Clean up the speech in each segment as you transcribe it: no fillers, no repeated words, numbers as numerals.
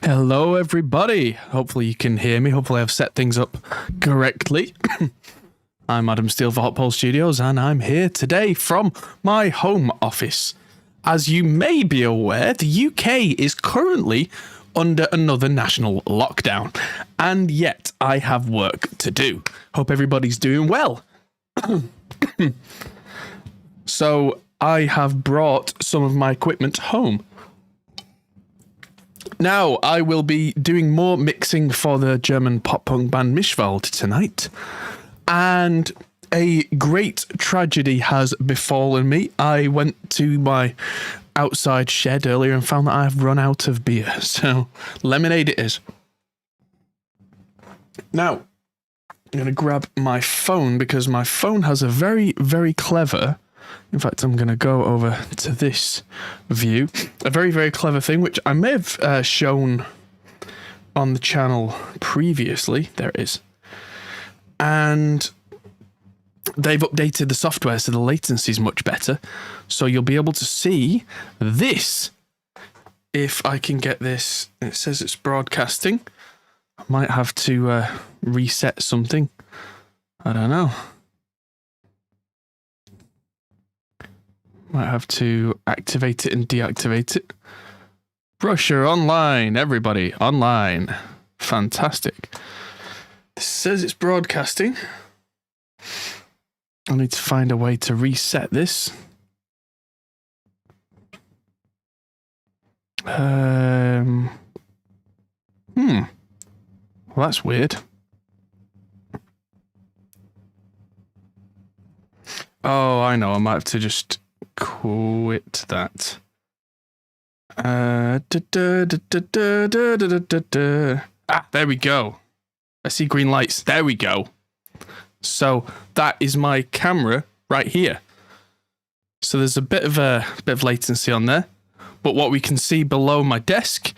Hello, everybody. Hopefully you can hear me. Hopefully I've set things up correctly. I'm Adam Steele for Hot Pole Studios, and I'm here today from my home office. As you may be aware, the UK is currently under another national lockdown, and yet I have work to do. Hope everybody's doing well. So I have brought some of my equipment home. Now, I will be doing more mixing for the German pop-punk band Mischwald tonight. And a great tragedy has befallen me. I went to my outside shed earlier and found that I have run out of beer. So, lemonade it is. Now, I'm going to grab my phone because my phone has a very, very clever... In fact, I'm going to go over to this view. A very, very clever thing, which I may have shown on the channel previously. There it is. And they've updated the software so the latency is much better. So you'll be able to see this. If I can get this, it says it's broadcasting. I might have to reset something. I don't know. Might have to activate it and deactivate it. Brochure online, everybody, online. Fantastic. It says it's broadcasting. I need to find a way to reset this. Well, that's weird. Oh, I know. I might have to just quit that. There we go. I see green lights. There we go. So that is my camera right here. So there's a bit of latency on there, but what we can see below my desk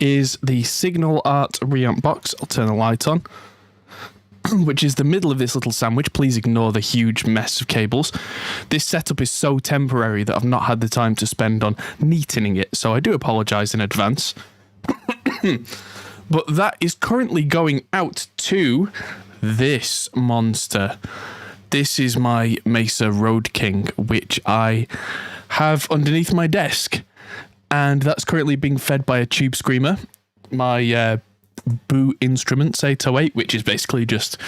is the Signal Art Reamp box. I'll turn the light on. Which is the middle of this little sandwich. Please ignore the huge mess of cables. This setup is so temporary that I've not had the time to spend on neatening it, so I do apologise in advance. But that is currently going out to this monster. This is my Mesa Road King, which I have underneath my desk, and that's currently being fed by a tube screamer. My Boo Instruments 808, which is basically just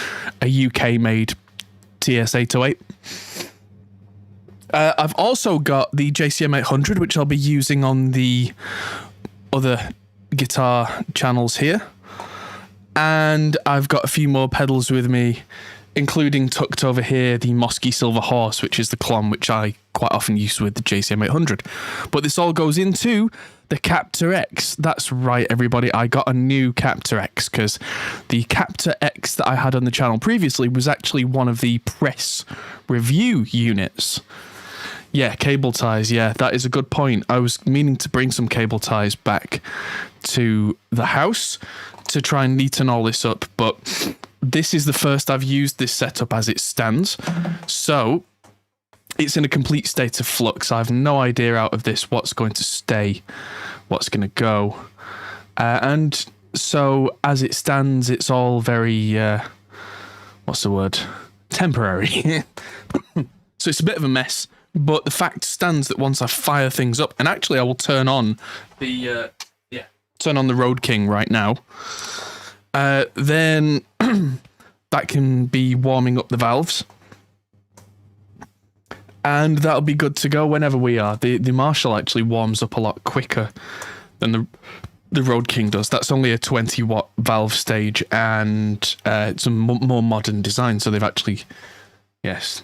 a UK-made TS-808. I've also got the JCM 800, which I'll be using on the other guitar channels here. And I've got a few more pedals with me, including tucked over here, the Mosky Silver Horse, which is the clon, which I quite often use with the JCM 800. But this all goes into the Captor X. That's right, everybody. I got a new Captor X because the Captor X that I had on the channel previously was actually one of the press review units. Yeah, cable ties. Yeah, that is a good point. I was meaning to bring some cable ties back to the house to try and neaten all this up, but this is the first I've used this setup as it stands. So it's in a complete state of flux. I have no idea out of this what's going to stay, what's going to go. And so as it stands, it's all very, what's the word? Temporary. So it's a bit of a mess. But the fact stands that once I fire things up, and actually I will turn on the, turn on the Road King right now. Then that can be warming up the valves. And that'll be good to go whenever we are. The Marshall actually warms up a lot quicker than the Road King does. That's only a 20 watt valve stage, and it's a more modern design. So they've actually, yes.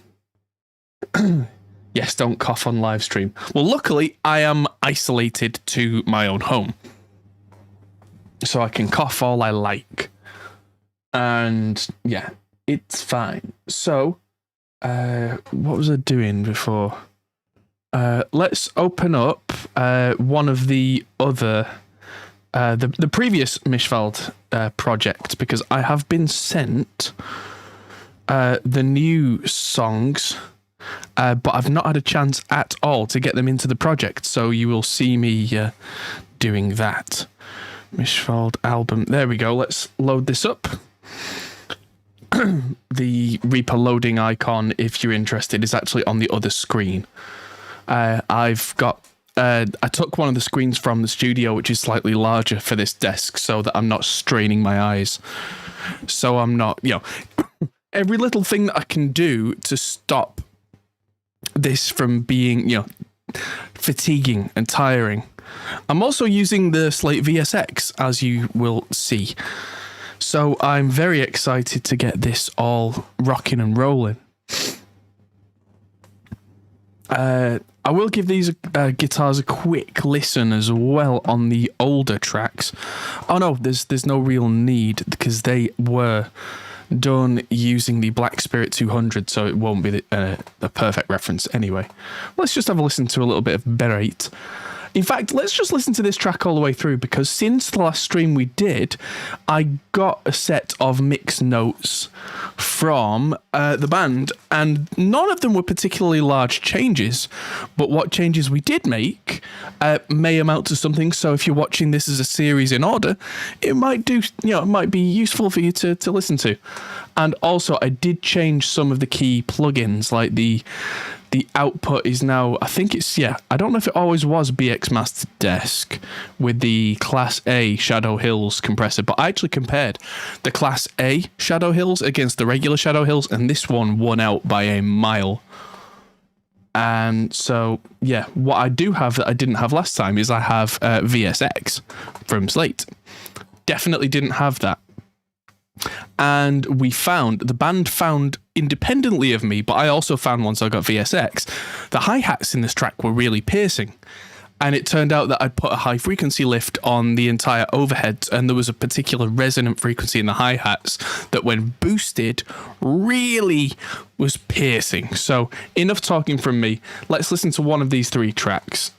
Yes, don't cough on live stream. Well, luckily I am isolated to my own home, so I can cough all I like. And yeah, it's fine. So what was I doing before? Let's open up one of the other, the previous Mischwald project, because I have been sent the new songs, but I've not had a chance at all to get them into the project. So you will see me doing that. Mischwald album. There we go. Let's load this up. The Reaper loading icon, if you're interested, is actually on the other screen. I've got... I took one of the screens from the studio, which is slightly larger for this desk, so that I'm not straining my eyes. So I'm not, every little thing that I can do to stop this from being, fatiguing and tiring. I'm also using the Slate VSX, as you will see. So I'm very excited to get this all rocking and rolling. I will give these guitars a quick listen as well on the older tracks. Oh no, there's no real need because they were done using the Black Spirit 200, so it won't be the perfect reference anyway. Let's just have a listen to a little bit of Bereit. In fact, let's just listen to this track all the way through, because since the last stream we did, I got a set of mix notes from the band, and none of them were particularly large changes, but what changes we did make may amount to something. So if you're watching this as a series in order, it might it might be useful for you to listen to. And also, I did change some of the key plugins, like the output is now, I think it's, I don't know if it always was BX Master Desk with the Class A Shadow Hills compressor, but I actually compared the Class A Shadow Hills against the regular Shadow Hills, and this one won out by a mile. And so, what I do have that I didn't have last time is I have VSX from Slate. Definitely didn't have that. And the band found independently of me, but I also found once I got VSX, the hi-hats in this track were really piercing. And it turned out that I'd put a high frequency lift on the entire overheads, and there was a particular resonant frequency in the hi-hats that when boosted really was piercing. So enough talking from me. Let's listen to one of these three tracks.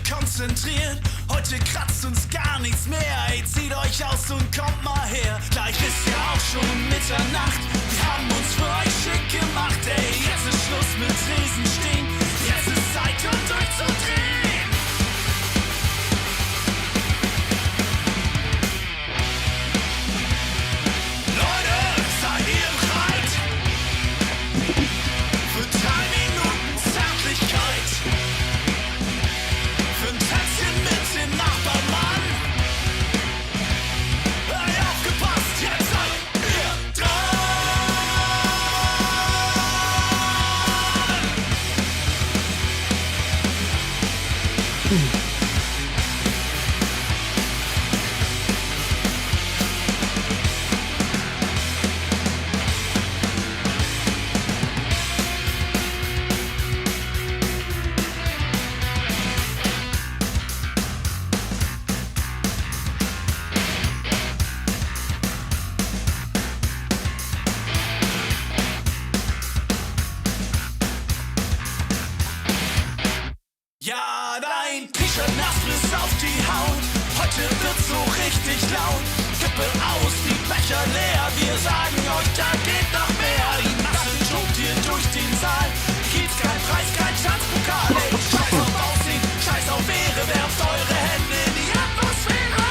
Konzentriert, heute kratzt uns gar nichts mehr. Ey, zieht euch aus und kommt mal her. Gleich ist ja auch schon Mitternacht. Wir haben uns für euch schick gemacht. Ey, jetzt ist Schluss mit Riesenstehen. Jetzt ist Zeit, um durchzudrehen. Leute, seid ihr bereit? Für 3 Minuten Zärtlichkeit. Für ein Tänzchen mit dem Nachbarmann. Hey, aufgepasst, jetzt seid ihr dran. Ja, dein T-Shirt nass bis auf die Haut. Heute wird's so richtig laut. Kippe aus, die Becher leer. Wir sagen euch, da geht noch mehr. Die Masse tobt hier durch den Saal. Gibt's kein Preis, kein Tanzpokal. Ey, scheiß auf Aussehen, scheiß auf Ehre. Werft eure Hände in die Atmosphäre.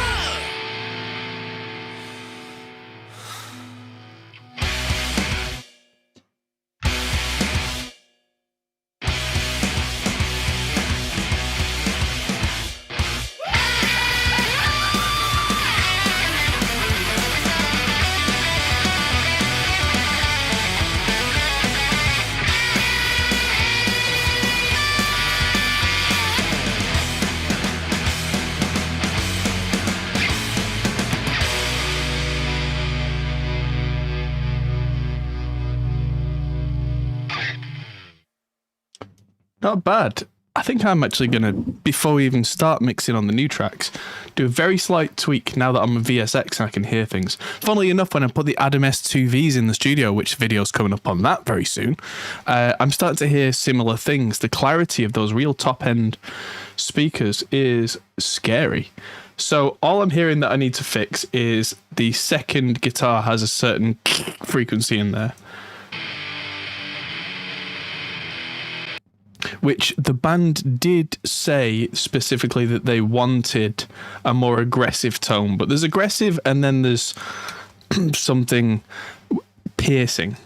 Not bad. I think I'm actually going to, before we even start mixing on the new tracks, do a very slight tweak now that I'm a VSX and I can hear things. Funnily enough, when I put the Adam S2Vs in the studio, which video's coming up on that very soon, I'm starting to hear similar things. The clarity of those real top-end speakers is scary. So all I'm hearing that I need to fix is the second guitar has a certain frequency in there, which the band did say specifically that they wanted a more aggressive tone. But there's aggressive and then there's something piercing.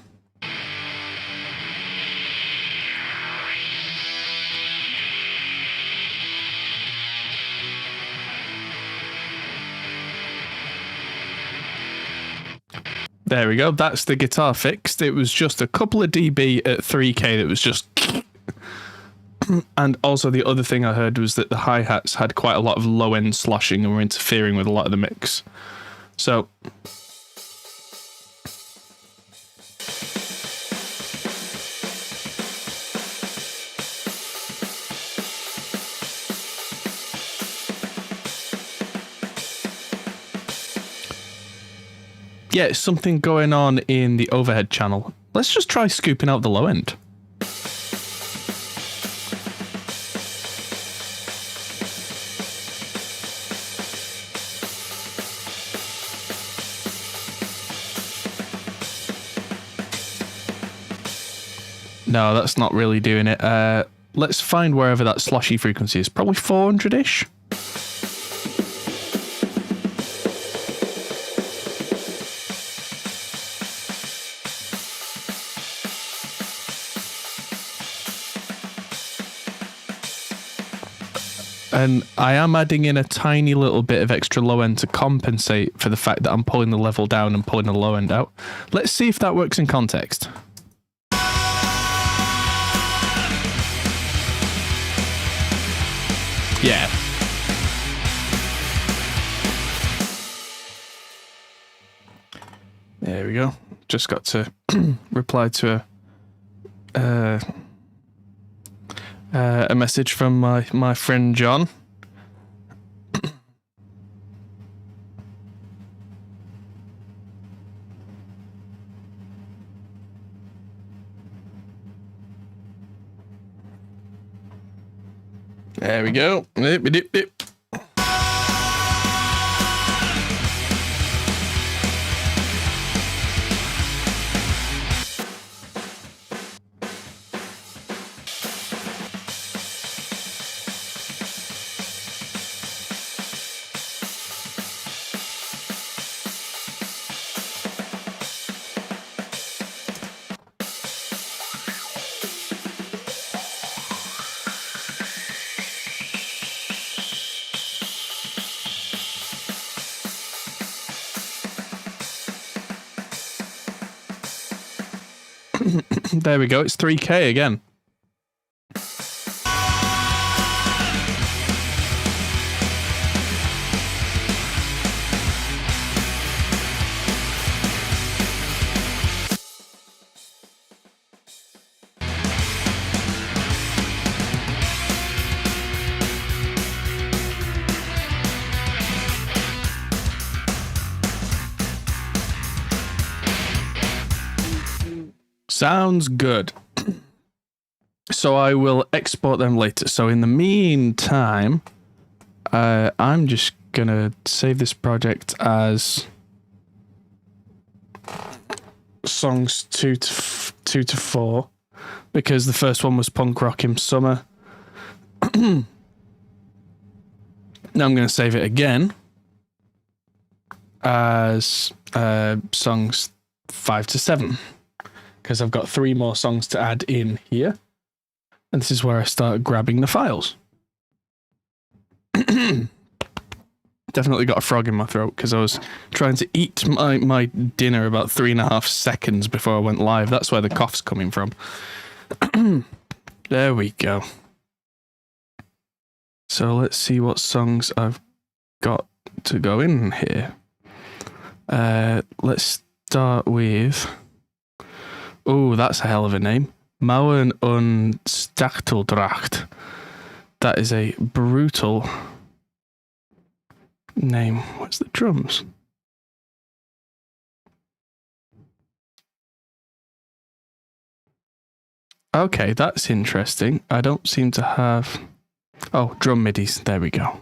There we go. That's the guitar fixed. It was just a couple of dB at 3K that was just... And also the other thing I heard was that the hi-hats had quite a lot of low-end sloshing and were interfering with a lot of the mix. So... yeah, something going on in the overhead channel. Let's just try scooping out the low end. No, that's not really doing it. Let's find wherever that sloshy frequency is. Probably 400-ish. And I am adding in a tiny little bit of extra low end to compensate for the fact that I'm pulling the level down and pulling the low end out. Let's see if that works in context. Yeah. There we go. Just got to reply to a message from my friend John. There we go. There we go. It's 3K again. Sounds good. So I will export them later. So in the meantime, I'm just gonna save this project as songs 2 to 4 because the first one was Punk Rock in Summer. Now I'm gonna save it again as songs 5 to 7. Because I've got 3 more songs to add in here. And this is where I start grabbing the files. Definitely got a frog in my throat because I was trying to eat my dinner about 3.5 seconds before I went live. That's where the cough's coming from. There we go. So let's see what songs I've got to go in here. Let's start with... Oh, that's a hell of a name. Mauern und Stachteldracht. That is a brutal name. Where's the drums? Okay, that's interesting. I don't seem to have... Oh, drum midis. There we go.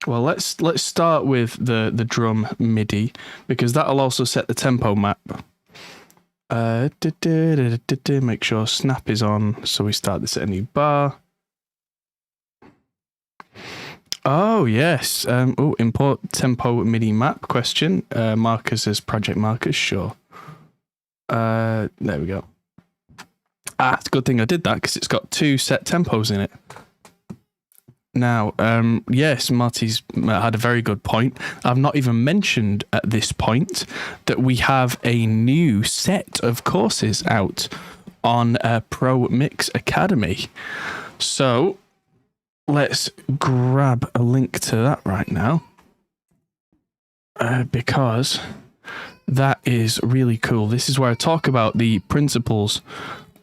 Well, let's start with the drum MIDI, because that'll also set the tempo map. Make sure snap is on, so we start this at a new bar. Oh, yes. Import tempo MIDI map question. Markers as project markers, sure. There we go. It's a good thing I did that, because it's got 2 set tempos in it. Now, yes, Marty's had a very good point. I've not even mentioned at this point that we have a new set of courses out on Pro Mix Academy. So let's grab a link to that right now, because that is really cool. This is where I talk about the principles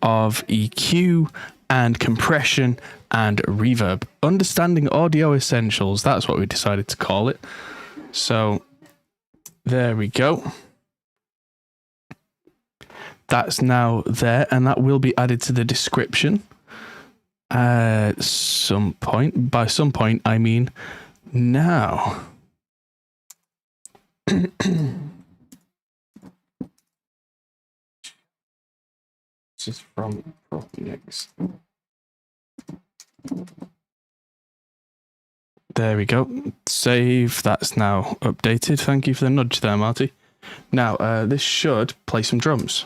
of EQ and compression and reverb. Understanding audio essentials, that's what we decided to call it. So there we go. That's now there, and that will be added to the description at some point. By some point, I mean now. This is from X. There we go. Save. That's now updated. Thank you for the nudge there, Marty. Now, this should play some drums.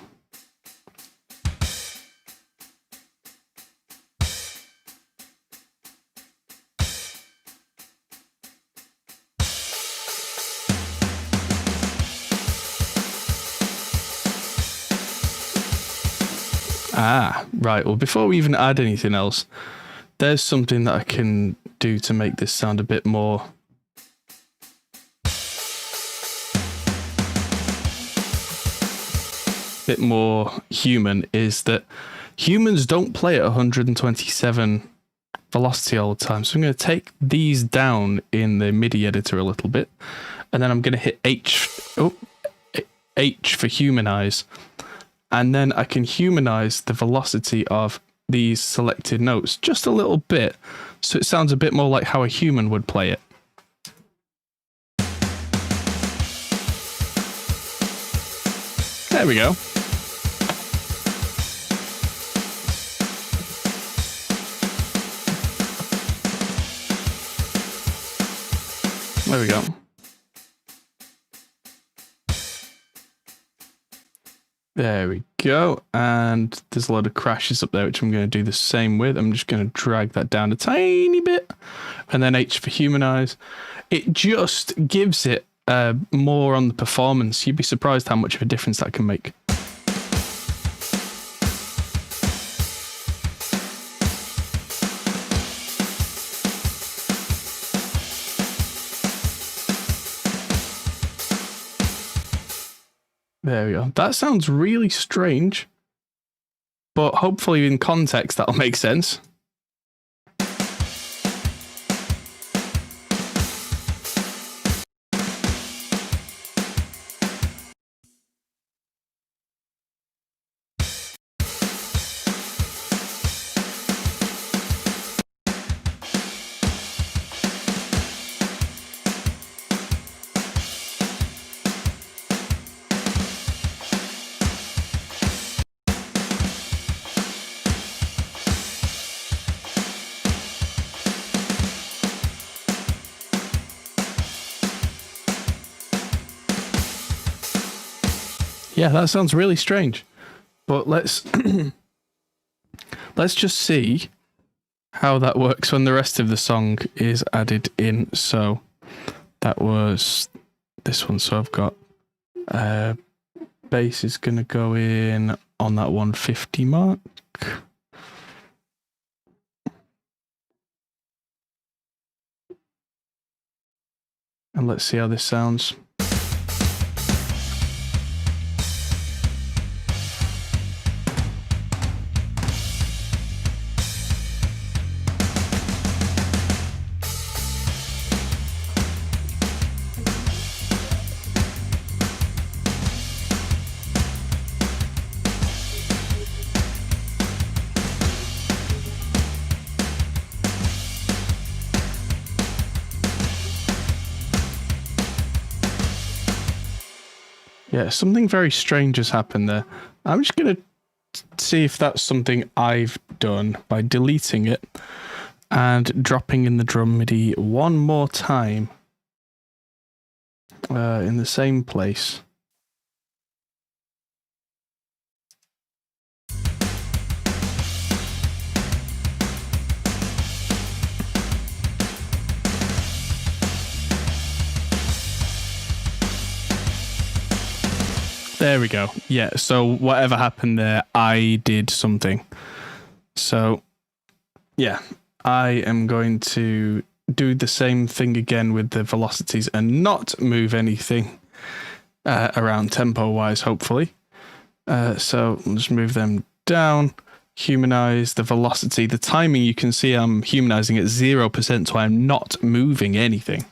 Right. Well, before we even add anything else, there's something that I can do to make this sound a bit more human, is that humans don't play at 127 velocity all the time. So I'm going to take these down in the MIDI editor a little bit, and then I'm going to hit H for humanize. And then I can humanize the velocity of these selected notes just a little bit, so it sounds a bit more like how a human would play it. There we go. There we go. There we go, and there's a lot of crashes up there, which I'm going to do the same with. I'm just going to drag that down a tiny bit, and then H for humanize. It just gives it more on the performance. You'd be surprised how much of a difference that can make. There we go. That sounds really strange, but hopefully in context that'll make sense. Yeah, that sounds really strange, but let's just see how that works when the rest of the song is added in. So that was this one. So I've got bass is going to go in on that 150 mark. And let's see how this sounds. Yeah, something very strange has happened there. I'm just going to see if that's something I've done by deleting it and dropping in the drum MIDI one more time in the same place. There we go. Yeah, so whatever happened there, I did something. So, yeah, I am going to do the same thing again with the velocities and not move anything around tempo-wise, hopefully. So I'll just move them down, humanize the velocity. The timing, you can see I'm humanizing at 0%, so I'm not moving anything.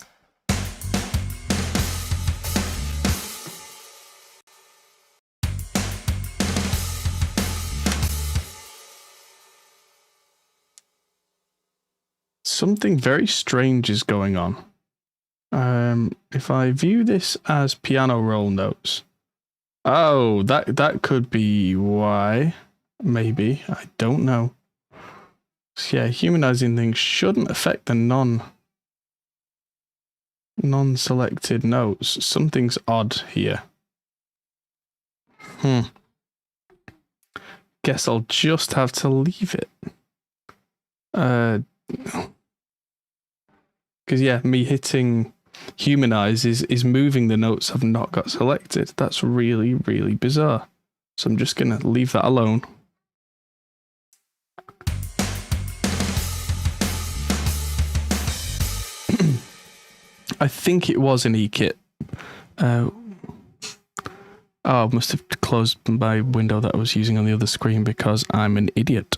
Something very strange is going on. If I view this as piano roll notes, oh, that could be why. Maybe, I don't know. So yeah, humanizing things shouldn't affect the non-selected notes. Something's odd here. Guess I'll just have to leave it. Because yeah, me hitting humanize is moving the notes I've not got selected. That's really, really bizarre. So I'm just going to leave that alone. I think it was an E-kit. Oh, I must have closed my window that I was using on the other screen because I'm an idiot.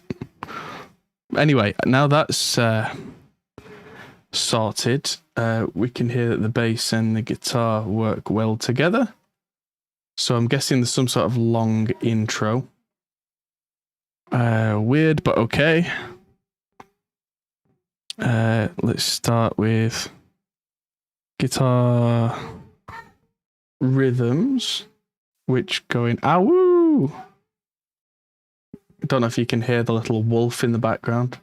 Anyway, now that's sorted, we can hear that the bass and the guitar work well together. So I'm guessing there's some sort of long intro. Weird, but okay. Let's start with guitar rhythms, which go in awoo. I don't know if you can hear the little wolf in the background.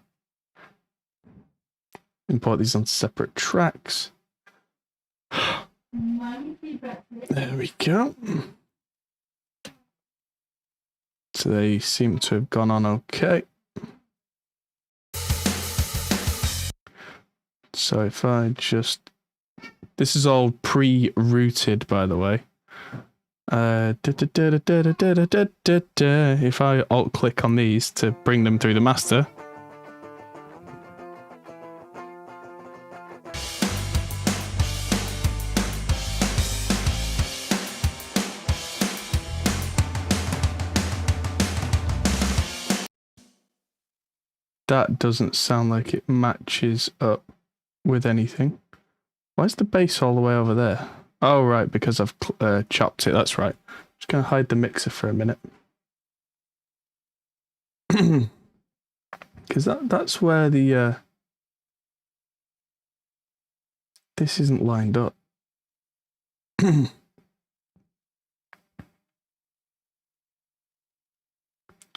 Import these on separate tracks. There we go. So they seem to have gone on okay. So if I just... This is all pre-routed, by the way. If I alt-click on these to bring them through the master... That doesn't sound like it matches up with anything. Why is the bass all the way over there? Oh, right, because I've chopped it. That's right. Just going to hide the mixer for a minute. Because that's where the... This isn't lined up. Going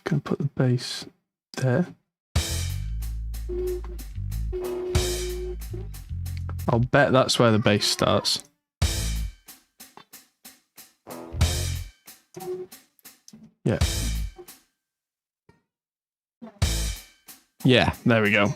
to put the bass there. I'll bet that's where the bass starts. Yeah. Yeah, there we go.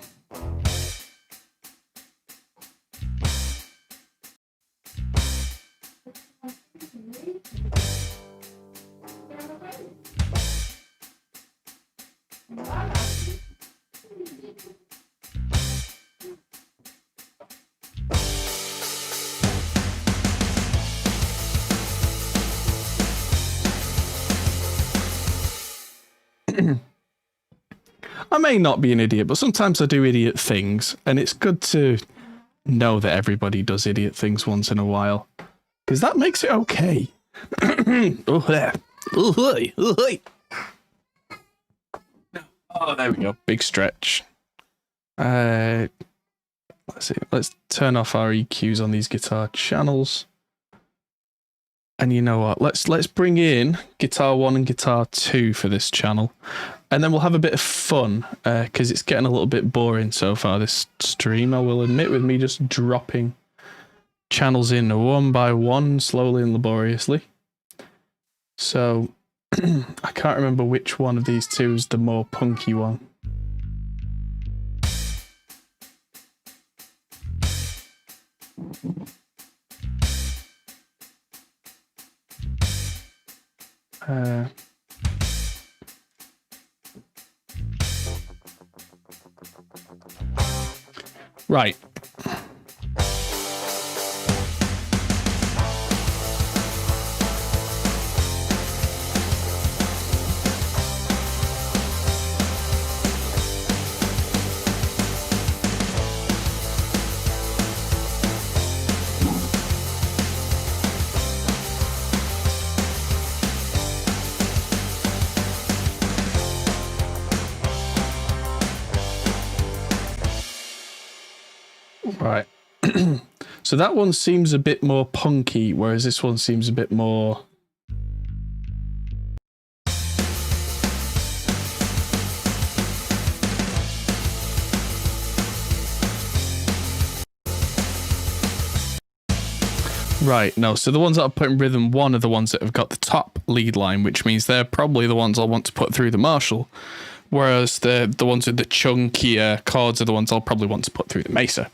I may not be an idiot, but sometimes I do idiot things, and it's good to know that everybody does idiot things once in a while, because that makes it okay. Oh, there we go. Big stretch. Let's see. Let's turn off our EQs on these guitar channels. And you know what? Let's bring in Guitar 1 and Guitar 2 for this channel. And then we'll have a bit of fun, because it's getting a little bit boring so far, this stream, I will admit, with me just dropping channels in one by one, slowly and laboriously. So, I can't remember which one of these two is the more punky one. Right. Right. So that one seems a bit more punky, whereas this one seems a bit more... Right, no, so the ones that I put in rhythm 1 are the ones that have got the top lead line, which means they're probably the ones I'll want to put through the Marshall, whereas the ones with the chunkier chords are the ones I'll probably want to put through the Mesa.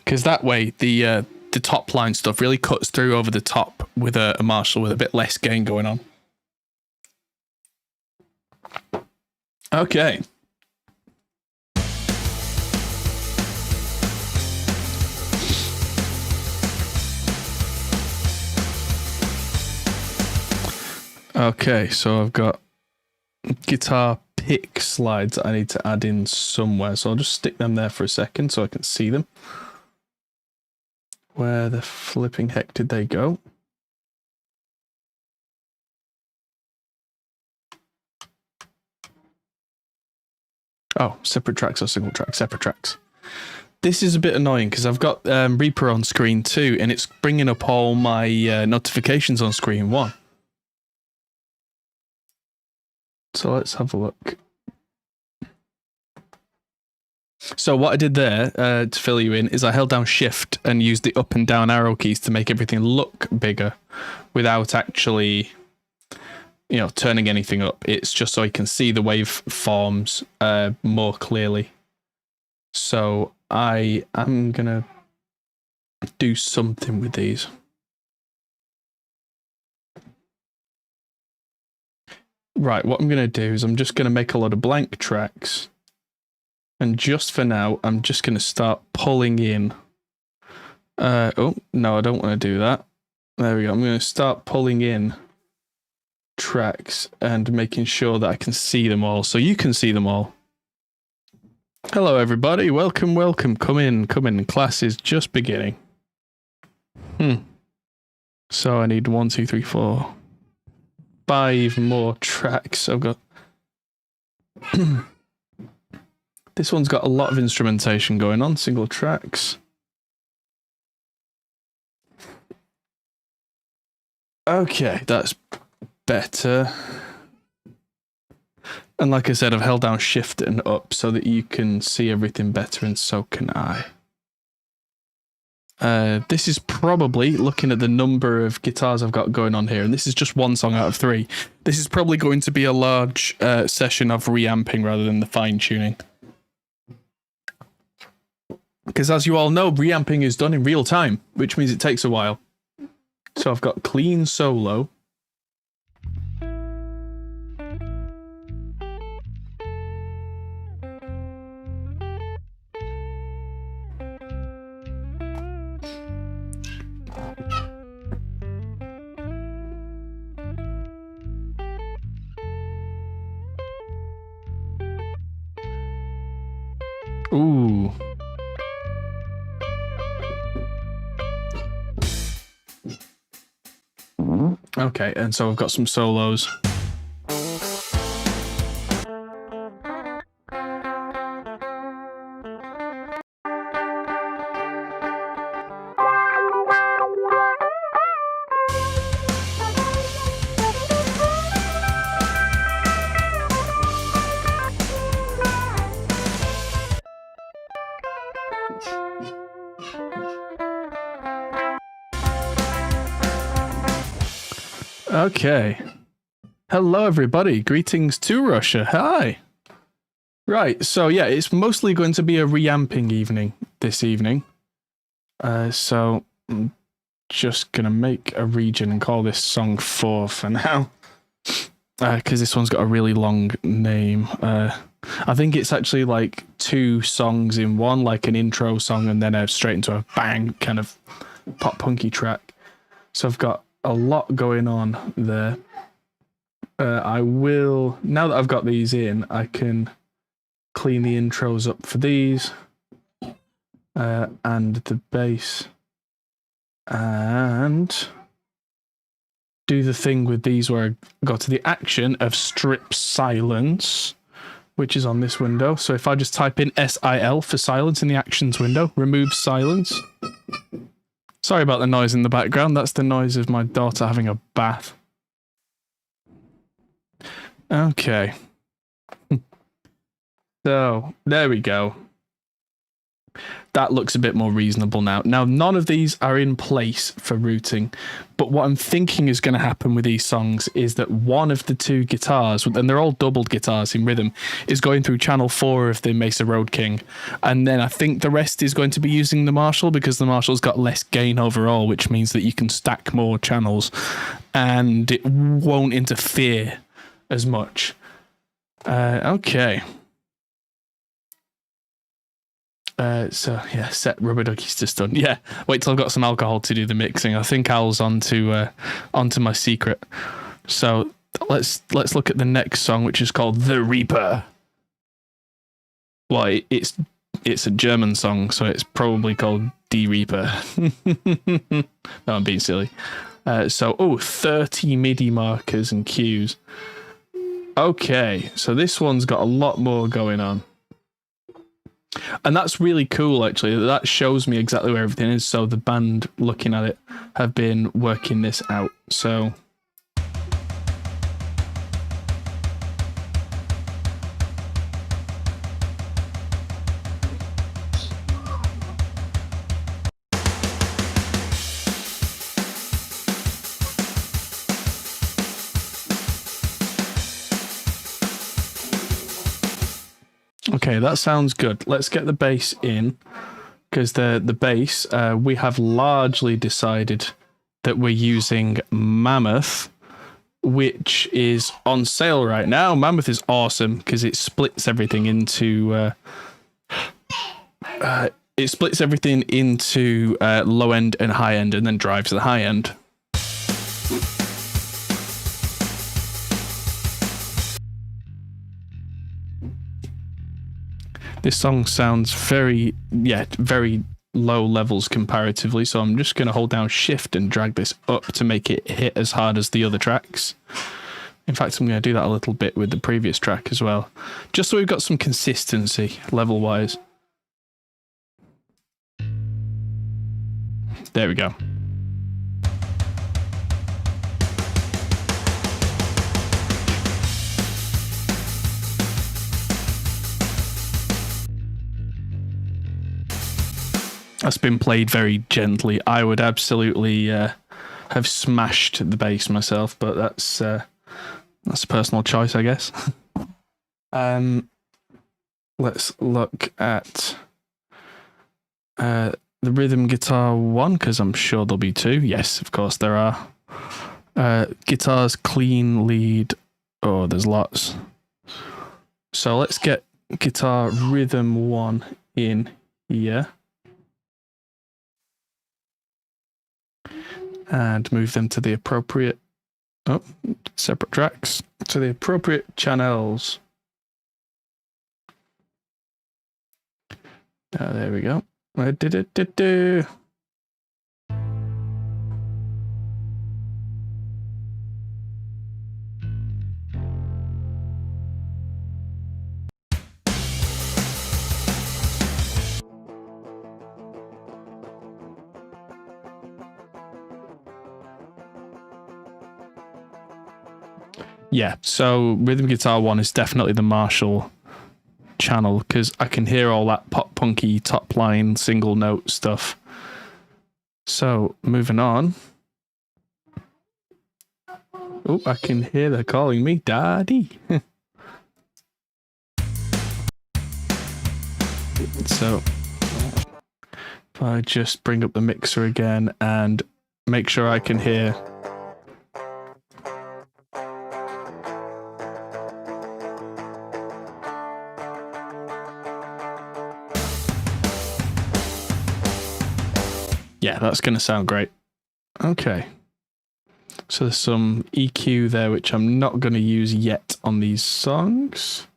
Because that way, the top line stuff really cuts through over the top with a Marshall with a bit less gain going on. Okay. Okay, so I've got guitar pick slides I need to add in somewhere, so I'll just stick them there for a second so I can see them. Where the flipping heck did they go? Oh, separate tracks or single track? Separate tracks. This is a bit annoying because I've got Reaper on screen 2 and it's bringing up all my notifications on screen 1. So let's have a look. So what I did there, to fill you in, is I held down Shift and used the up and down arrow keys to make everything look bigger without actually, you know, turning anything up. It's just so I can see the waveforms more clearly. So I am going to do something with these. Right, what I'm going to do is I'm just going to make a lot of blank tracks. And just for now, I'm just going to start pulling in. Oh, no, I don't want to do that. There we go. I'm going to start pulling in tracks and making sure that I can see them all. So you can see them all. Hello, everybody. Welcome, welcome. Come in, come in. Class is just beginning. So I need 1, 2, 3, 4, 5 more tracks. I've got... This one's got a lot of instrumentation going on, single tracks. Okay, that's better. And like I said, I've held down Shift and up so that you can see everything better, and so can I. This is probably, looking at the number of guitars I've got going on here, and this is just one song out of 3, this is probably going to be a large session of reamping rather than the fine-tuning. Because as you all know, reamping is done in real time, which means it takes a while. So I've got clean solo. Ooh. Okay, and so I've got some solos. Okay. Hello, everybody. Greetings to Russia. Hi. Right, so yeah, it's mostly going to be a reamping evening this evening. So I'm just going to make a region and call this song 4 for now. Because this one's got a really long name. I think it's actually like 2 songs in one, like an intro song and then straight into a bang kind of pop punky track. So I've got a lot going on there. I will, now that I've got these in, I can clean the intros up for these and the bass and do the thing with these where I go to the action of strip silence, which is on this window. So if I just type in SIL for silence in the actions window, remove silence. Sorry about the noise in the background. That's the noise of my daughter having a bath. Okay. So there we go. That looks a bit more reasonable now. Now, none of these are in place for routing, but what I'm thinking is going to happen with these songs is that one of the 2 guitars, and they're all doubled guitars in rhythm, is going through channel 4 of the Mesa Road King. And then I think the rest is going to be using the Marshall because the Marshall's got less gain overall, which means that you can stack more channels and it won't interfere as much. Okay. So yeah, set rubber duckies to stun. Yeah, wait till I've got some alcohol to do the mixing. I think Al's onto my secret. So let's look at the next song, which is called The Reaper. Well, it's a German song, so it's probably called Die Reaper. No, I'm being silly. 30 MIDI markers and cues. Okay, so this one's got a lot more going on. And that's really cool, actually. That shows me exactly where everything is. So the band, looking at it, have been working this out. So okay, that sounds good. Let's get the bass in, because the bass, we have largely decided that we're using Mammoth, which is on sale right now. Mammoth is awesome because it splits everything into low end and high end, and then drives the high end. This song sounds very low levels comparatively, so I'm just going to hold down shift and drag this up to make it hit as hard as the other tracks. In fact, I'm going to do that a little bit with the previous track as well, just so we've got some consistency level-wise. There we go. That's been played very gently. I would absolutely have smashed the bass myself, but that's a personal choice, I guess. Let's look at the rhythm guitar one, because I'm sure there'll be 2. Yes, of course there are. Guitars, clean, lead. Oh, there's lots. So let's get guitar rhythm 1 in here. And move them to the appropriate, separate tracks, to the appropriate channels. There we go. Yeah, so rhythm guitar 1 is definitely the Marshall channel, because I can hear all that pop punky top line single note stuff. So moving on. Oh, I can hear they're calling me Daddy. So, if I just bring up the mixer again and make sure I can hear. Yeah, that's going to sound great. Okay. So there's some EQ there, which I'm not going to use yet on these songs.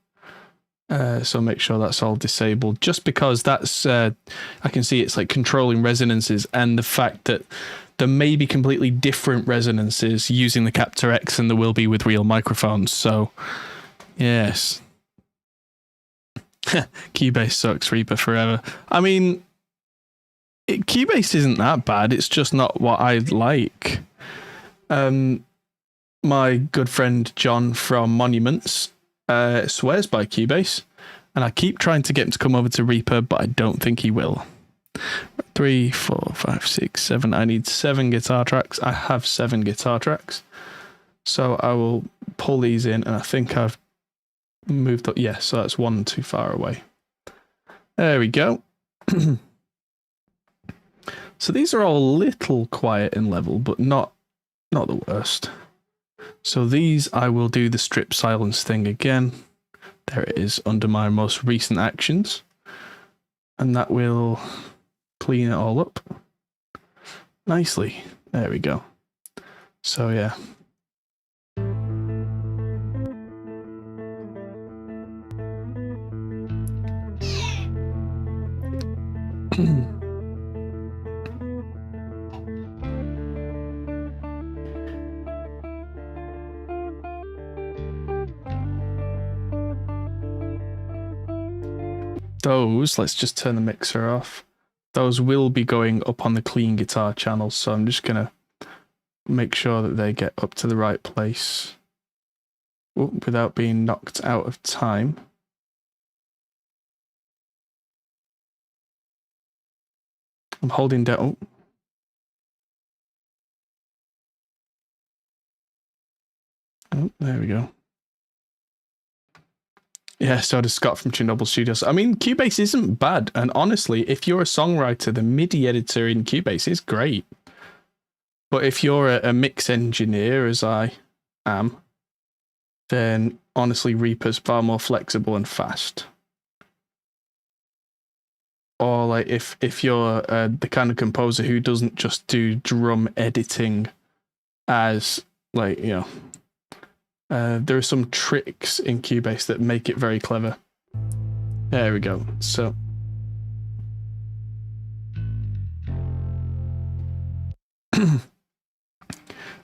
So make sure that's all disabled, just because that's, I can see it's like controlling resonances, and the fact that there may be completely different resonances using the Captor X than there will be with real microphones. So, yes. Cubase sucks, Reaper forever. I mean, Cubase isn't that bad, it's just not what I like. My good friend John from Monuments swears by Cubase, and I keep trying to get him to come over to Reaper, but I don't think he will. 3, 4, 5, 6, 7. I need 7 guitar tracks. I have 7 guitar tracks, so I will pull these in, and I think I've moved up. Yeah, so that's one too far away. There we go. So these are all a little quiet in level, but not the worst. So these, I will do the strip silence thing again. There it is under my most recent actions. And that will clean it all up nicely. There we go. So yeah. Those, let's just turn the mixer off. Those will be going up on the clean guitar channel, so I'm just going to make sure that they get up to the right place without being knocked out of time. I'm holding down. Oh, there we go. Yeah, so does Scott from Chernobyl Studios. I mean, Cubase isn't bad, and honestly, if you're a songwriter, the MIDI editor in Cubase is great. But if you're a mix engineer, as I am, then honestly, Reaper's far more flexible and fast. Or like if you're the kind of composer who doesn't just do drum editing as like, you know, there are some tricks in Cubase that make it very clever. There we go. So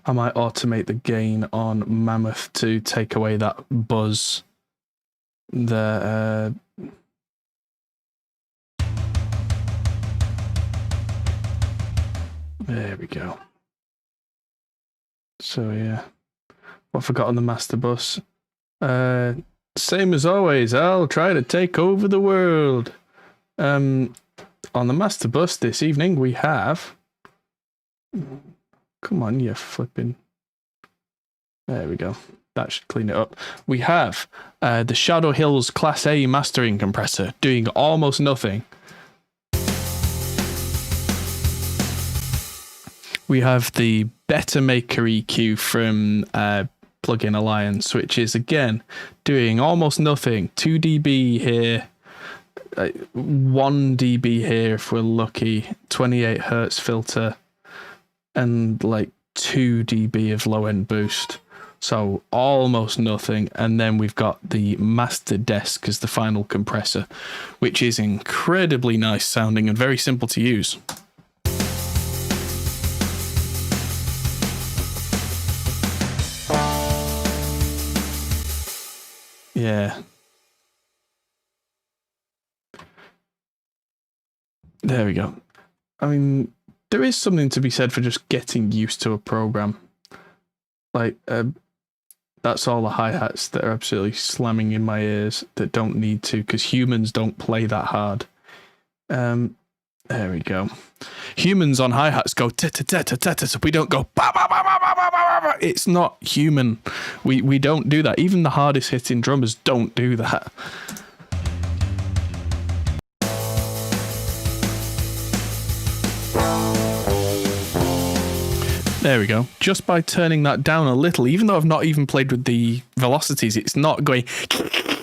I might automate the gain on Mammoth to take away that buzz. There we go. So yeah. What I forgot on the master bus. Same as always, I'll try to take over the world. On the master bus this evening we have... Come on, you flipping... There we go. That should clean it up. We have the Shadow Hills Class A mastering compressor doing almost nothing. We have the Better Maker EQ from Plugin Alliance, which is again doing almost nothing. 2 dB here, 1 dB here if we're lucky, 28 Hertz filter, and like 2 dB of low end boost. So almost nothing. And then we've got the Master Desk as the final compressor, which is incredibly nice sounding and very simple to use. Yeah. There we go. I mean, there is something to be said for just getting used to a program. Like, that's all the hi-hats that are absolutely slamming in my ears that don't need to, because humans don't play that hard. And There we go. Humans on hi-hats go ta-ta-ta-ta-ta-ta. We don't go ba ba ba ba ba ba ba ba. It's not human. We don't do that. Even the hardest hitting drummers don't do that. There we go. Just by turning that down a little, even though I've not even played with the velocities, it's not going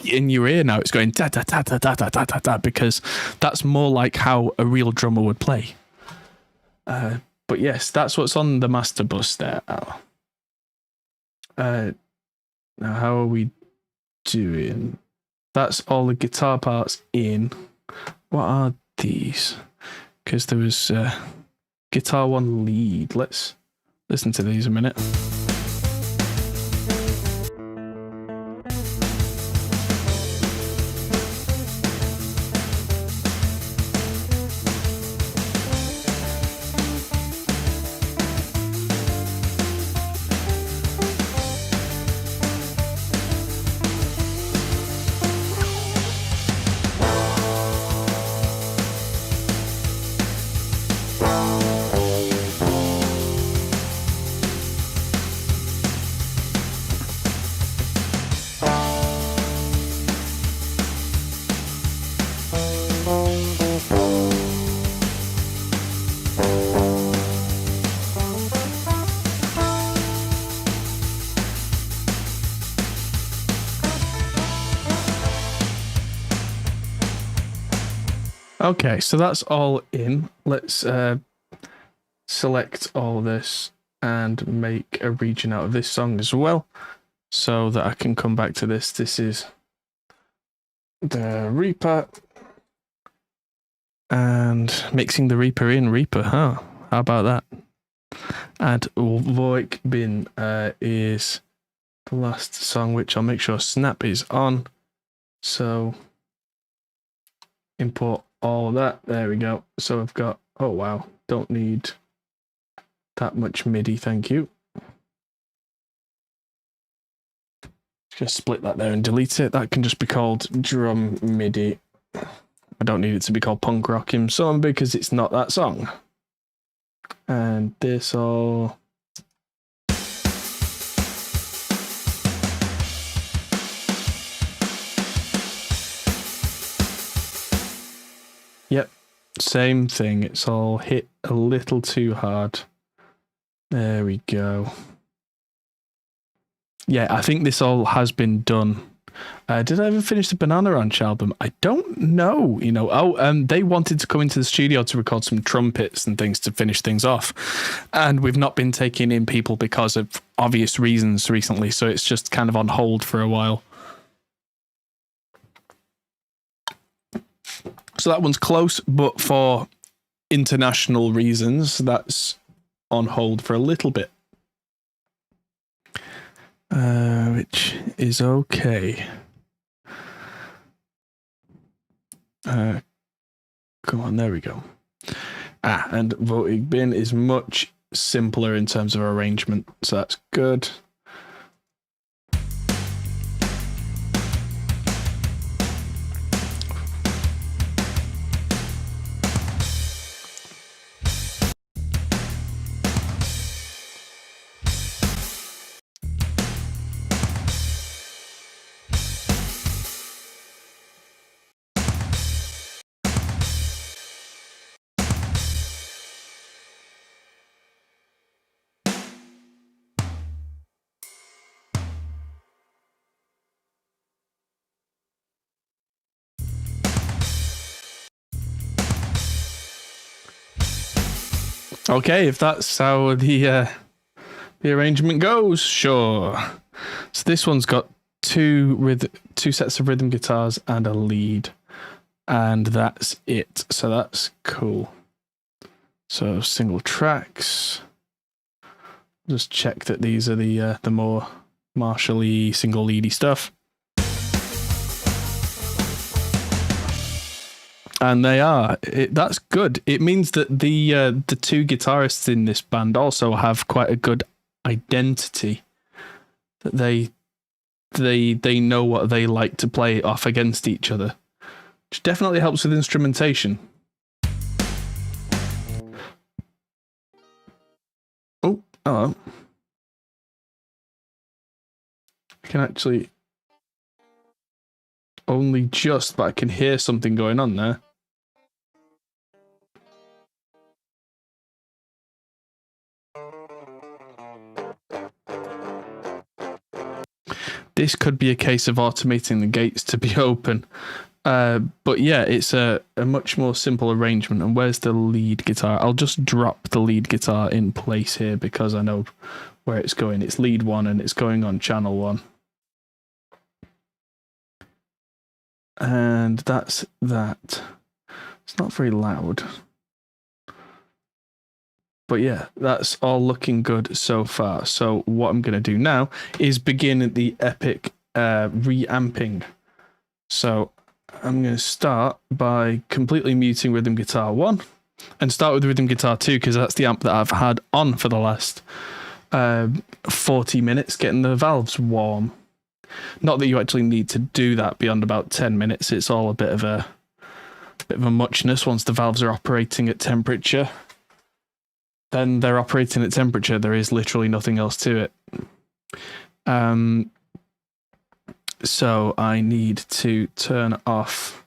in your ear now. It's going ta ta ta ta ta ta ta ta ta, because that's more like how a real drummer would play. But yes, that's what's on the master bus there. Now how are we doing? That's all the guitar parts in. What are these? Because there was guitar one lead. Let's listen to these a minute. Okay, so that's all in. Let's select all this and make a region out of this song as well, so that I can come back to this. This is the Reaper, and mixing the Reaper in Reaper, huh? How about that? And Voik Bin is the last song, which I'll make sure Snap is on. So import all that. There we go. So I've got, oh wow, don't need that much MIDI, thank you. Just split that there and delete it. That can just be called drum MIDI. I don't need it to be called Punk Rock Him Song because it's not that song. And this all. Yep, same thing. It's all hit a little too hard. There we go. Yeah, I think this all has been done. Did I ever finish the Banana Ranch album? I don't know. You know, they wanted to come into the studio to record some trumpets and things to finish things off, and we've not been taking in people because of obvious reasons recently. So it's just kind of on hold for a while. So that one's close, but for international reasons, that's on hold for a little bit. Which is okay. Come on, there we go. And Voting Bin is much simpler in terms of arrangement, so that's good. Okay, if that's how the arrangement goes, sure. So this one's got two sets of rhythm guitars and a lead, and that's it. So that's cool. So single tracks. Just check that these are the more Marshall-y, single leady stuff. And they are. That's good. It means that the two guitarists in this band also have quite a good identity. That they know what they like to play off against each other, which definitely helps with instrumentation. Oh. I can actually only just, but I can hear something going on there. This could be a case of automating the gates to be open. But yeah, it's a much more simple arrangement. And where's the lead guitar? I'll just drop the lead guitar in place here because I know where it's going. It's lead 1 and it's going on channel 1. And that's that. It's not very loud. But yeah, that's all looking good so far. So what I'm going to do now is begin the epic reamping. So I'm going to start by completely muting rhythm guitar 1 and start with rhythm guitar 2 because that's the amp that I've had on for the last 40 minutes getting the valves warm. Not that you actually need to do that beyond about 10 minutes. It's all a bit of a muchness once the valves are operating at temperature. Then they're operating at temperature. There is literally nothing else to it. So I need to turn off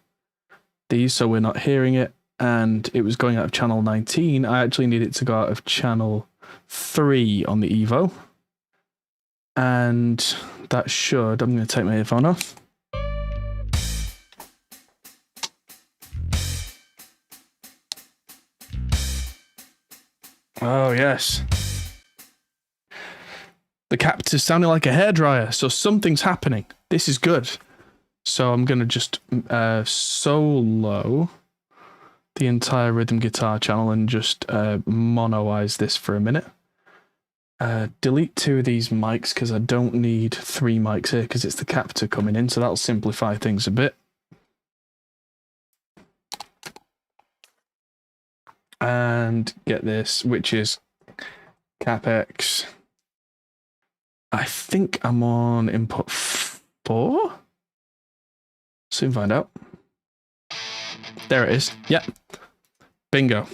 these so we're not hearing it. And it was going out of channel 19. I actually need it to go out of channel 3 on the Evo. And that should... I'm going to take my earphone off. Oh, yes. The Captor's sounding like a hairdryer, so something's happening. This is good. So I'm going to just solo the entire rhythm guitar channel and just monoize this for a minute. Delete 2 of these mics because I don't need 3 mics here because it's the Captor coming in, so that'll simplify things a bit. And get this, which is Cap X. I think I'm on input 4. Soon find out. There it is. Yep. Bingo.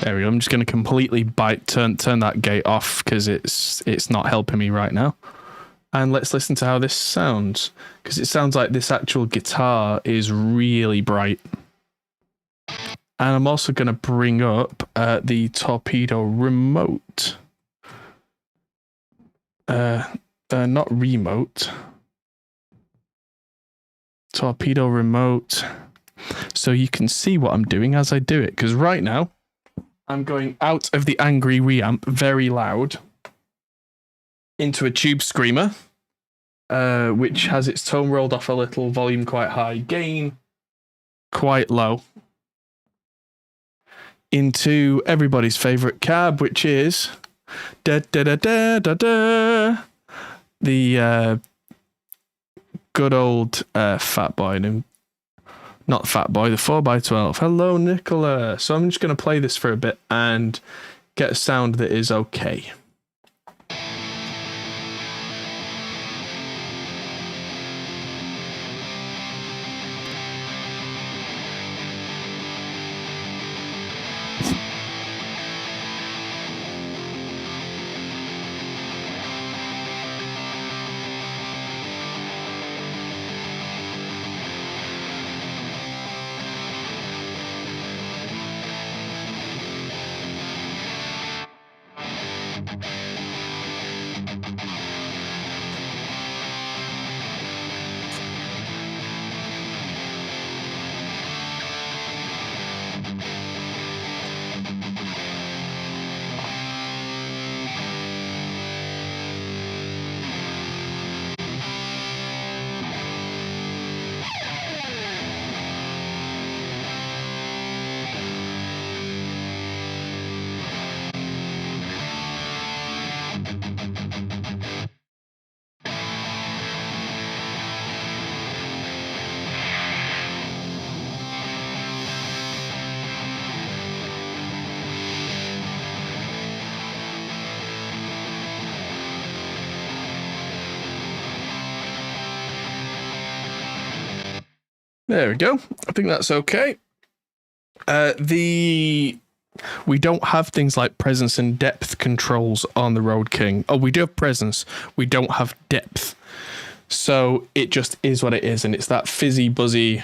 There we go. I'm just going to completely turn that gate off because it's not helping me right now. And let's listen to how this sounds, because it sounds like this actual guitar is really bright. And I'm also going to bring up the Torpedo remote. Not remote. Torpedo remote. So you can see what I'm doing as I do it, because right now I'm going out of the angry reamp very loud into a tube screamer, which has its tone rolled off a little, volume quite high, gain quite low, into everybody's favorite cab, which is da da da da da da, the good old Fat Boy. Not Fat Boy, the 4x12. Hello, Nicola. So I'm just going to play this for a bit and get a sound that is okay. There we go. I think that's okay. We don't have things like presence and depth controls on the Road King. Oh, we do have presence. We don't have depth. So it just is what it is, and it's that fizzy, buzzy.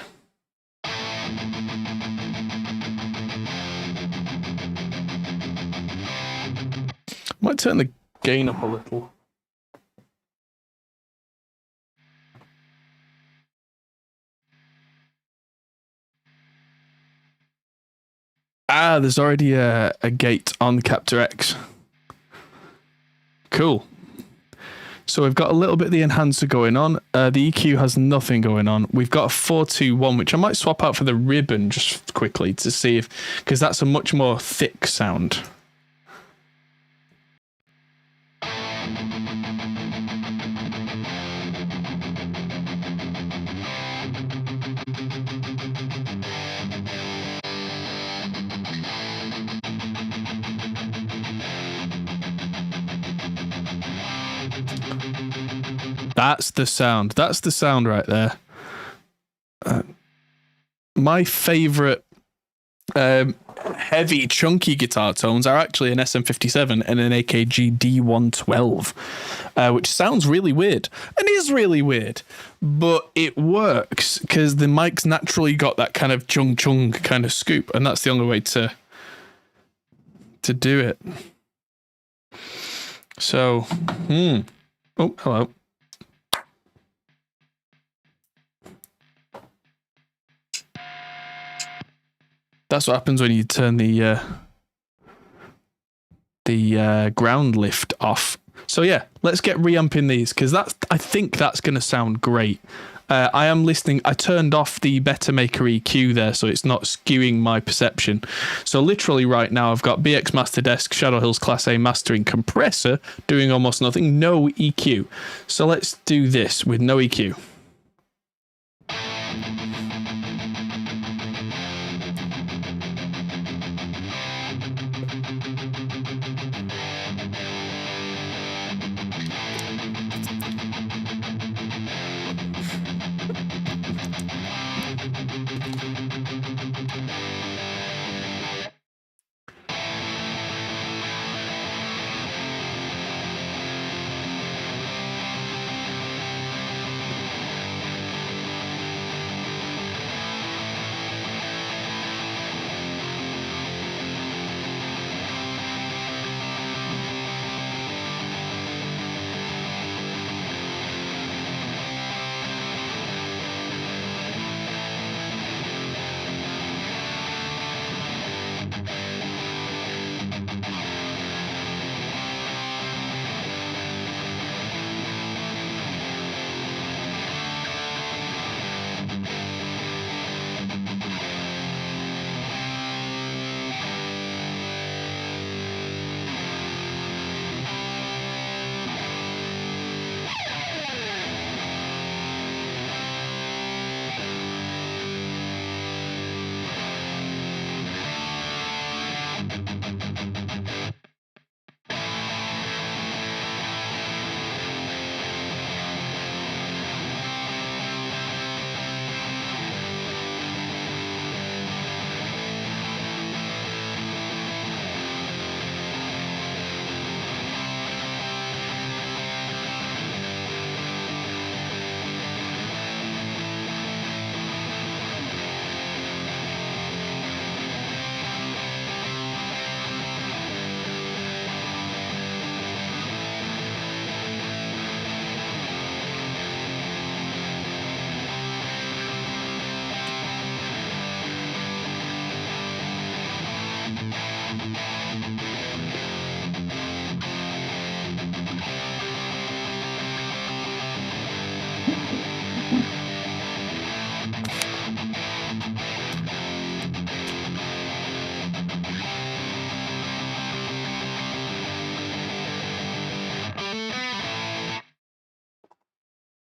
Might turn the gain up a little. Ah, there's already a gate on the Captor X. Cool. So we've got a little bit of the enhancer going on. The EQ has nothing going on. We've got a 421, which I might swap out for the ribbon just quickly to see if, because that's a much more thick sound. That's the sound. That's the sound right there. My favorite heavy, chunky guitar tones are actually an SM57 and an AKG D112, which sounds really weird and is really weird, but it works because the mic's naturally got that kind of chung chung kind of scoop, and that's the only way to do it. So, oh, hello. That's what happens when you turn the ground lift off. So yeah, let's get reamping these, because I think that's going to sound great. I am listening. I turned off the Better Maker EQ there, so it's not skewing my perception. So literally right now, I've got BX Master Desk, Shadow Hills Class A mastering compressor, doing almost nothing, no EQ. So let's do this with no EQ.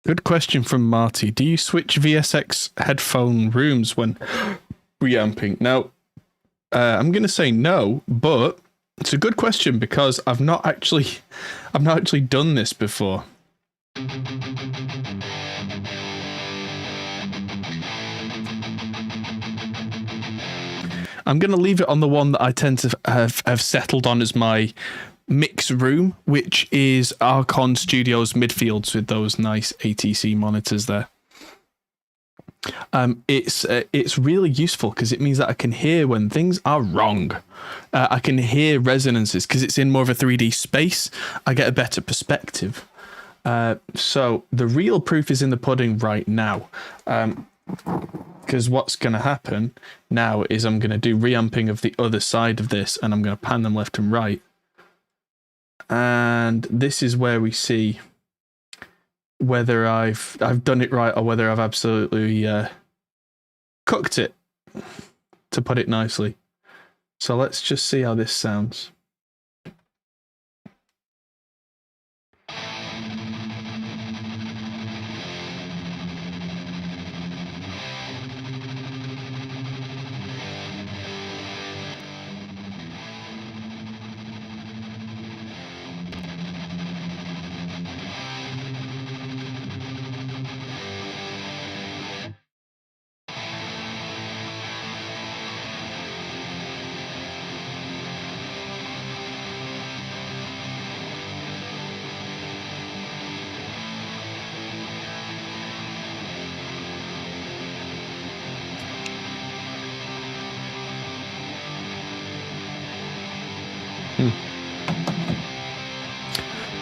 Good question from Marty. Do you switch VSX headphone rooms when reamping? Now, I'm going to say no, but it's a good question because I've not actually done this before. I'm going to leave it on the one that I tend to have settled on as my mix room, which is Archon Studios midfields with those nice ATC monitors there. It's really useful because it means that I can hear when things are wrong. I can hear resonances because it's in more of a 3D space. I get a better perspective. So the real proof is in the pudding right now. Because what's going to happen now is I'm going to do reamping of the other side of this, and I'm going to pan them left and right. And this is where we see whether I've done it right or whether I've absolutely cooked it, to put it nicely. So let's just see how this sounds.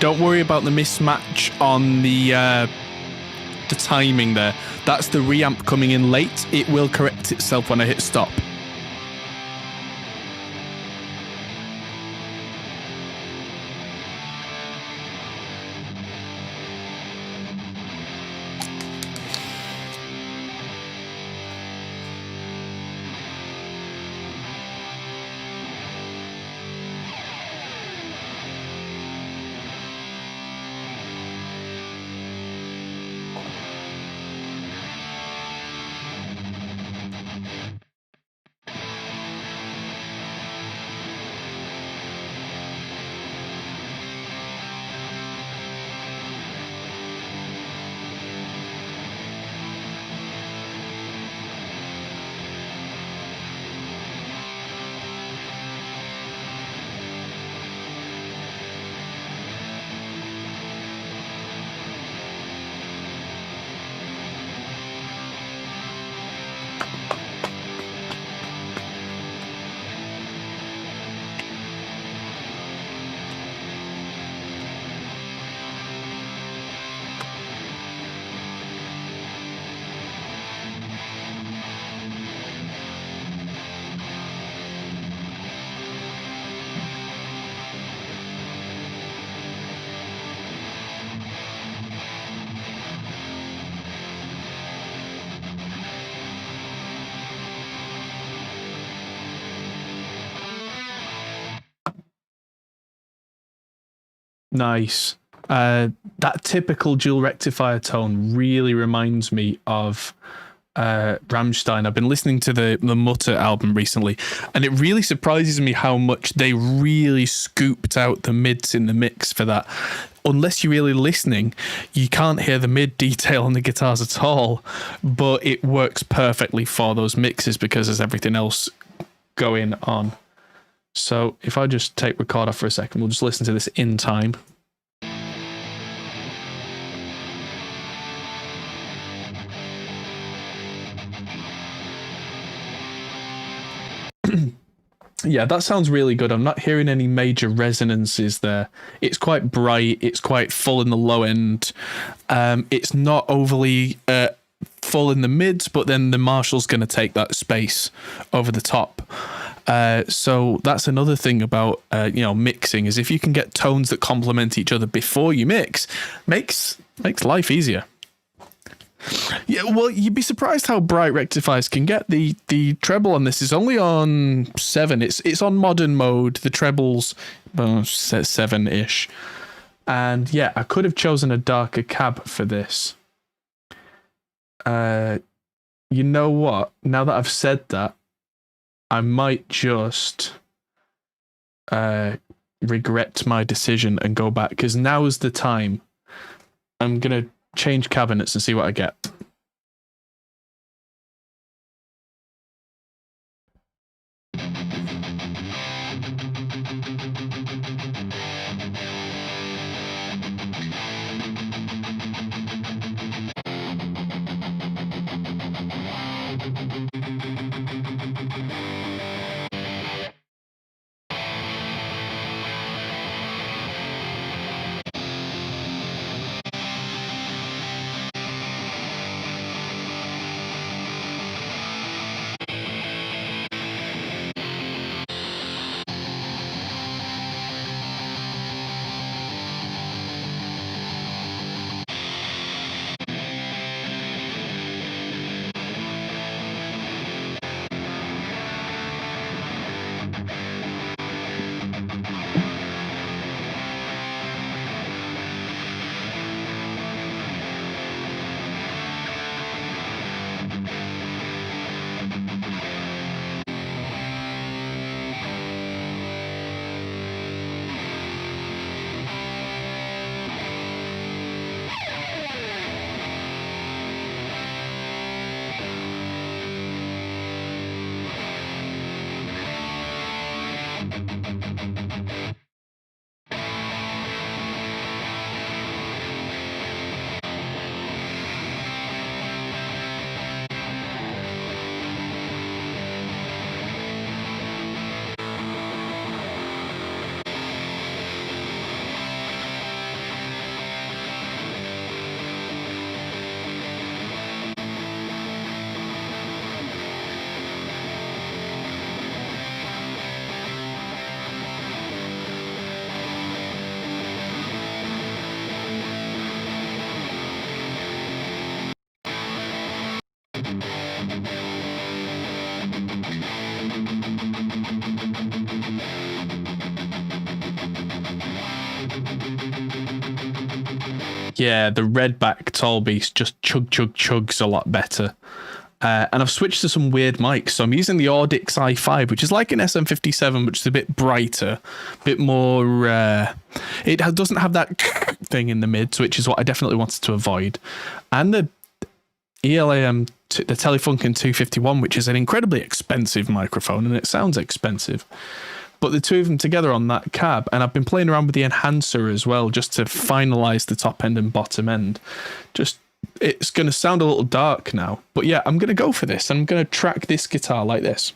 Don't worry about the mismatch on the timing there. That's the reamp coming in late. It will correct itself when I hit stop. Nice. That typical dual rectifier tone really reminds me of Rammstein. I've been listening to the Mutter album recently, and it really surprises me how much they really scooped out the mids in the mix for that. Unless you're really listening, you can't hear the mid detail on the guitars at all, but it works perfectly for those mixes because there's everything else going on. So if I just take record off for a second, we'll just listen to this in time. Yeah, that sounds really good. I'm not hearing any major resonances there. It's quite bright. It's quite full in the low end. It's not overly full in the mids, but then the Marshall's going to take that space over the top. So that's another thing about mixing, is if you can get tones that complement each other before you mix, makes life easier. Yeah, well, you'd be surprised how bright rectifiers can get. The treble on this is only on 7. It's on modern mode. The treble's 7-ish. And yeah, I could have chosen a darker cab for this. You know what? Now that I've said that, I might just regret my decision and go back, because now's the time. I'm going to change cabinets and see what I get. Yeah, the Redback Tall Beast just chugs a lot better. And I've switched to some weird mics. So I'm using the Audix i5, which is like an SM57, which is a bit brighter, a bit more... doesn't have that thing in the mid, which is what I definitely wanted to avoid. And the ELAM, the Telefunken 251, which is an incredibly expensive microphone, and it sounds expensive. But the two of them together on that cab, and I've been playing around with the enhancer as well, just to finalize the top end and bottom end. It's going to sound a little dark now, but yeah, I'm going to go for this. I'm going to track this guitar like this.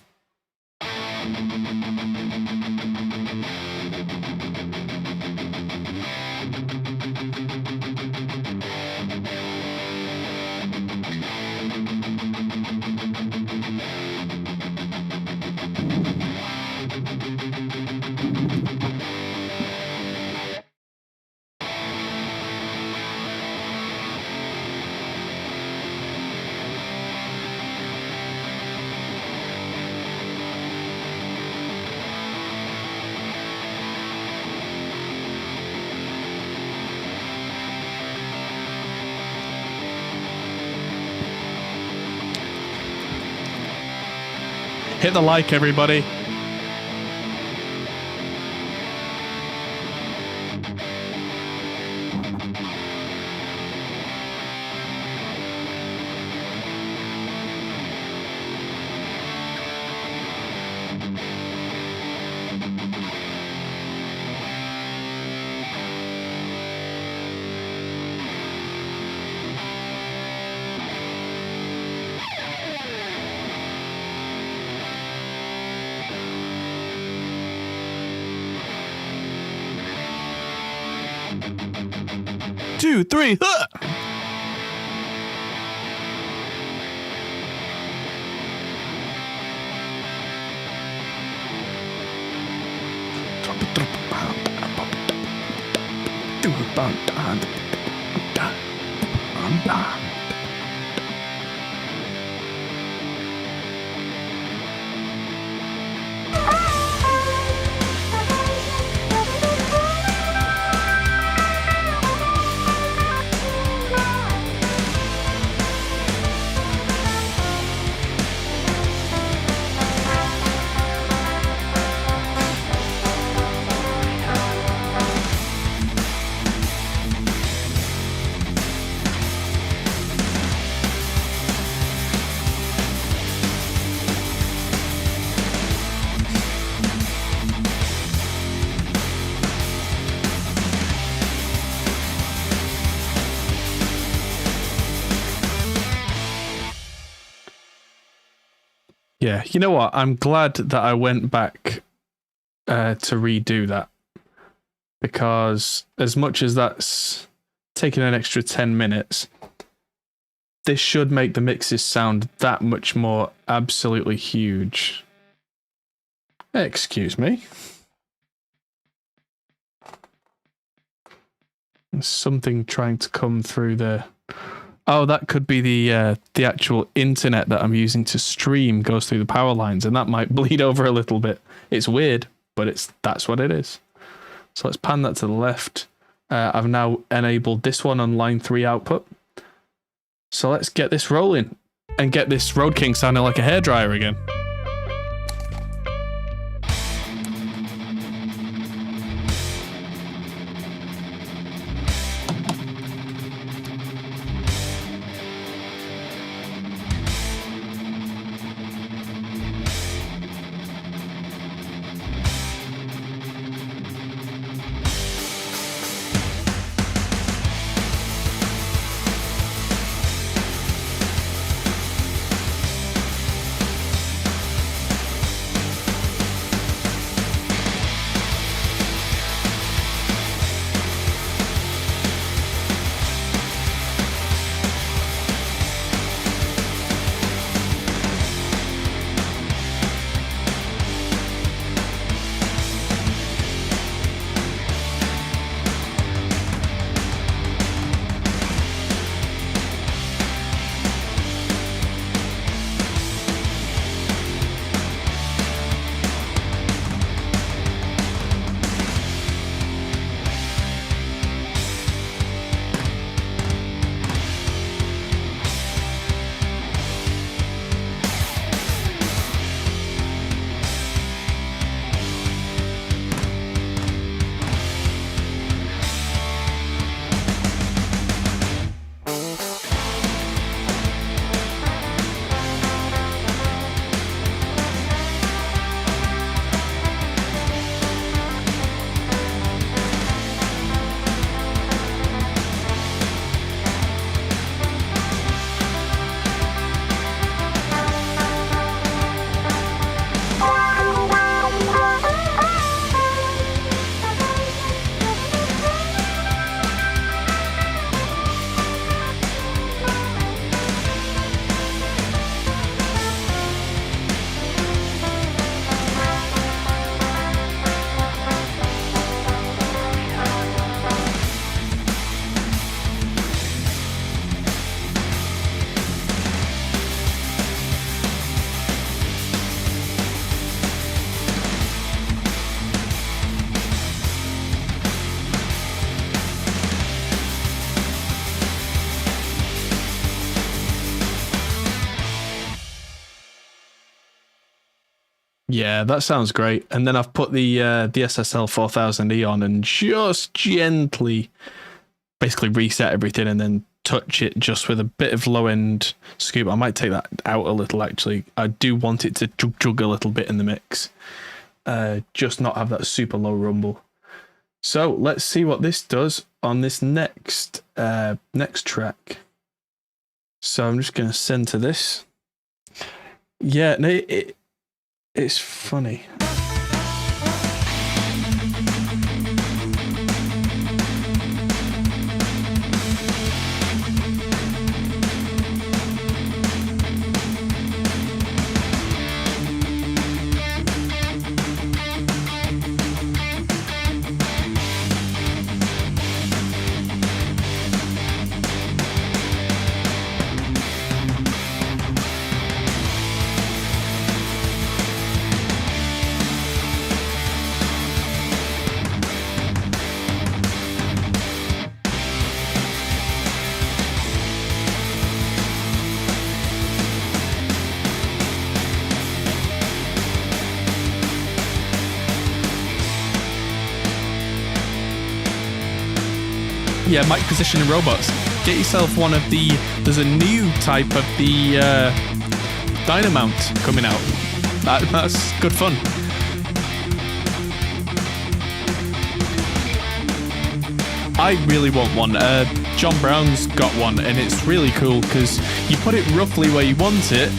Hit the like, everybody. Two, three, huh! Yeah, you know what? I'm glad that I went back to redo that, because as much as that's taking an extra 10 minutes, this should make the mixes sound that much more absolutely huge. Excuse me. There's something trying to come through the... Oh, that could be the actual internet that I'm using to stream goes through the power lines, and that might bleed over a little bit. It's weird, but that's what it is. So let's pan that to the left. I've now enabled this one on line 3 output. So let's get this rolling and get this Road King sounding like a hairdryer again. Yeah, that sounds great. And then I've put the SSL 4000E on and just gently basically reset everything and then touch it just with a bit of low end scoop. I might take that out a little actually. I do want it to jug a little bit in the mix. Just not have that super low rumble. So let's see what this does on this next track. So I'm just going to send to this. Yeah, no, it's funny. Yeah, mic positioning robots. Get yourself one of the... There's a new type of the Dynamount coming out. That's good fun. I really want one. John Brown's got one, and it's really cool because you put it roughly where you want it.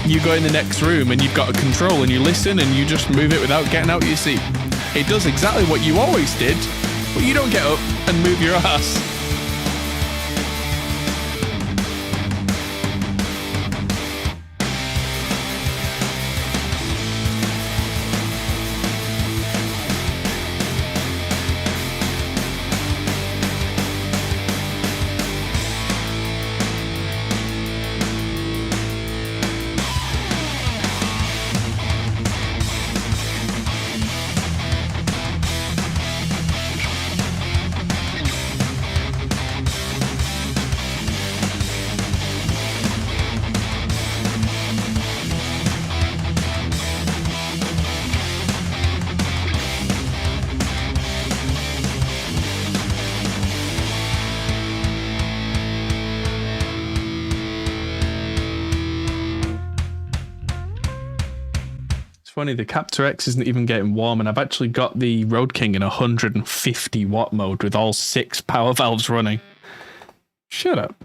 You go in the next room and you've got a control and you listen and you just move it without getting out of your seat. It does exactly what you always did, but you don't get up and move your ass. Funny, the Captor X isn't even getting warm, and I've actually got the Road King in 150 watt mode with all 6 power valves running. Shut up.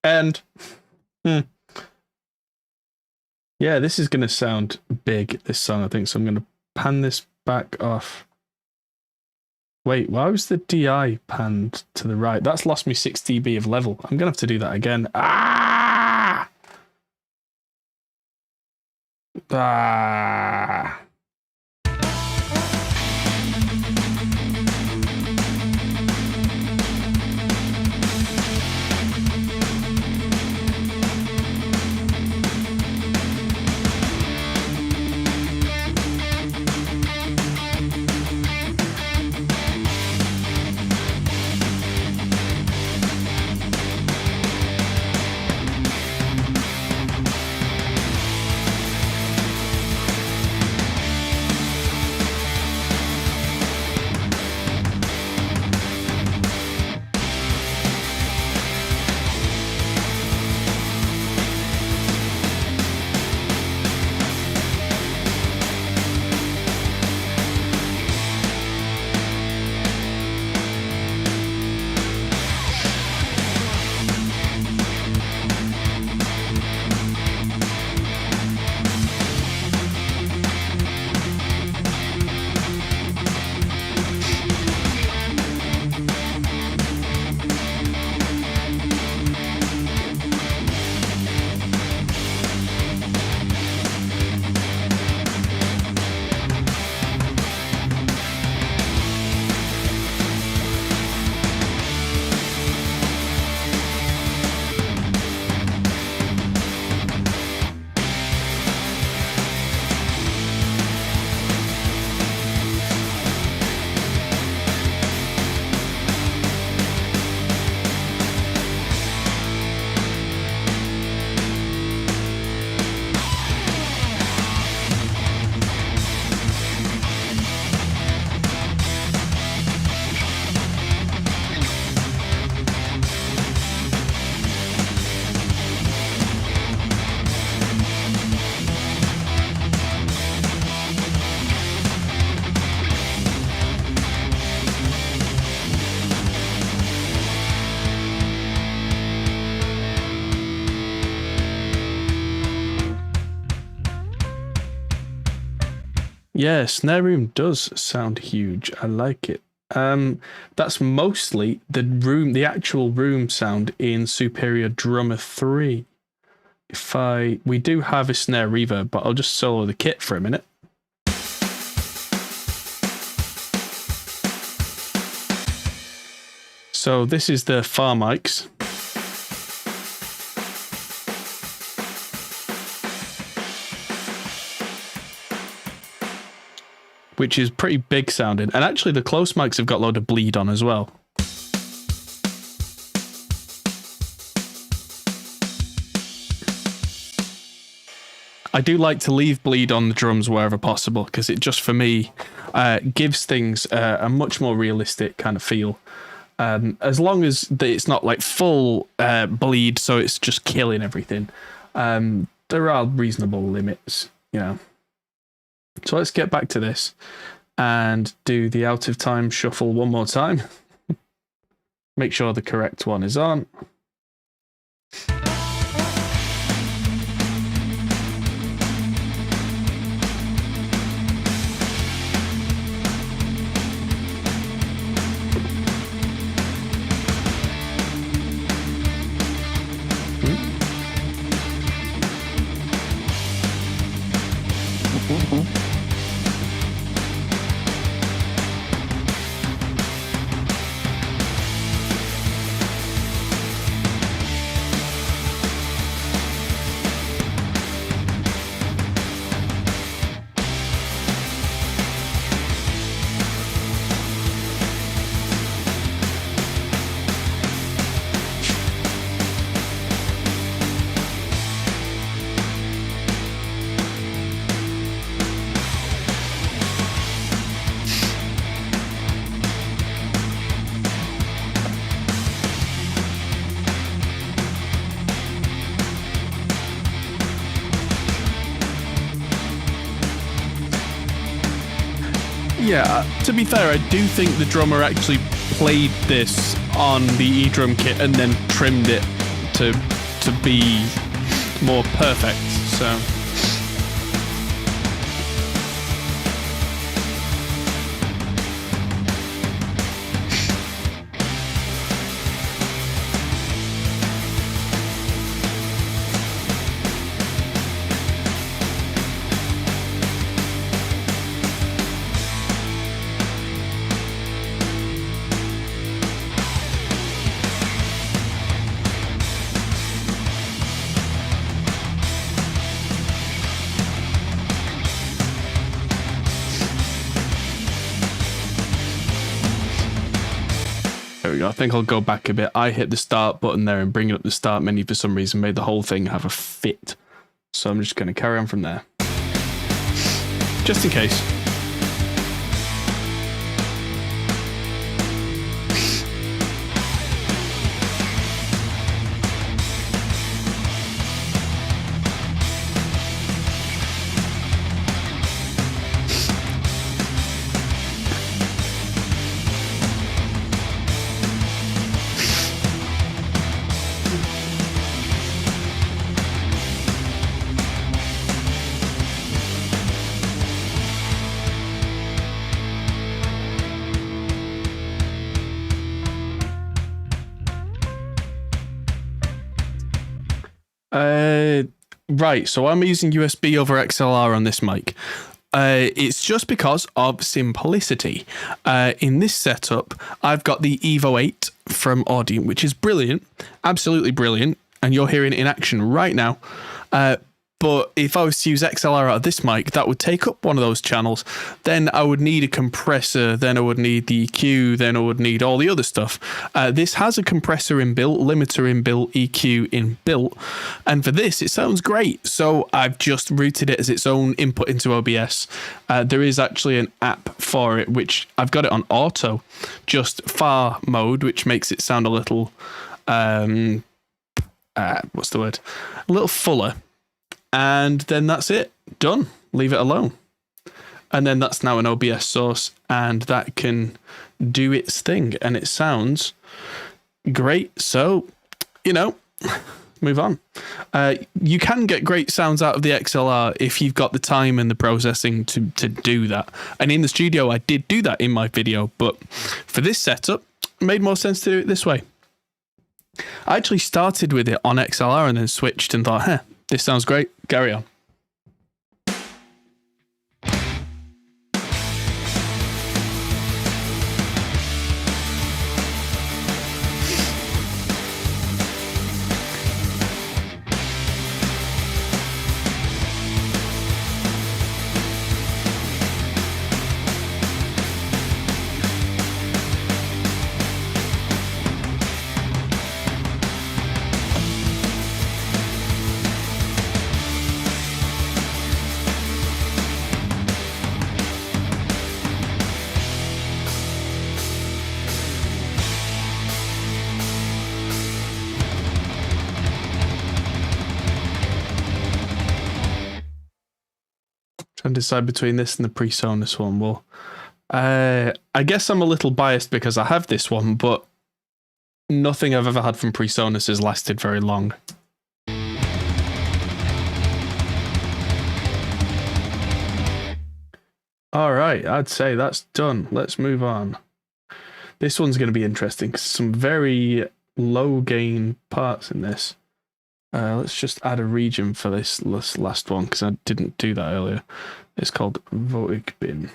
And yeah, this is going to sound big, this song, I think. So I'm going to pan this back off. Wait, why was the DI panned to the right? That's lost me 6 dB of level. I'm going to have to do that again. Ah! Ah! Yeah, snare room does sound huge. I like it. That's mostly the actual room sound in Superior Drummer 3. We do have a snare reverb, but I'll just solo the kit for a minute. So this is the far mics. Which is pretty big sounding. And actually the close mics have got a load of bleed on as well. I do like to leave bleed on the drums wherever possible, because it just, for me, gives things a much more realistic kind of feel. As long as it's not like full bleed, so it's just killing everything. There are reasonable limits, you know. So let's get back to this and do the out of time shuffle one more time. Make sure the correct one is on. Yeah, to be fair, I do think the drummer actually played this on the E-drum kit and then trimmed it to be more perfect, so... There we go. I think I'll go back a bit. I hit the start button there, and bringing up the start menu for some reason made the whole thing have a fit. So I'm just going to carry on from there. Just in case. Right, so I'm using USB over XLR on this mic. It's just because of simplicity. In this setup, I've got the Evo 8 from Audion, which is brilliant, absolutely brilliant, and you're hearing it in action right now. But if I was to use XLR out of this mic, that would take up one of those channels. Then I would need a compressor, then I would need the EQ, then I would need all the other stuff. This has a compressor inbuilt, limiter inbuilt, EQ inbuilt. And for this, it sounds great. So I've just routed it as its own input into OBS. There is actually an app for it, which I've got it on auto, just far mode, which makes it sound a little, what's the word? A little fuller. And then that's it. Done. Leave it alone. And then that's now an OBS source, and that can do its thing. And it sounds great. So, you know, move on. You can get great sounds out of the XLR if you've got the time and the processing to do that. And in the studio, I did do that in my video, but for this setup, it made more sense to do it this way. I actually started with it on XLR and then switched and thought, this sounds great, carry on. Trying to decide between this and the PreSonus one. Well, I guess I'm a little biased because I have this one, but nothing I've ever had from PreSonus has lasted very long. All right, I'd say that's done. Let's move on. This one's going to be interesting because some very low gain parts in this. Let's just add a region for this last one because I didn't do that earlier. It's called Voigbin.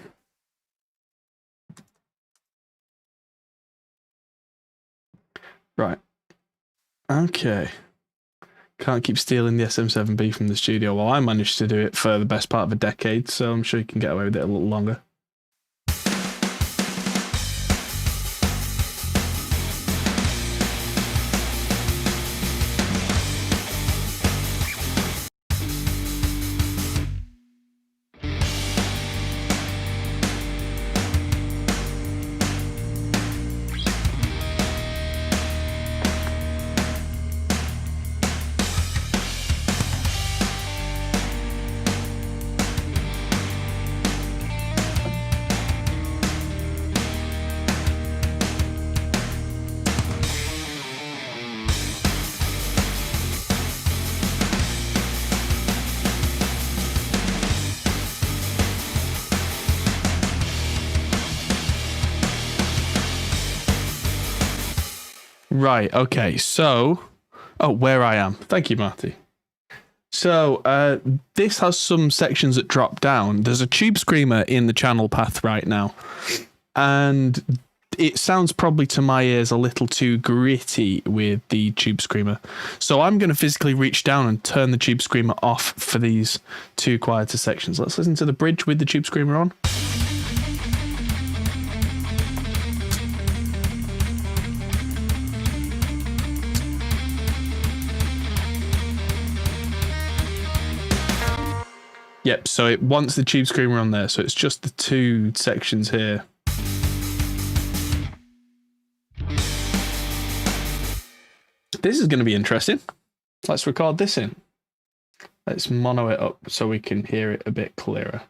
Right. Okay. Can't keep stealing the SM7B from the studio. Well, I managed to do it for the best part of a decade, so I'm sure you can get away with it a little longer. Right, okay, so... Oh, where I am. Thank you, Marty. So, this has some sections that drop down. There's a tube screamer in the channel path right now. And it sounds probably to my ears a little too gritty with the tube screamer. So I'm going to physically reach down and turn the tube screamer off for these two quieter sections. Let's listen to the bridge with the tube screamer on. Yep, so it wants the tube screamer on there, so it's just the two sections here. This is going to be interesting. Let's record this in. Let's mono it up so we can hear it a bit clearer.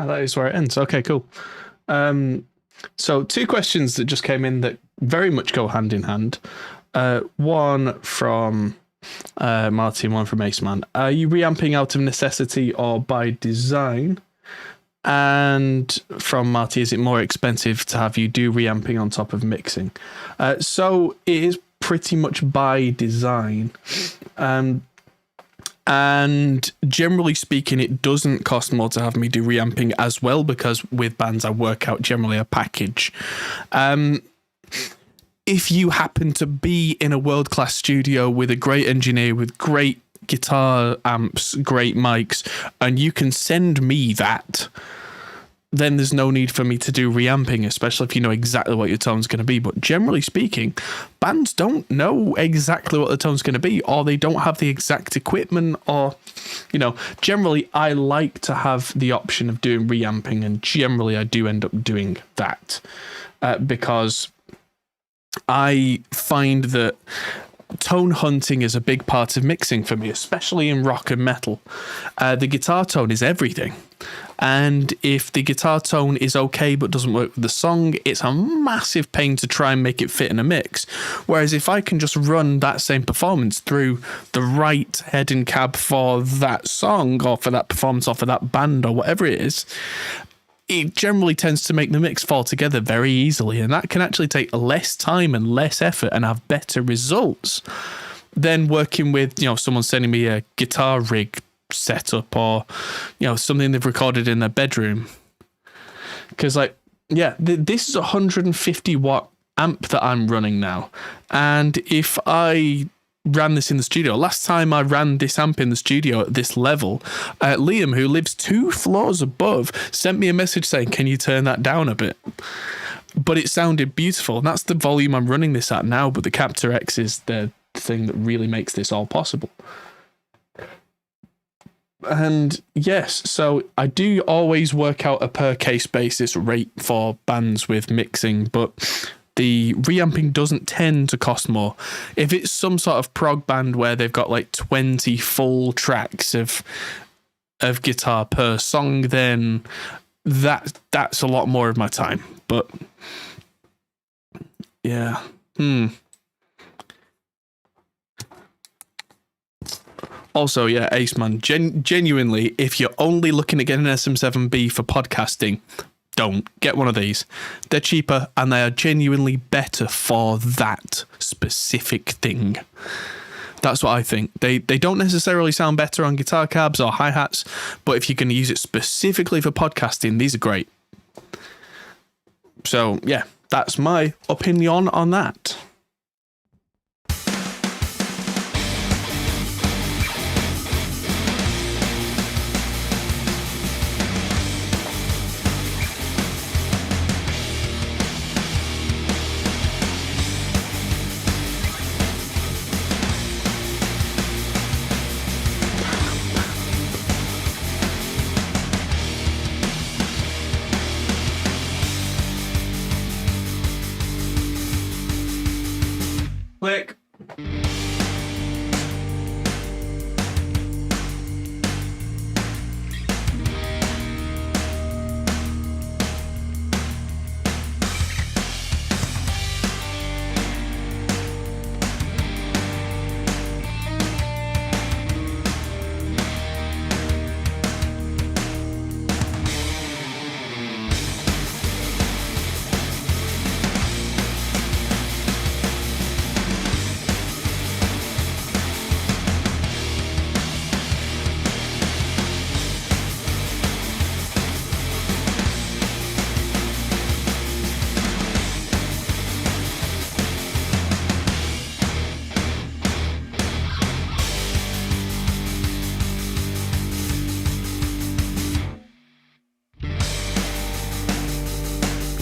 Oh, that is where it ends. Okay, cool. So 2 questions that just came in that very much go hand in hand. One from Martin, one from Aceman. Are you reamping out of necessity or by design? And from Marty, is it more expensive to have you do reamping on top of mixing? So it is pretty much by design. And generally speaking, it doesn't cost more to have me do reamping as well, because with bands I work out generally a package. If you happen to be in a world-class studio with a great engineer, with great guitar amps, great mics, and you can send me that, then there's no need for me to do reamping, especially if you know exactly what your tone's going to be. But generally speaking, bands don't know exactly what the tone's going to be, or they don't have the exact equipment, or, generally I like to have the option of doing reamping, and generally I do end up doing that because I find that tone hunting is a big part of mixing for me, especially in rock and metal. The guitar tone is everything. And if the guitar tone is okay but doesn't work with the song, it's a massive pain to try and make it fit in a mix. Whereas if I can just run that same performance through the right head and cab for that song, or for that performance, or for that band, or whatever it is, it generally tends to make the mix fall together very easily, and that can actually take less time and less effort and have better results than working with, someone sending me a guitar rig setup, or, something they've recorded in their bedroom. Because, this is a 150 watt amp that I'm running now, and if I ran this in the studio, last time I ran this amp in the studio at this level, Liam, who lives 2 floors above, sent me a message saying, can you turn that down a bit? But it sounded beautiful, and that's the volume I'm running this at now. But the Captor X is the thing that really makes this all possible. And yes, so I do always work out a per case basis rate for bands with mixing, but the reamping doesn't tend to cost more. If it's some sort of prog band where they've got 20 full tracks of guitar per song, then that's a lot more of my time. But yeah. Also, yeah, Aceman, genuinely, if you're only looking at getting an SM7B for podcasting, don't get one of these. They're cheaper and they are genuinely better for that specific thing. That's what I think. They don't necessarily sound better on guitar cabs or hi-hats, but if you're going to use it specifically for podcasting, these are great. So, yeah, that's my opinion on that. Click.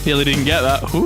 Nearly didn't get that. Ooh.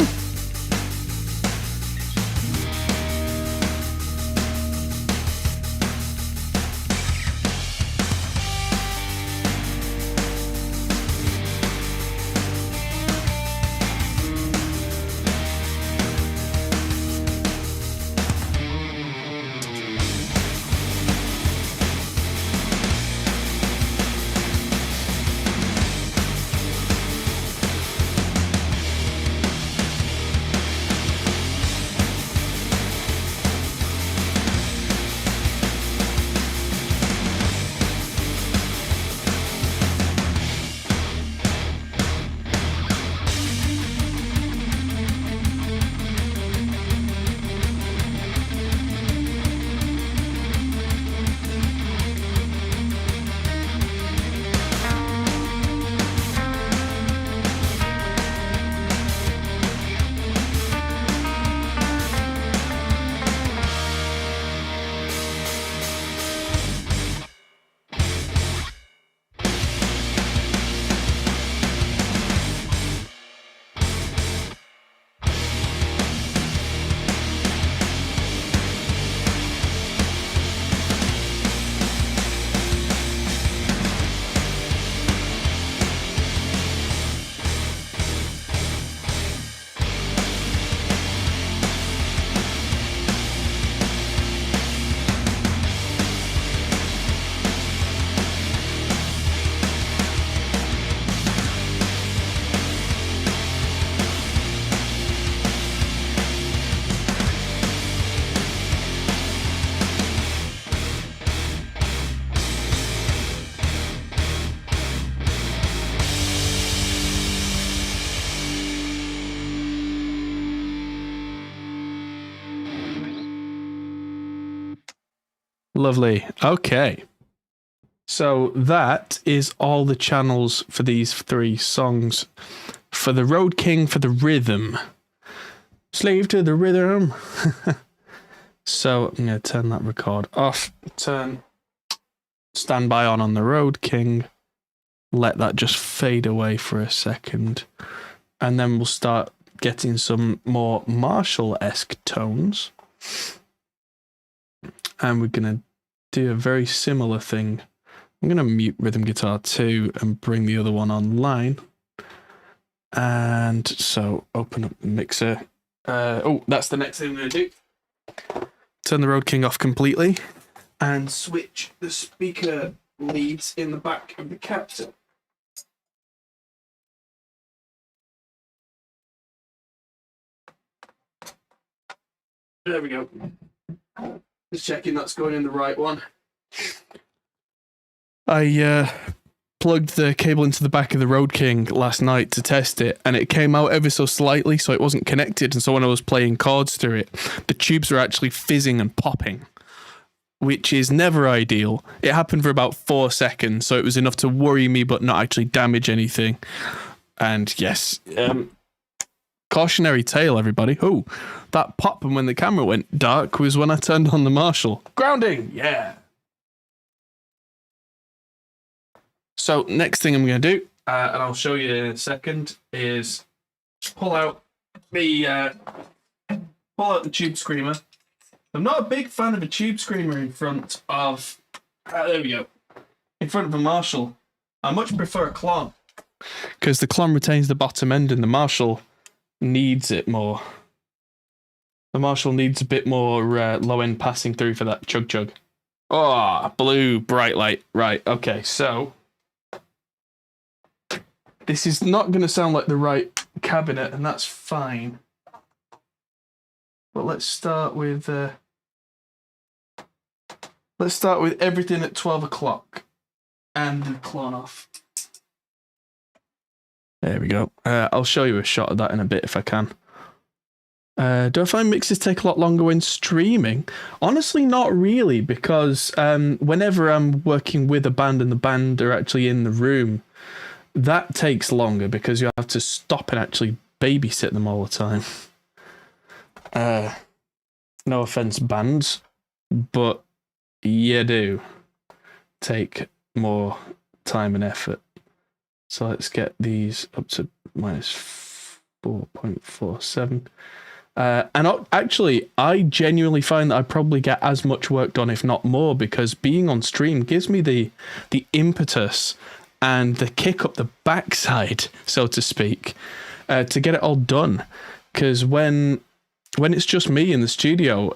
Lovely. Okay. So that is all the channels for these 3 songs. For the Road King, for the rhythm. Slave to the rhythm. So I'm going to turn that record off. Turn standby on the Road King. Let that just fade away for a second. And then we'll start getting some more Marshall-esque tones. And we're going to do a very similar thing. I'm going to mute rhythm guitar 2 and bring the other one online. And so open up the mixer. That's the next thing I'm going to do. Turn the Road King off completely and switch the speaker leads in the back of the captor. There we go. Just checking that's going in the right one. I plugged the cable into the back of the Road King last night to test it, and it came out ever so slightly, so it wasn't connected. And so when I was playing chords through it, the tubes were actually fizzing and popping, which is never ideal. It happened for about 4 seconds, so it was enough to worry me but not actually damage anything. And yes, cautionary tale, everybody. Oh, that pop and when the camera went dark was when I turned on the Marshall. Grounding, yeah. So next thing I'm going to do, and I'll show you in a second, is pull out the tube screamer. I'm not a big fan of a tube screamer in front of, there we go, in front of a Marshall. I much prefer a clon, because the clon retains the bottom end and the Marshall needs it more. The Marshall needs a bit more low end passing through for that chug chug. Oh, blue, bright light. Right, okay, so this is not going to sound like the right cabinet, and that's fine. But let's start with everything at 12 o'clock and the clone off. There we go. I'll show you a shot of that in a bit if I can. Do I find mixes take a lot longer when streaming? Honestly, not really, because whenever I'm working with a band and the band are actually in the room, that takes longer because you have to stop and actually babysit them all the time. No offense, bands, but you do take more time and effort. So let's get these up to minus 4.47. And actually, I genuinely find that I probably get as much work done, if not more, because being on stream gives me the impetus and the kick up the backside, so to speak, to get it all done. Because when it's just me in the studio,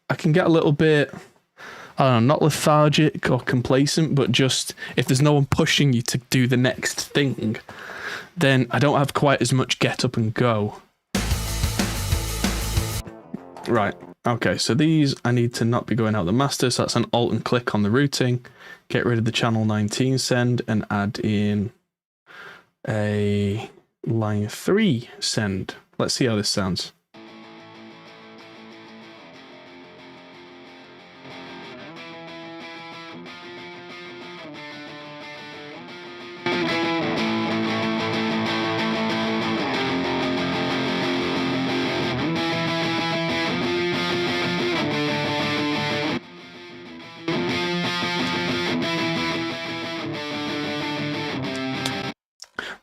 I can get a little bit, I don't know, not lethargic or complacent, but just if there's no one pushing you to do the next thing, then I don't have quite as much get up and go. Right, okay, so these I need to not be going out the master, so that's an alt and click on the routing. Get rid of the channel 19 send and add in a line 3 send. Let's see how this sounds.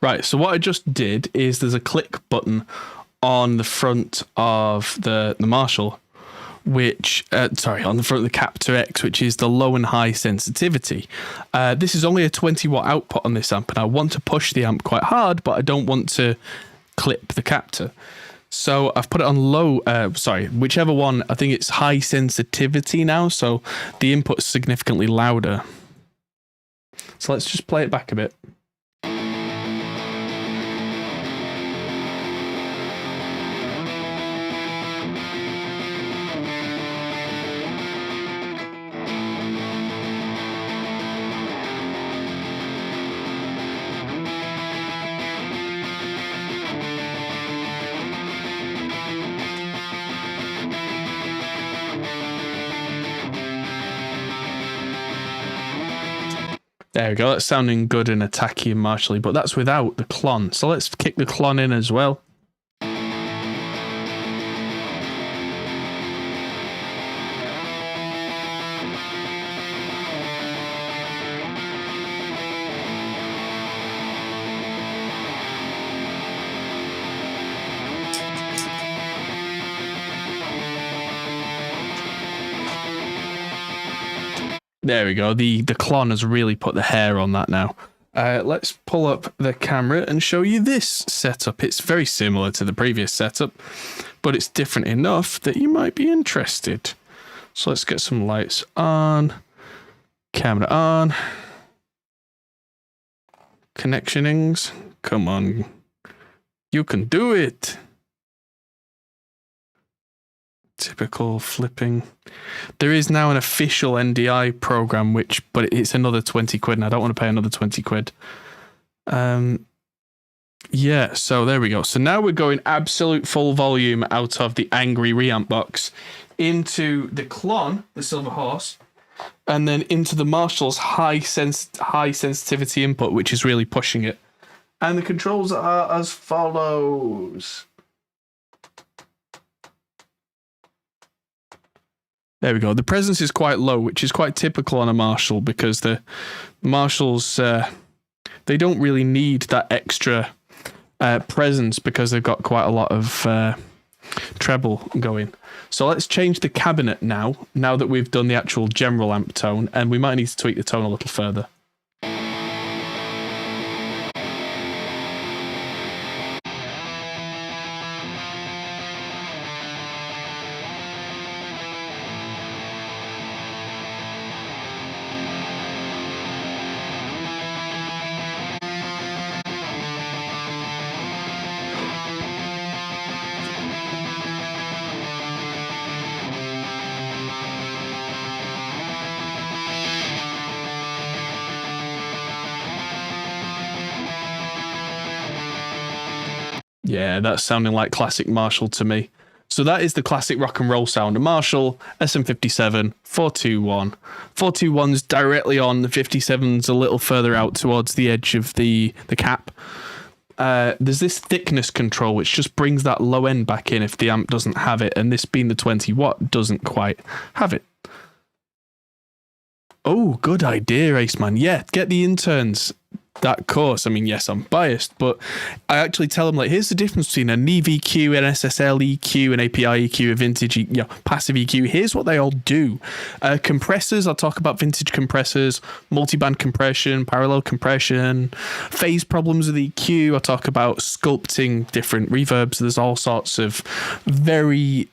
Right, so what I just did is there's a click button on the front of the Marshall, which, on the front of the Captor X, which is the low and high sensitivity. This is only a 20 watt output on this amp, and I want to push the amp quite hard, but I don't want to clip the captor. So I've put it on low, whichever one, I think it's high sensitivity now, so the input's significantly louder. So let's just play it back a bit. There we go. That's sounding good and attacky and martially, but that's without the clon. So let's kick the clon in as well. There we go. The clon has really put the hair on that now. Let's pull up the camera and show you this setup. It's very similar to the previous setup, but it's different enough that you might be interested. So let's get some lights on, camera on, connectionings. Come on, you can do it. Typical flipping. There is now an official NDI program, but it's another 20 quid, and I don't want to pay another 20 quid. Yeah, so there we go. So now we're going absolute full volume out of the angry reamp box into the clon, the silver horse, and then into the Marshall's high sensitivity input, which is really pushing it. And the controls are as follows. There we go. The presence is quite low, which is quite typical on a Marshall, because the Marshalls, they don't really need that extra presence because they've got quite a lot of treble going. So let's change the cabinet now that we've done the actual general amp tone, and we might need to tweak the tone a little further. Yeah, that's sounding like classic Marshall to me. So that is the classic rock and roll sound. A Marshall SM57 421. 421's directly on, the 57's a little further out towards the edge of the cap. There's this thickness control which just brings that low end back in if the amp doesn't have it, and this being the 20 watt doesn't quite have it. Oh, good idea, Ace Man. Yeah, get the interns that course. I mean, yes, I'm biased, but I actually tell them, like, here's the difference between an EVQ, an SSL EQ, an API EQ, a vintage, passive EQ. Here's what they all do. Compressors, I'll talk about vintage compressors, multiband compression, parallel compression, phase problems with EQ. I'll talk about sculpting different reverbs. There's all sorts of very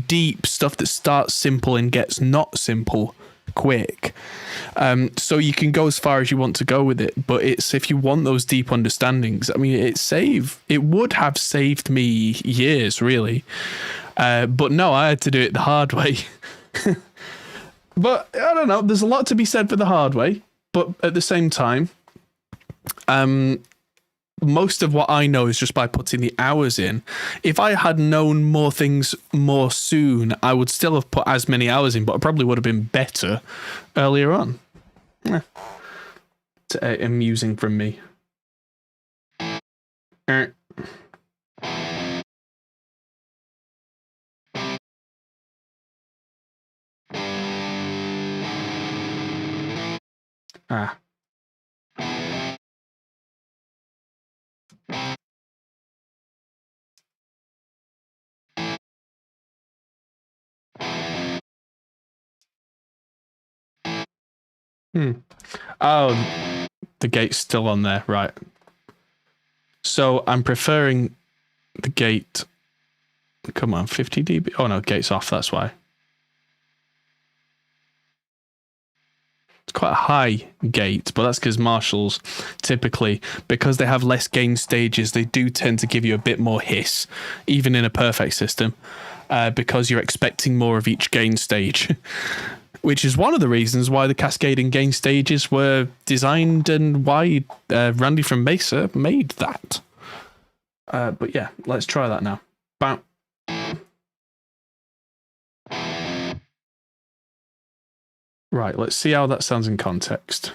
deep stuff that starts simple and gets not simple quick. So you can go as far as you want to go with it, but it's, if you want those deep understandings, I mean, it would have saved me years, really. But no, I had to do it the hard way. But I don't know, there's a lot to be said for the hard way, but at the same time, most of what I know is just by putting the hours in. If I had known more things more soon, I would still have put as many hours in, but I probably would have been better earlier on. It's amusing from me. Ah. Oh, the gate's still on there, right. So I'm preferring the gate. Come on, 50 dB. Oh no, gate's off, that's why. It's quite a high gate, but that's because Marshalls typically, because they have less gain stages, they do tend to give you a bit more hiss, even in a perfect system, because you're expecting more of each gain stage. Which is one of the reasons why the cascading gain stages were designed and why Randy from Mesa made that. But yeah, let's try that now. Bam. Right, let's see how that sounds in context.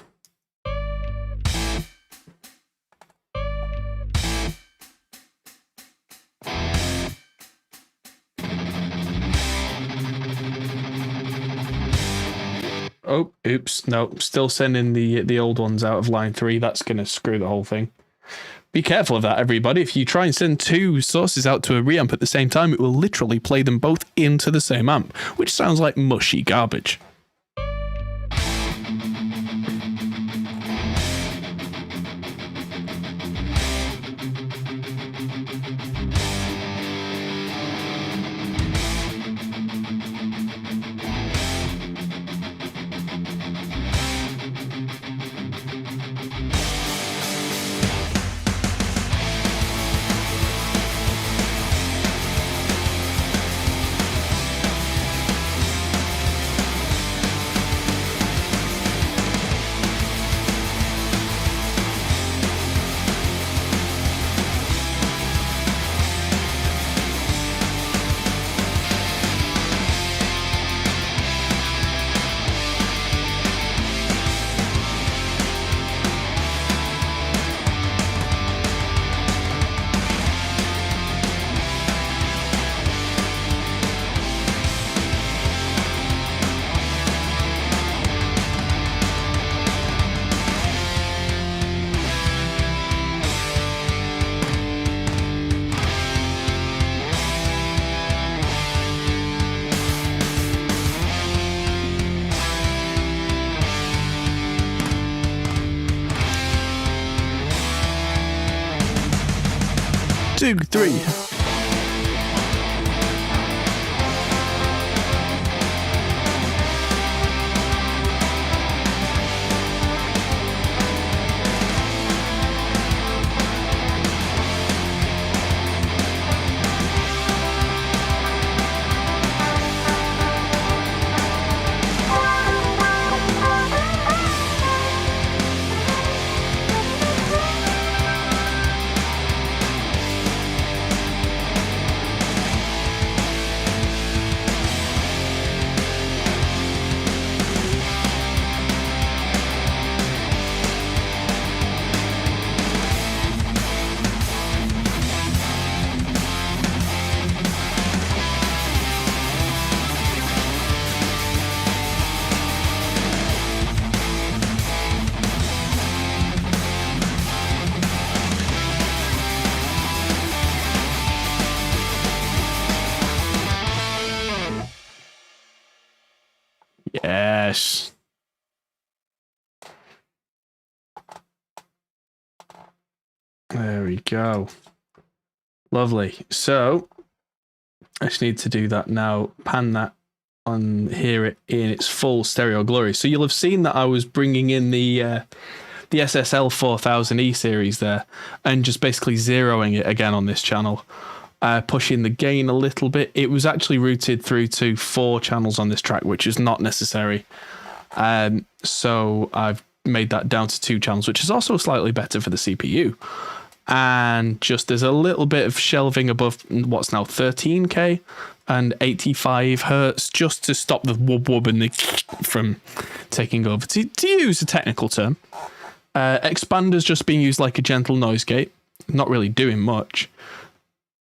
Oh, oops. No, still sending the old ones out of line 3. That's going to screw the whole thing. Be careful of that, everybody. If you try and send 2 sources out to a reamp at the same time, it will literally play them both into the same amp, which sounds like mushy garbage. Two, three. Yes. There we go. Lovely. So I just need to do that now. Pan that on, hear it in its full stereo glory. So you'll have seen that I was bringing in the SSL 4000E series there and just basically zeroing it again on this channel. Pushing the gain a little bit. It was actually routed through to 4 channels on this track, which is not necessary. So I've made that down to 2 channels, which is also slightly better for the CPU. And just there's a little bit of shelving above what's now 13K and 85 hertz just to stop the wub wub and the from taking over. To use a technical term, expander's just being used like a gentle noise gate, not really doing much.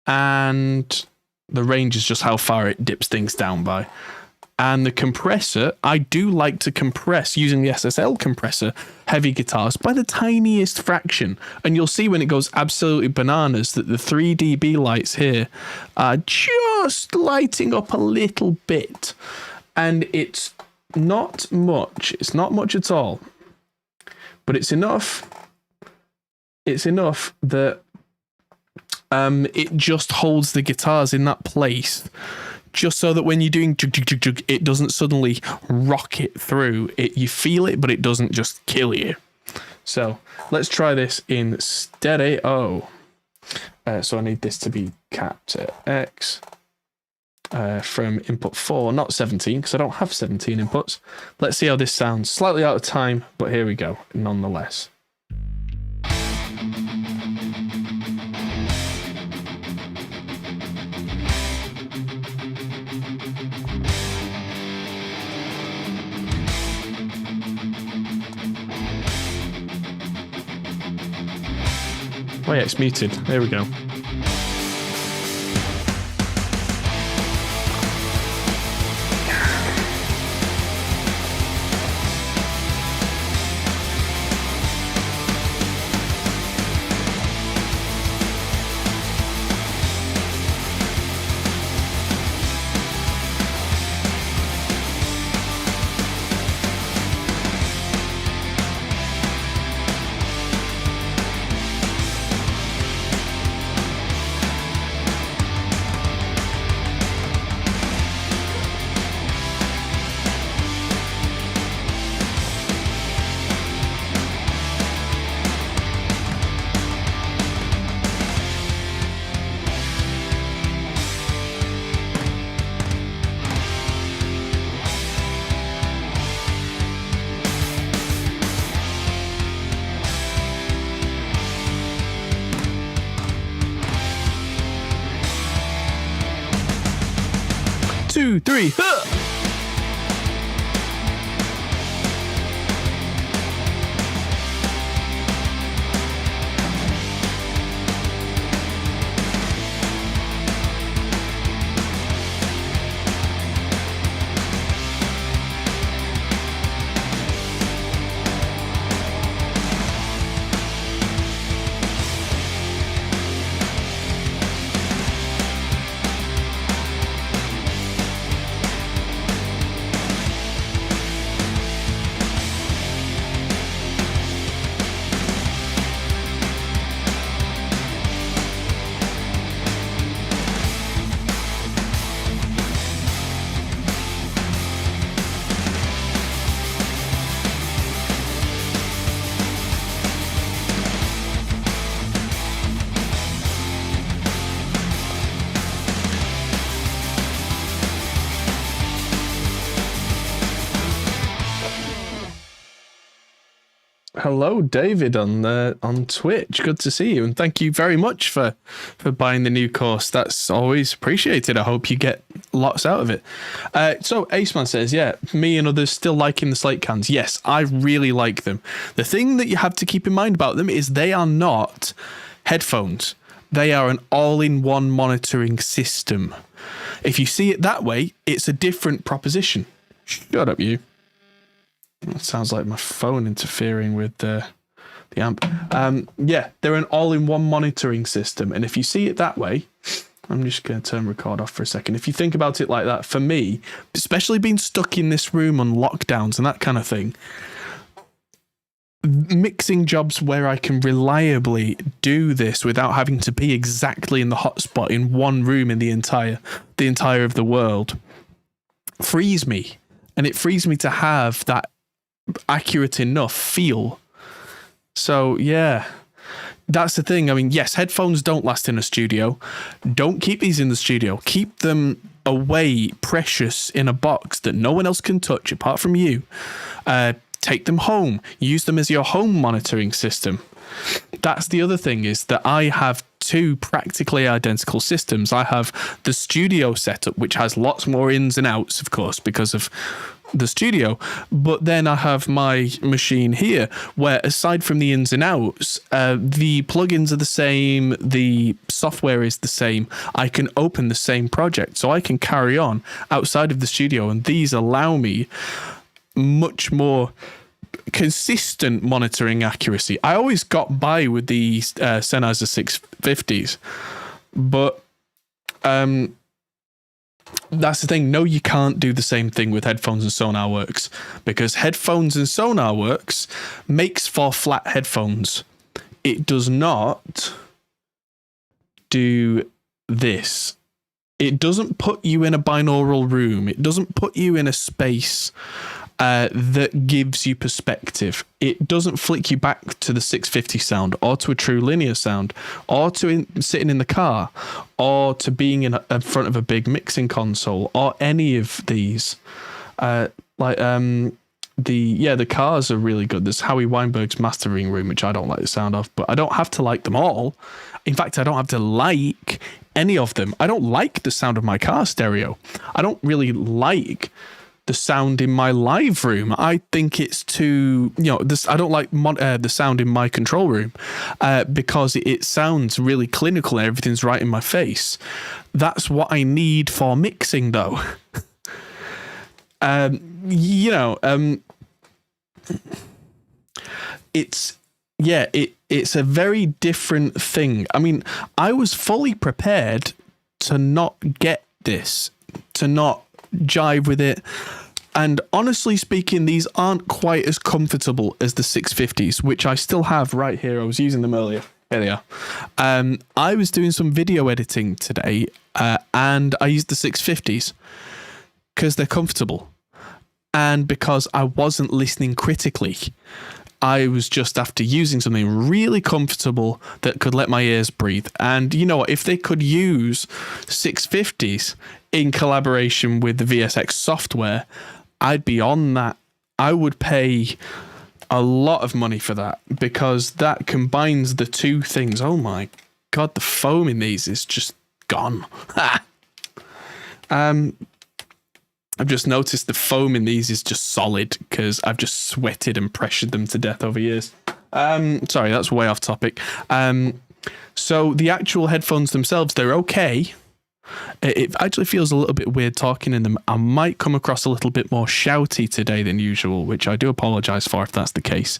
And the range is just how far it dips things down by. And the compressor, I do like to compress using the SSL compressor heavy guitars by the tiniest fraction. And you'll see when it goes absolutely bananas that the 3 dB lights here are just lighting up a little bit. And it's not much. It's not much at all. But it's enough. It's enough that it just holds the guitars in that place, just so that when you're doing jug, jug, jug, jug, it doesn't suddenly rocket through. You feel it, but it doesn't just kill you. So let's try this in stereo. So I need this to be Captor X from input 4, not 17, because I don't have 17 inputs. Let's see how this sounds. Slightly out of time, but here we go, nonetheless. Oh yeah, it's muted. There we go. 2, 3. Hello, David on Twitch. Good to see you, and thank you very much for buying the new course. That's always appreciated. I hope you get lots out of it. So Aceman says, yeah, me and others still liking the slate cans. Yes, I really like them. The thing that you have to keep in mind about them is they are not headphones. They are an all-in-one monitoring system. If you see it that way, it's a different proposition. Shut up, you. That sounds like my phone interfering with the amp. Yeah, they're an all-in-one monitoring system. And if you see it that way, I'm just going to turn record off for a second. If you think about it like that, for me, especially being stuck in this room on lockdowns and that kind of thing, mixing jobs where I can reliably do this without having to be exactly in the hotspot in one room in the entire of the world frees me. And it frees me to have that accurate enough feel. So yeah, that's the thing. I mean, yes, headphones don't last in a studio. Don't keep these in the studio. Keep them away, precious, in a box that no one else can touch apart from you. Take them home. Use them as your home monitoring system. That's the other thing, is that I have two practically identical systems. I have the studio setup, which has lots more ins and outs, of course, because of the studio. But then I have my machine here, where aside from the ins and outs, the plugins are the same, the software is the same. I can open the same project, so I can carry on outside of the studio, and these allow me much more consistent monitoring accuracy. I always got by with the Sennheiser 650s, but that's the thing. No, you can't do the same thing with headphones and Sonarworks, because headphones and Sonarworks makes for flat headphones. It does not do this. It doesn't put you in a binaural room. It doesn't put you in a space that gives you perspective. It doesn't flick you back to the 650 sound, or to a true linear sound, or to sitting in the car, or to being in front of a big mixing console, or any of these. The cars are really good. There's Howie Weinberg's mastering room, which I don't like the sound of, but I don't have to like them all. In fact, I don't have to like any of them. I don't like the sound of my car stereo. I don't really like the sound in my live room. I think it's too, I don't like the sound in my control room because it sounds really clinical and everything's right in my face. That's what I need for mixing, though. It's a very different thing. I mean, I was fully prepared to not get this, to not jive with it. And honestly speaking, these aren't quite as comfortable as the 650s, which I still have right here. I was using them earlier. Here they are. I was doing some video editing today, and I used the 650s because they're comfortable and because I wasn't listening critically. I was just after using something really comfortable that could let my ears breathe. And you know what? If they could use 650s in collaboration with the VSX software, I'd be on that. I would pay a lot of money for that, because that combines the two things. Oh my God, the foam in these is just gone. I've just noticed the foam in these is just solid because I've just sweated and pressured them to death over years. Sorry, that's way off topic. So the actual headphones themselves, they're okay. It actually feels a little bit weird talking in them. I might come across a little bit more shouty today than usual, which I do apologise for if that's the case.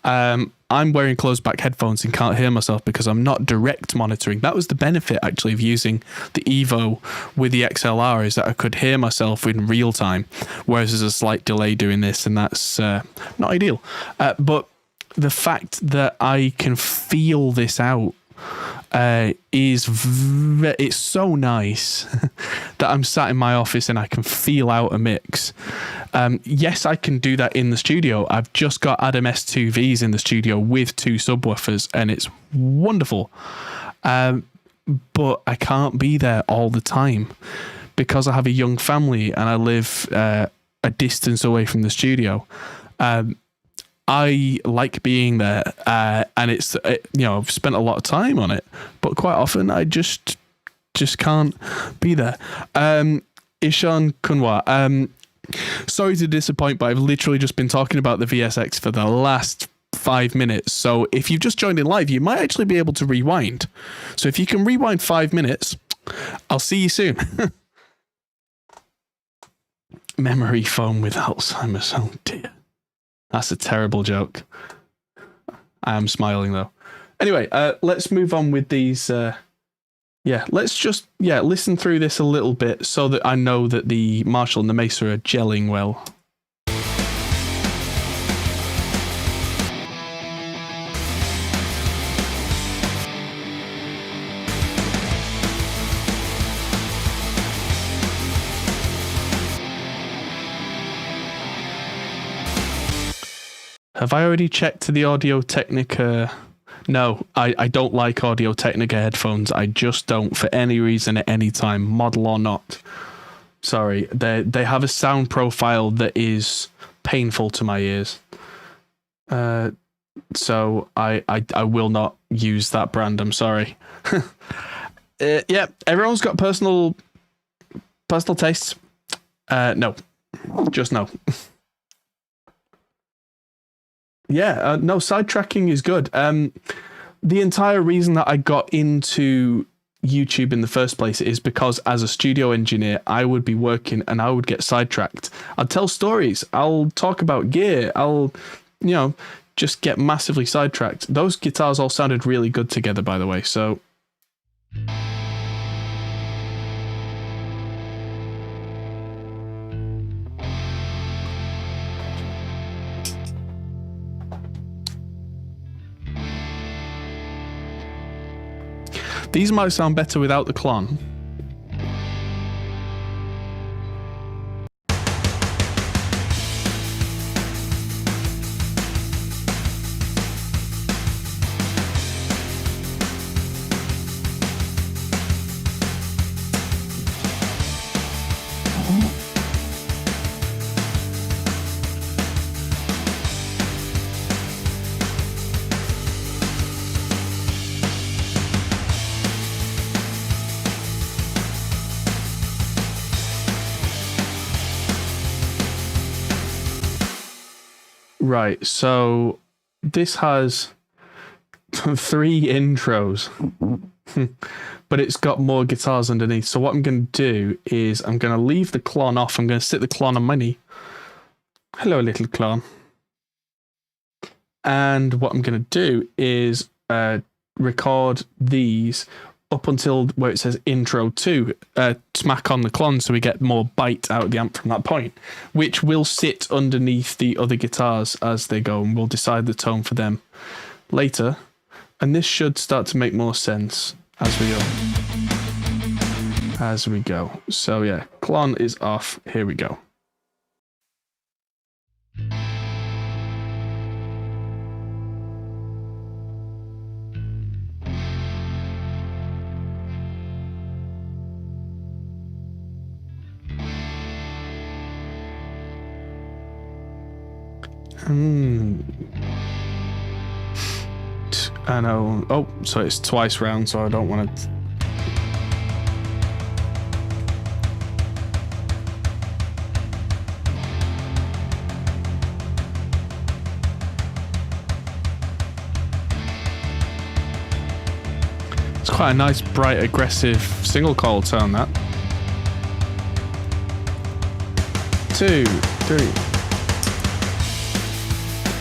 I'm wearing closed back headphones and can't hear myself because I'm not direct monitoring. That was the benefit actually of using the Evo with the XLR, is that I could hear myself in real time, whereas there's a slight delay doing this, and that's not ideal. But the fact that I can feel this out it's so nice that I'm sat in my office and I can feel out a mix. Yes, I can do that in the studio. I've just got Adam S2Vs in the studio with 2 subwoofers, and it's wonderful. But I can't be there all the time because I have a young family and I live a distance away from the studio. I like being there, and I've spent a lot of time on it, but quite often I just can't be there. Ishan Kunwa, sorry to disappoint, but I've literally just been talking about the VSX for the last 5 minutes. So if you've just joined in live, you might actually be able to rewind. So if you can rewind 5 minutes, I'll see you soon. Memory foam with Alzheimer's. Oh dear. That's a terrible joke. I am smiling though. Anyway, let's move on with these. Let's just listen through this a little bit so that I know that the Marshall and the Mesa are gelling well. Have I already checked to the Audio Technica? No, I don't like Audio Technica headphones. I just don't, for any reason at any time, model or not. Sorry, they have a sound profile that is painful to my ears. So I will not use that brand. I'm sorry. Everyone's got personal tastes. No, just no. No, sidetracking is good. The entire reason that I got into YouTube in the first place is because as a studio engineer, I would be working and I would get sidetracked. I'd tell stories. I'll talk about gear. I'll, just get massively sidetracked. Those guitars all sounded really good together, by the way. So... These might sound better without the clon. Right, so this has 3 intros, but it's got more guitars underneath. So what I'm going to do is I'm going to leave the clon off. I'm going to sit the clon on my knee. Hello, little clon. And what I'm going to do is record these up until where it says intro 2, smack on the clon so we get more bite out of the amp from that point, which will sit underneath the other guitars as they go, and we'll decide the tone for them later. And this should start to make more sense as we go. So yeah, clon is off. Here we go. I know. Oh, so it's twice round, so I don't want to... quite a nice, bright, aggressive single coil tone, that. 2, 3.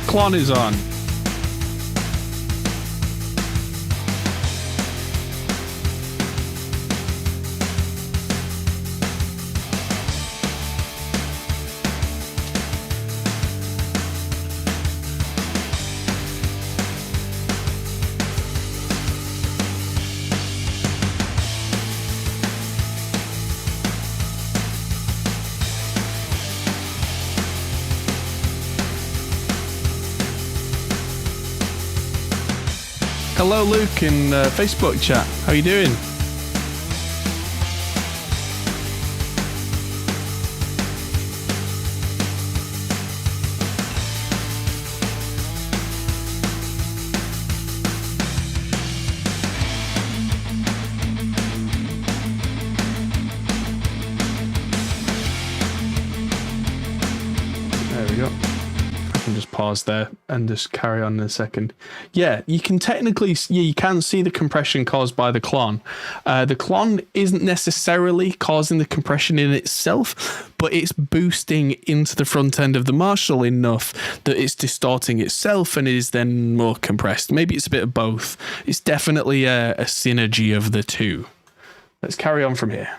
Clon is on. Hello, Luke, in Facebook chat. How you doing? There we go. I can just pause there and just carry on in a second. Yeah, you can technically, you can see the compression caused by the clon. The clon isn't necessarily causing the compression in itself, but it's boosting into the front end of the Marshall enough that it's distorting itself and is then more compressed. Maybe it's a bit of both. It's definitely a synergy of the two. Let's carry on from here.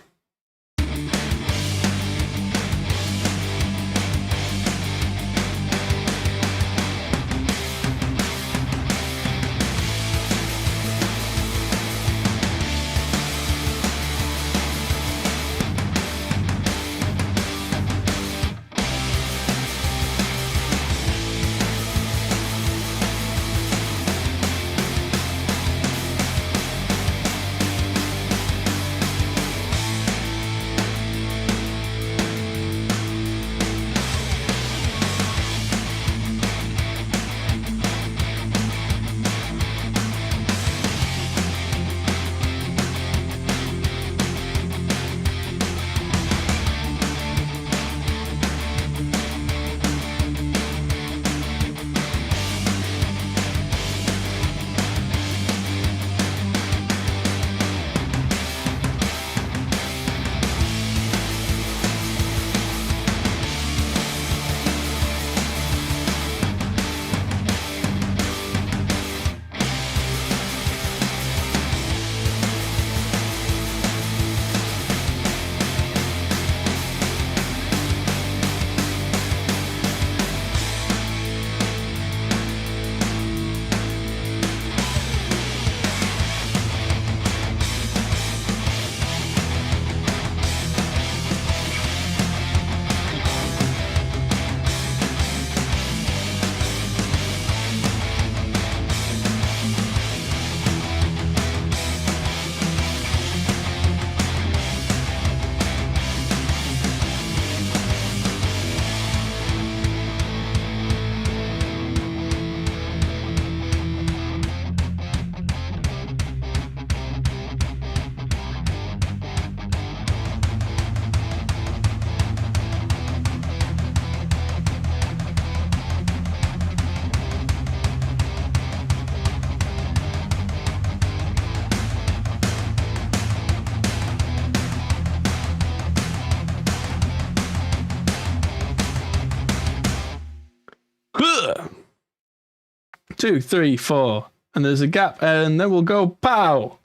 Two, three, four, and there's a gap, and then we'll go pow.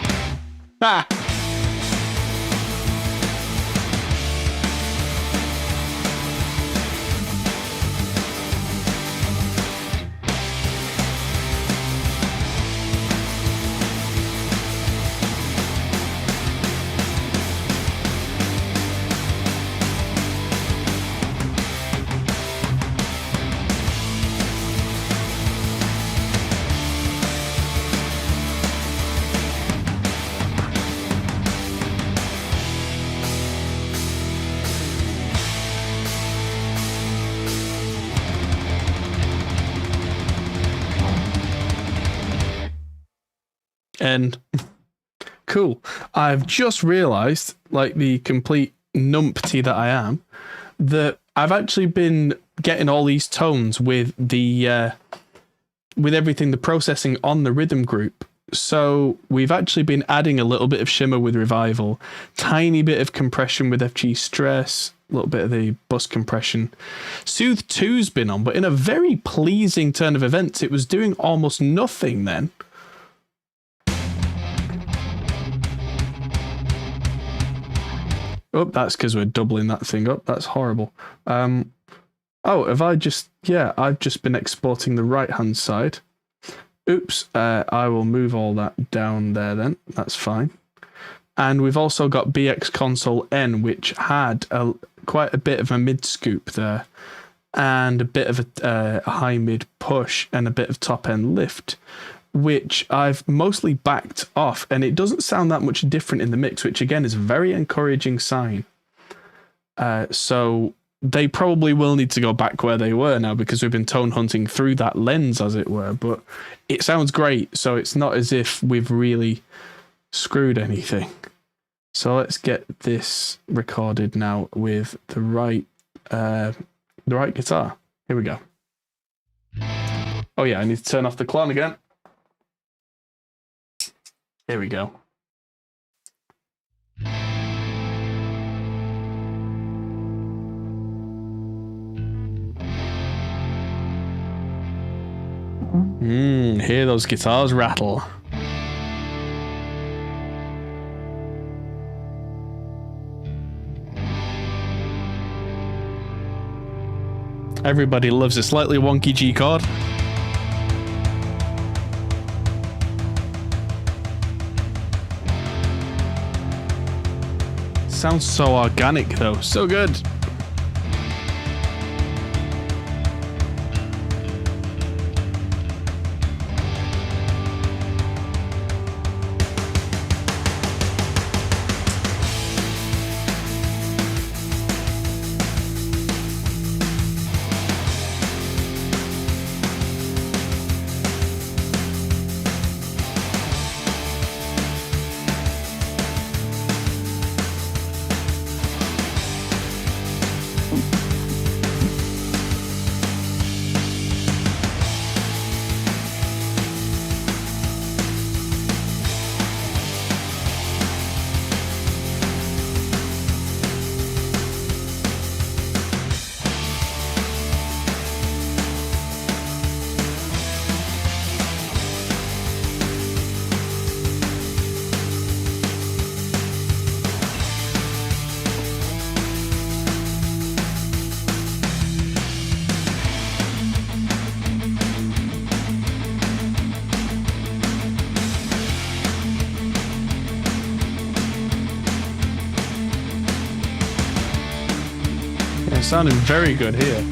Ah. And cool. I've just realized, like the complete numpty that I am, that I've actually been getting all these tones with the with everything, the processing on the rhythm group So we've actually been adding a little bit of shimmer with Revival, tiny bit of compression with FG Stress, a little bit of the bus compression. Soothe 2's been on, but in a very pleasing turn of events, it was doing almost nothing then. Oh, that's because we're doubling that thing up. That's horrible. Oh, have I just... Yeah, I've just been exporting the right-hand side. Oops, I will move all that down there then. That's fine. And we've also got BX Console N, which had quite a bit of a mid-scoop there. And a bit of a high mid push and a bit of top-end lift, which I've mostly backed off, and it doesn't sound that much different in the mix, which again is a very encouraging sign. So they probably will need to go back where they were now, because we've been tone hunting through that lens, as it were, but it sounds great, so it's not as if we've really screwed anything. So let's get this recorded now with the right guitar. Here we go. Oh yeah, I need to turn off the clone again. Here we go. Hear those guitars rattle. Everybody loves a slightly wonky G chord. Sounds so organic though, so good. Sounding very good here.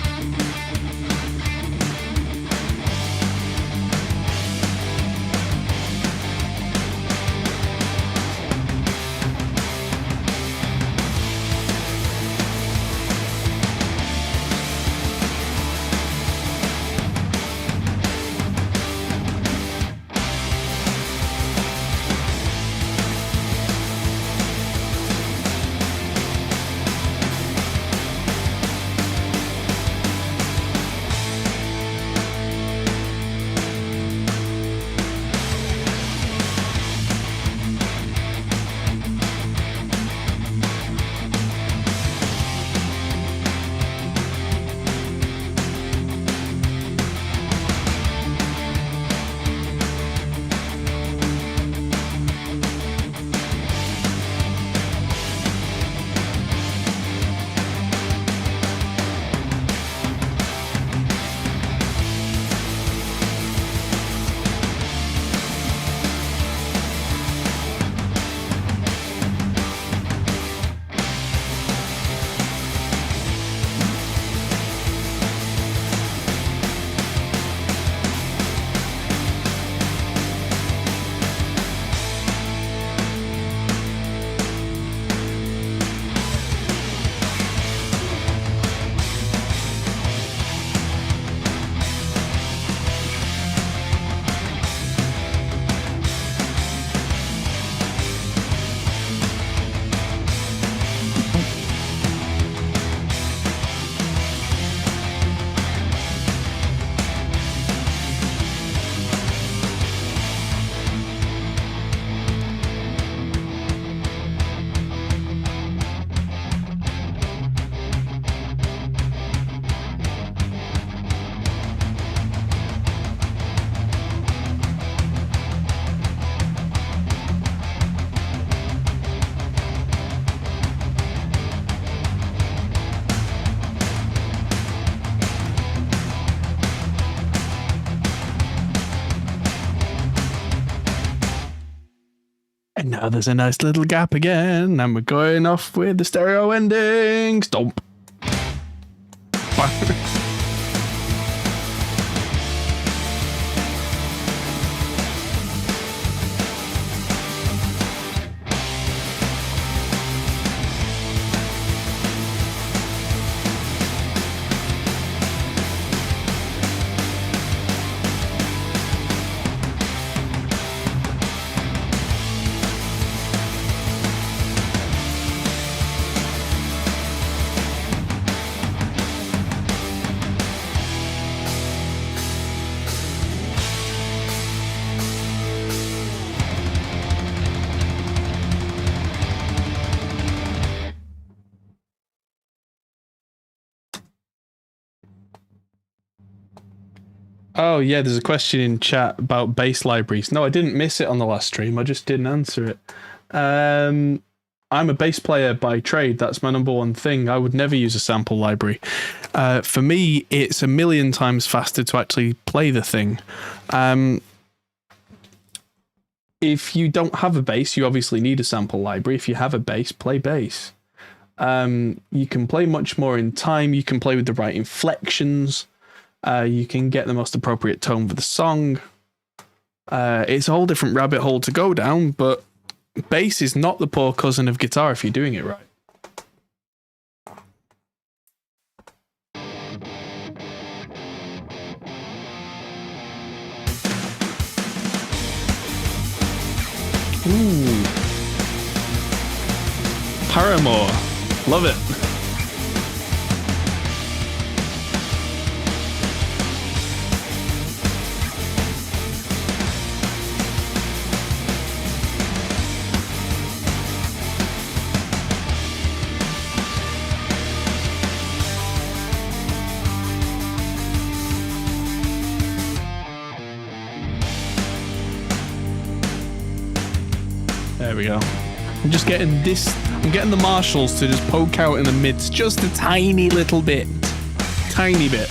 Now there's a nice little gap again, and we're going off with the stereo ending. Stomp. Oh, yeah, there's a question in chat about bass libraries. No, I didn't miss it on the last stream. I just didn't answer it. I'm a bass player by trade. That's my number one thing. I would never use a sample library. For me, it's a million times faster to actually play the thing. If you don't have a bass, you obviously need a sample library. If you have a bass, play bass. You can play much more in time. You can play with the right inflections. You can get the most appropriate tone for the song. It's a whole different rabbit hole to go down, but bass is not the poor cousin of guitar if you're doing it right. Ooh. Paramore. Love it. There we go. I'm just getting this. I'm getting the Marshalls to just poke out in the mids just a tiny little bit. Tiny bit.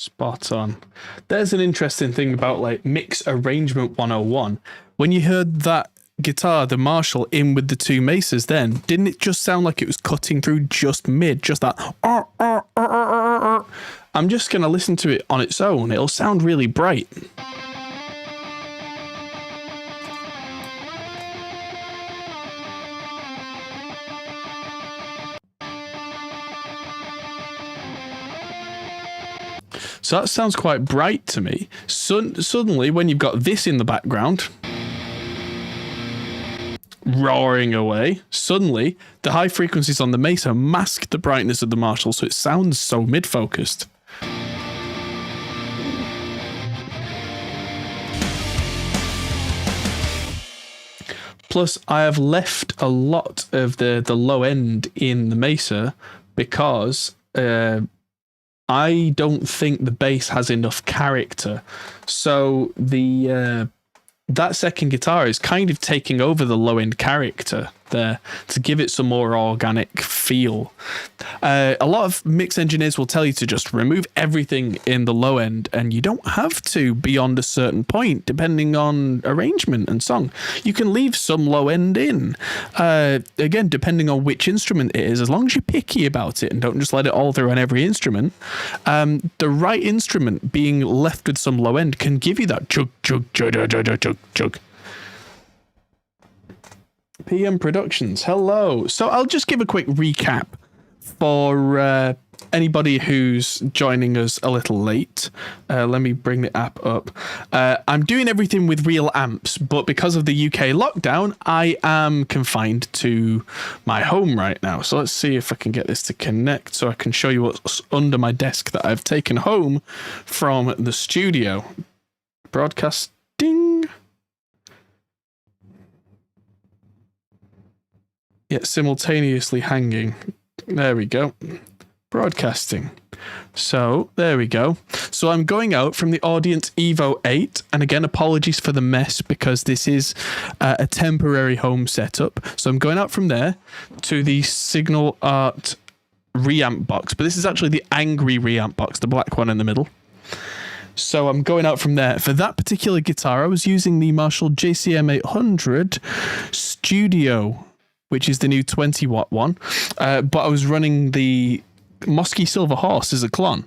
Spot on. There's an interesting thing about like mix arrangement 101. When you heard that guitar, the Marshall, in with the two Mesas, then didn't it just sound like it was cutting through just mid, just that? I'm just gonna listen to it on its own. It'll sound really bright. So that sounds quite bright to me. Suddenly, when you've got this in the background, roaring away, suddenly the high frequencies on the Mesa mask the brightness of the Marshall, so it sounds so mid-focused. Plus, I have left a lot of the low end in the Mesa because I don't think the bass has enough character. So the that second guitar is kind of taking over the low end character there to give it some more organic feel. A lot of mix engineers will tell you to just remove everything in the low end, and you don't have to beyond a certain point depending on arrangement and song. You can leave some low end in, again depending on which instrument it is, as long as you're picky about it and don't just let it all through on every instrument. The right instrument being left with some low end can give you that chug chug chug chug chug chug chug. PM Productions, hello. So I'll just give a quick recap for anybody who's joining us a little late. Let me bring the app up. I'm doing everything with real amps, but because of the UK lockdown, I am confined to my home right now. So let's see if I can get this to connect so I can show you what's under my desk that I've taken home from the studio. Broadcasting. Yet simultaneously hanging. There we go. Broadcasting. So there we go. So I'm going out from the Audience Evo 8, and again apologies for the mess because this is a temporary home setup. So I'm going out from there to the Signal Art reamp box, but this is actually the angry reamp box, the black one in the middle. So I'm going out from there. For that particular guitar, I was using the Marshall JCM 800 Studio, which is the new 20 watt one, but I was running the Mosky Silver Horse as a clone,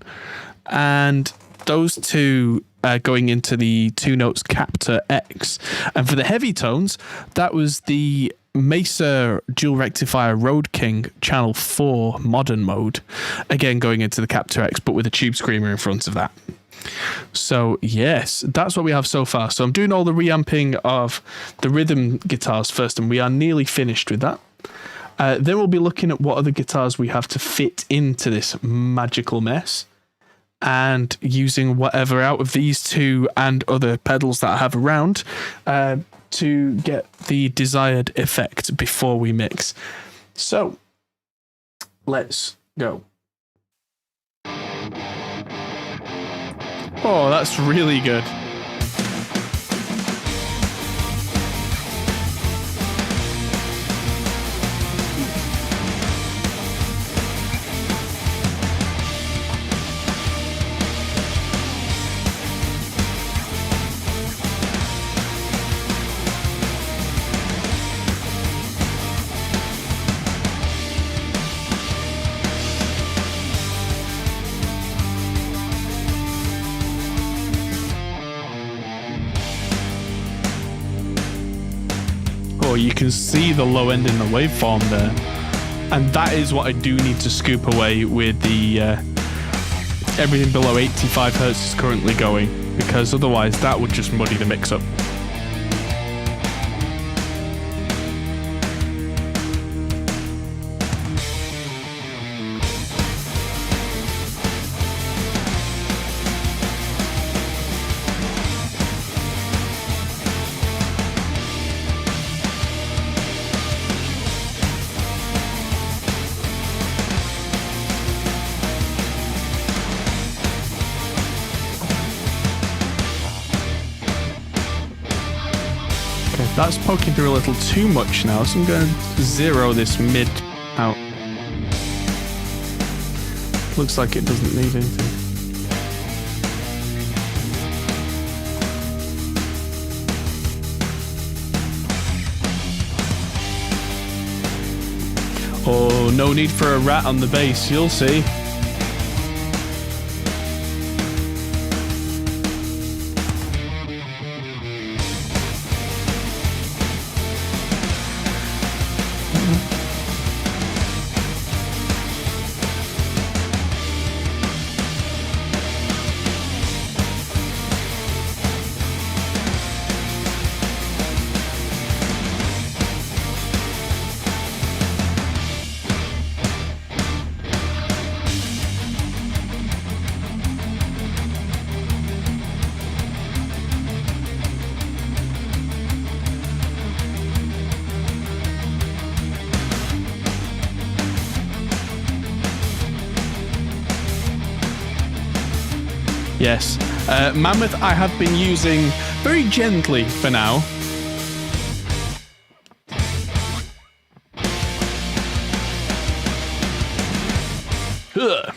and those two going into the Two Notes Captor X. And for the heavy tones, that was the Mesa Dual Rectifier Road King Channel 4 modern mode, again going into the Captor X, but with a tube screamer in front of that. So yes, that's what we have so far. So I'm doing all the reamping of the rhythm guitars first, and we are nearly finished with that. Then we'll be looking at what other guitars we have to fit into this magical mess, and using whatever out of these two and other pedals that I have around to get the desired effect before we mix. So let's go. Oh, that's really good. You can see the low end in the waveform there, and that is what I do need to scoop away with the everything below 85 hertz is currently going, because otherwise that would just muddy the mix up. That's poking through a little too much now, so I'm going to zero this mid out. Looks like it doesn't need anything. Oh, no need for a rat on the bass, you'll see. Yes. Mammoth I have been using very gently for now. Ugh.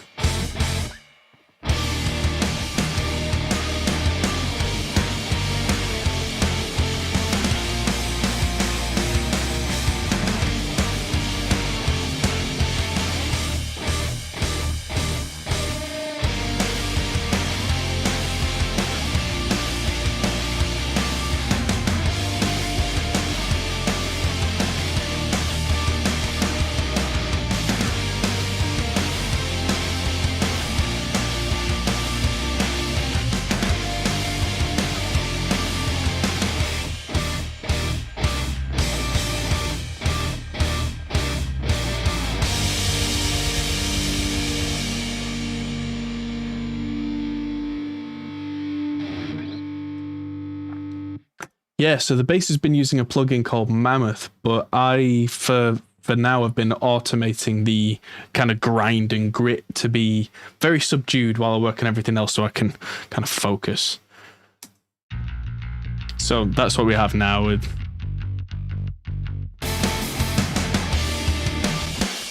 Yeah, so the bass has been using a plugin called Mammoth, but I, for now, have been automating the kind of grind and grit to be very subdued while I work on everything else so I can kind of focus. So that's what we have now with...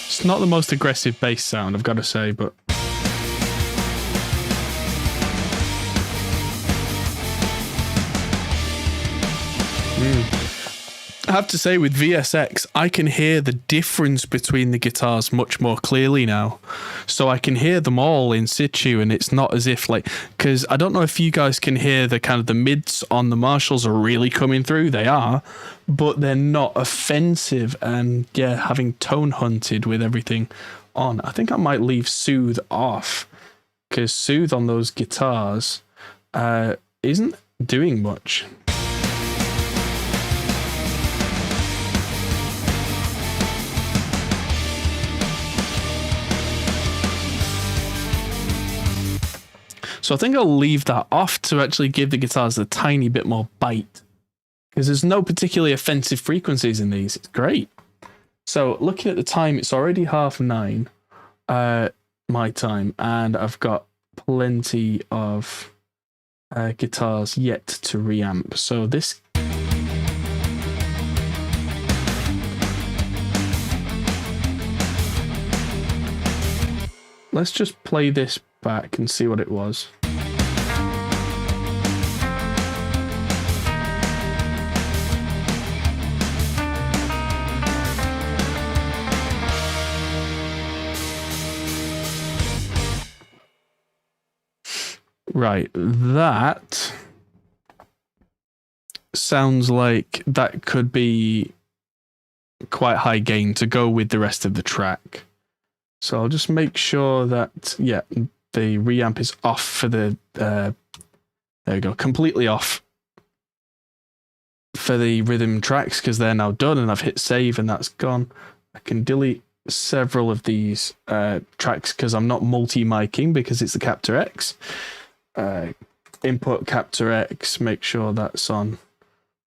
It's not the most aggressive bass sound, I've got to say, but... I have to say, with VSX, I can hear the difference between the guitars much more clearly now. So I can hear them all in situ, and it's not as if like, because I don't know if you guys can hear the kind of the mids on the Marshalls are really coming through. They are, but they're not offensive. And yeah, having tone hunted with everything on, I think I might leave Soothe off, because Soothe on those guitars isn't doing much. So I think I'll leave that off to actually give the guitars a tiny bit more bite, because there's no particularly offensive frequencies in these. It's great. So looking at the time, it's already 9:30 my time, and I've got plenty of guitars yet to reamp. So this... Let's just play this back and see what it was. Right, that sounds like that could be quite high gain to go with the rest of the track. So I'll just make sure that, yeah, the reamp is off for the, there we go, completely off for the rhythm tracks, because they're now done and I've hit save and that's gone. I can delete several of these tracks because I'm not multi-miking because it's the Captor X. Input Captor X, make sure that's on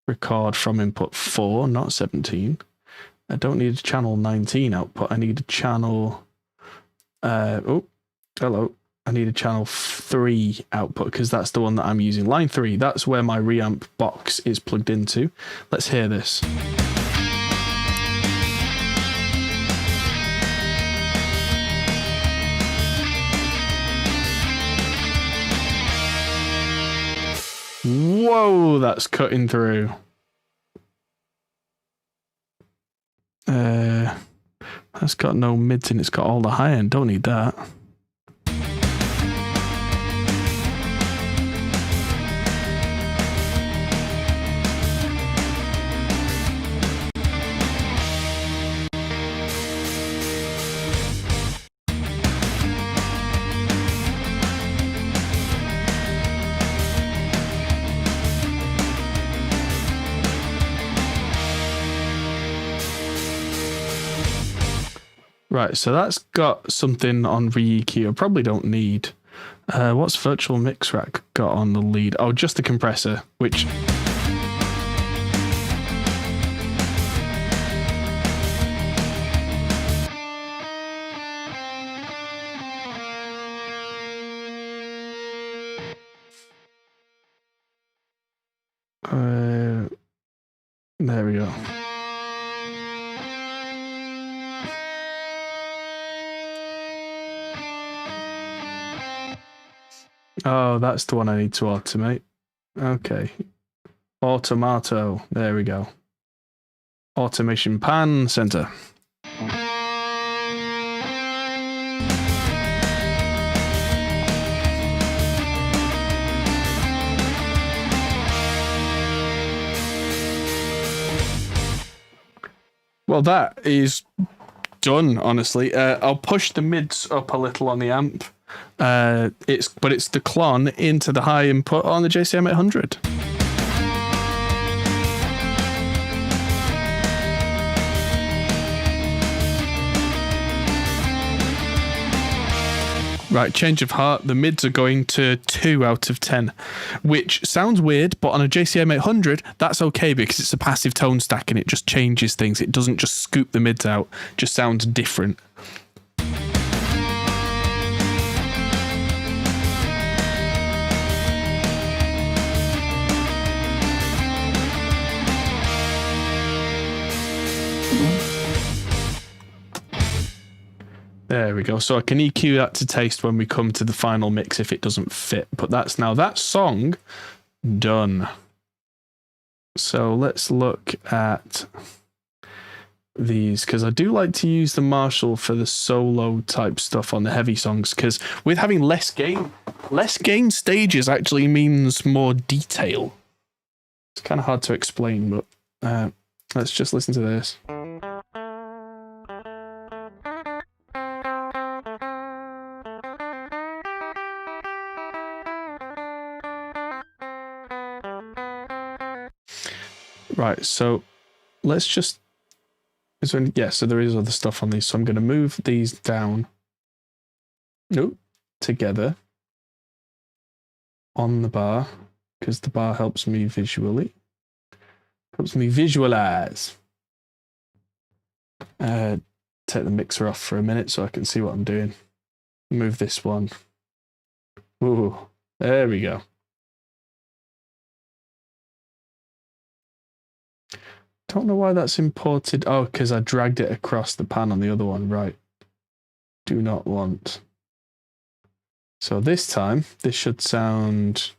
record from input 4, not 17. I don't need a channel 19 output, I need a channel... oh, hello. I need a channel 3 output because that's the one that I'm using. Line 3, that's where my reamp box is plugged into. Let's hear this. Whoa, that's cutting through. That's got no mids and it's got all the high end. Don't need that. Right, so that's got something on re-EQ I probably don't need. What's Virtual Mix Rack got on the lead? Oh, just the compressor, which... there we go. Oh, that's the one I need to automate. Okay. Automato. There we go. Automation pan center. Well, that is done, honestly. I'll push the mids up a little on the amp. It's the clon into the high input on the JCM 800. Right, change of heart. The mids are going to 2 out of 10, which sounds weird, but on a JCM 800, that's okay because it's a passive tone stack and it just changes things. It doesn't just scoop the mids out, it just sounds different. There we go. So I can EQ that to taste when we come to the final mix if it doesn't fit. But that's now that song done. So let's look at these, because I do like to use the Marshall for the solo type stuff on the heavy songs, because with having less gain stages actually means more detail. It's kind of hard to explain, but let's just listen to this. Right, so let's just... so there is other stuff on these, so I'm going to move these down. Nope. Together. On the bar, because the bar helps me visually. Helps me visualize. Take the mixer off for a minute so I can see what I'm doing. Move this one. Ooh, there we go. Don't know why that's imported. Oh, because I dragged it across the pan on the other one. Right. Do not want. So this time, this should sound...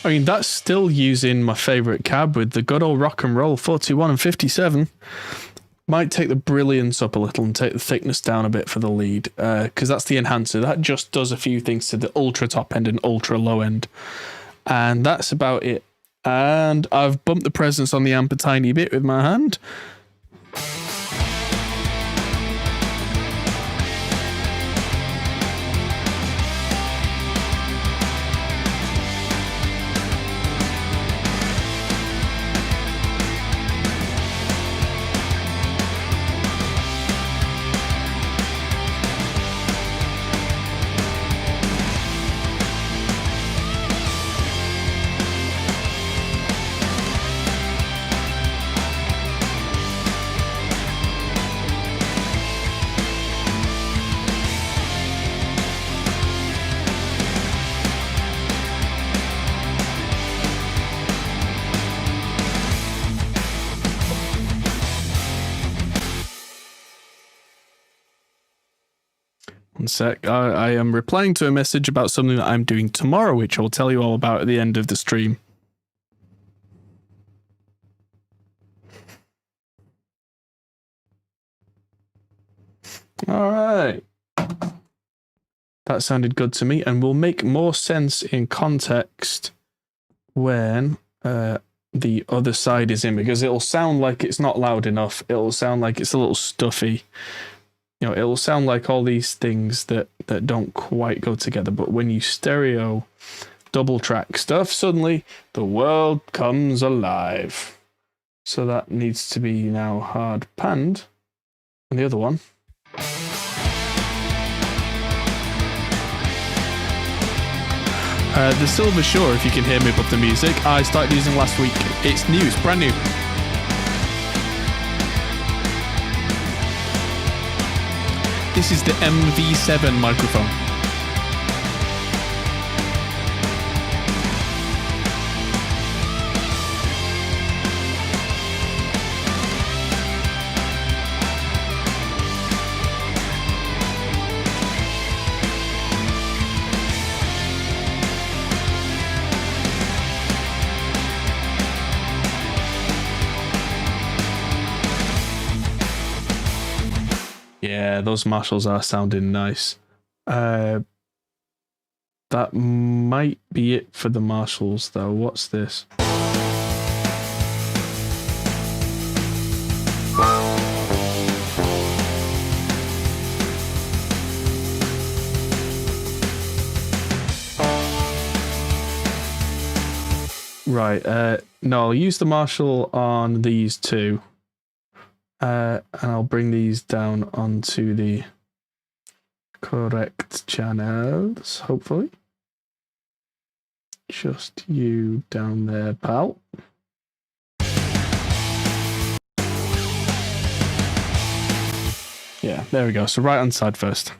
I mean, that's still using my favourite cab with the good old rock and roll 41 and 57. Might take the brilliance up a little and take the thickness down a bit for the lead, because that's the enhancer. That just does a few things to the ultra top end and ultra low end. And that's about it. And I've bumped the presence on the amp a tiny bit with my hand. One sec. I am replying to a message about something that I'm doing tomorrow, which I'll tell you all about at the end of the stream. All right. That sounded good to me and will make more sense in context when the other side is in, because it'll sound like it's not loud enough. It'll sound like it's a little stuffy. You know, it'll sound like all these things that don't quite go together. But when you stereo double track stuff, suddenly the world comes alive. So that needs to be now hard panned. And the other one. The Silver Shore, if you can hear me above the music, I started using last week. It's new, it's brand new. This is the MV7 microphone. Yeah, those Marshalls are sounding nice. That might be it for the Marshalls, though. What's this? Right, no, I'll use the Marshall on these two. And I'll bring these down onto the correct channels, hopefully. Just you down there, pal. Yeah, there we go. So right hand side first.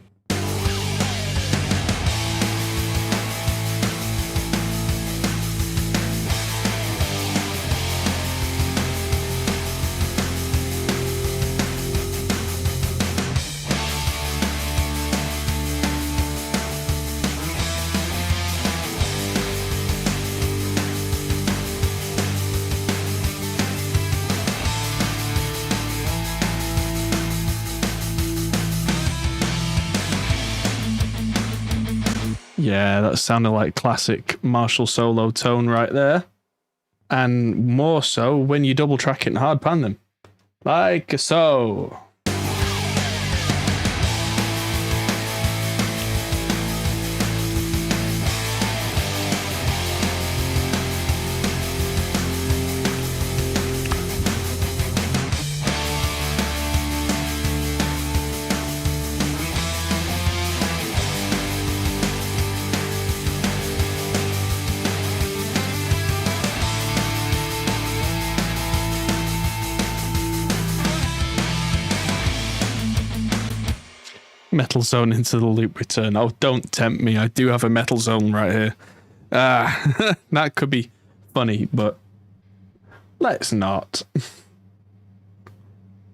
Yeah, that sounded like classic Marshall solo tone right there. And more so when you double track it and hard pan them. Like so. Metal Zone into the loop return. Oh, don't tempt me. I do have a Metal Zone right here. That could be funny, but let's not.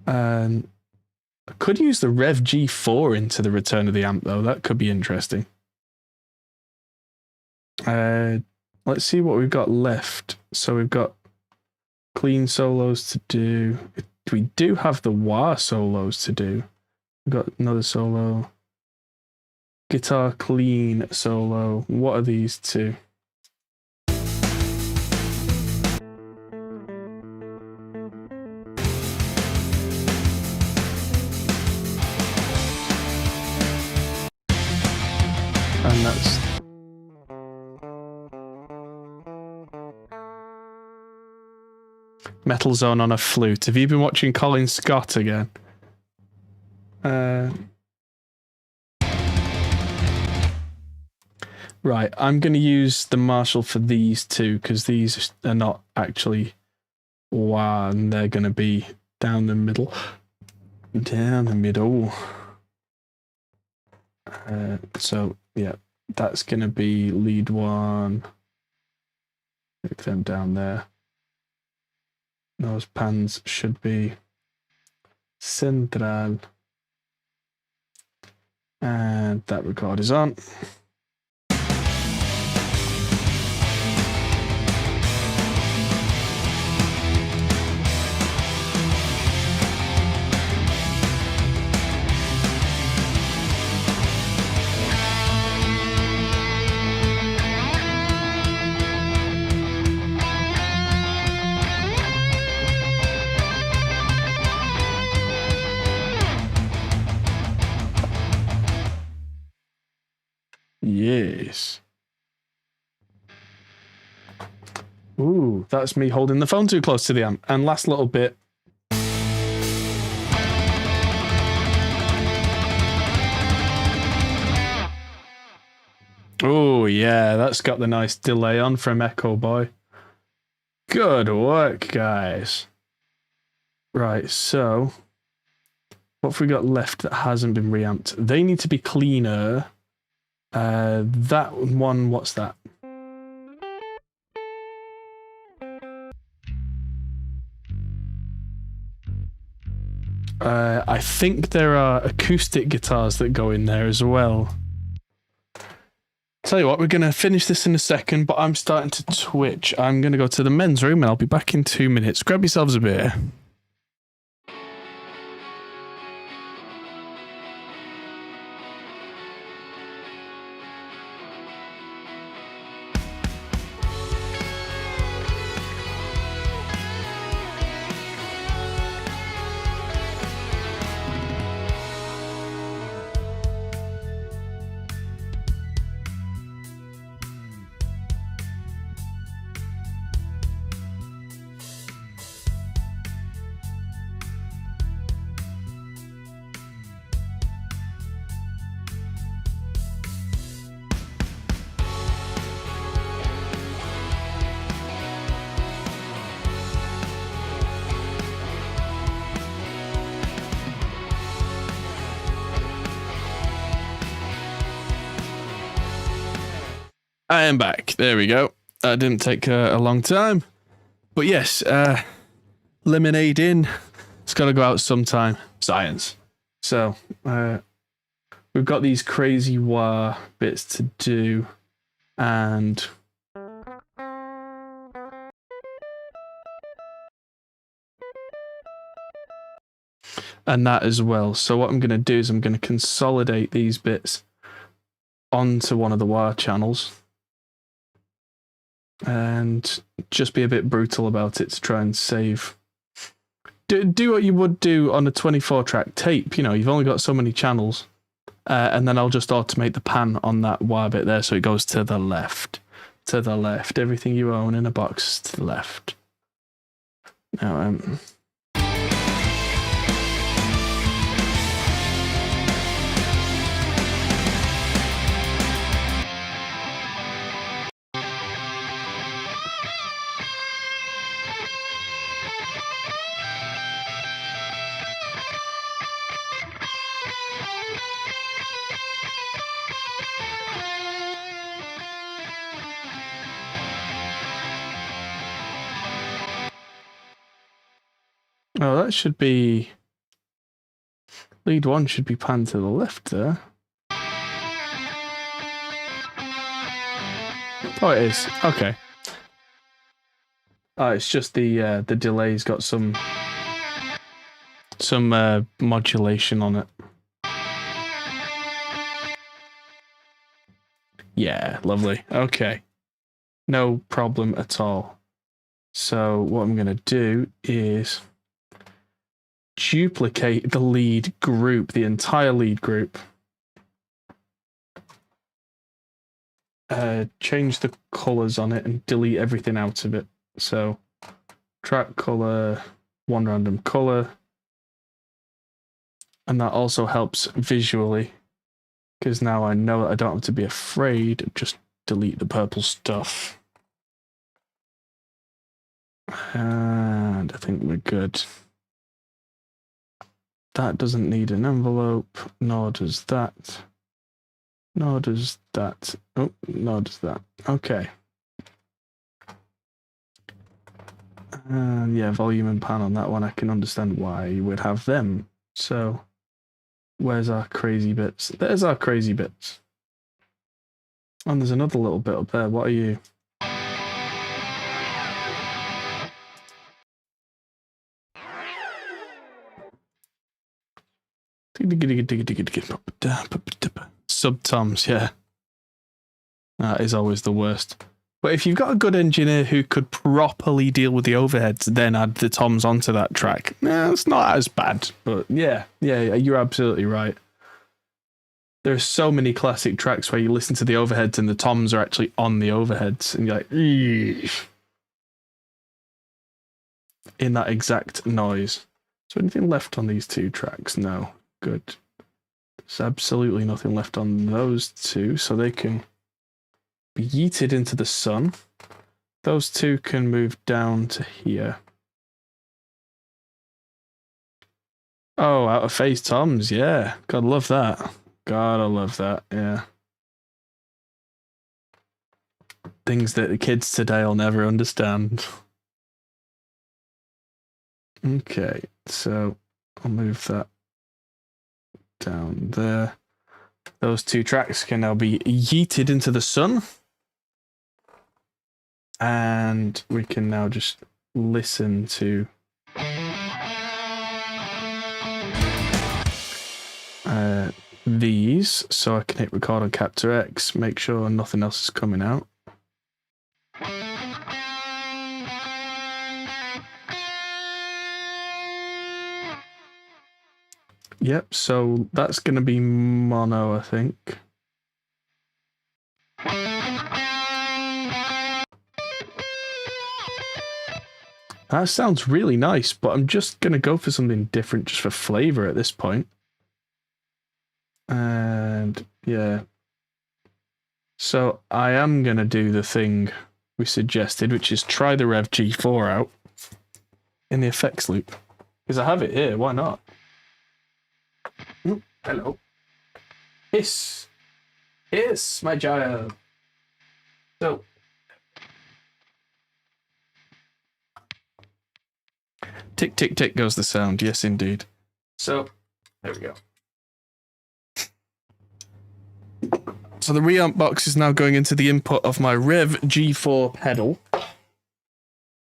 I could use the Rev G4 into the return of the amp, though. That could be interesting. Let's see what we've got left. So we've got clean solos to do. We do have the wah solos to do. We've got another solo. Guitar clean solo. What are these two? And that's Metal Zone on a flute. Have you been watching Colin Scott again? Right, I'm going to use the Marshall for these two because these are not actually one. They're going to be down the middle. Down the middle. So, yeah, that's going to be lead one. Pick them down there. Those pans should be central. And that record is on. Yes. Ooh, that's me holding the phone too close to the amp. And last little bit. Oh, yeah, that's got the nice delay on from Echo Boy. Good work, guys. Right, so what have we got left that hasn't been reamped? They need to be cleaner. That one, what's that? I think there are acoustic guitars that go in there as well. Tell you what, we're going to finish this in a second, but I'm starting to twitch. I'm going to go to the men's room and I'll be back in 2 minutes. Grab yourselves a beer. I am back. There we go. That didn't take a long time. But yes, lemonade in. It's got to go out sometime. Science. So, we've got these crazy wah bits to do. And that as well. So what I'm going to do is I'm going to consolidate these bits onto one of the wah channels. And just be a bit brutal about it to try and save. Do what you would do on a 24-track tape. You know, you've only got so many channels. And then I'll just automate the pan on that wire bit there so it goes to the left. To the left. Everything you own in a box to the left. Now, oh, that should be... Lead 1 should be panned to the left there. Oh, it is. Okay. Oh, it's just the delay's got some modulation on it. Yeah, lovely. Okay. No problem at all. So what I'm going to do is duplicate the lead group, the entire lead group. Change the colors on it and delete everything out of it. So track color, one random color. And that also helps visually, because now I know that I don't have to be afraid. Just delete the purple stuff. And I think we're good. That doesn't need an envelope, nor does that. Nor does that. Oh, nor does that. Okay. Yeah, volume and pan on that one. I can understand why you would have them. So Where's our crazy bits? There's our crazy bits. And there's another little bit up there. What are you? Subtoms, yeah. That is always the worst. But if you've got a good engineer who could properly deal with the overheads, then add the toms onto that track. It's not as bad. But yeah, you're absolutely right. There's so many classic tracks where you listen to the overheads and the toms are actually on the overheads, and you're like, eesh, in that exact noise. Is there anything left on these two tracks? No. Good. There's absolutely nothing left on those two, so they can be yeeted into the sun. Those two can move down to here. Oh, out of phase toms, yeah. Gotta love that. Gotta love that, yeah. Things that the kids today will never understand. Okay, so I'll move that down there. Those two tracks can now be yeeted into the sun. And we can now just listen to these. So I can hit record on Captor X, make sure nothing else is coming out. Yep, so that's going to be mono, I think. That sounds really nice, but I'm just going to go for something different just for flavor at this point. And yeah. So I am going to do the thing we suggested, which is try the Rev G4 out in the effects loop. Because I have it here, why not? Hello. Hiss, my child. So, tick, tick, tick goes the sound. Yes, indeed. So, there we go. So the reamp box is now going into the input of my Rev G4 pedal,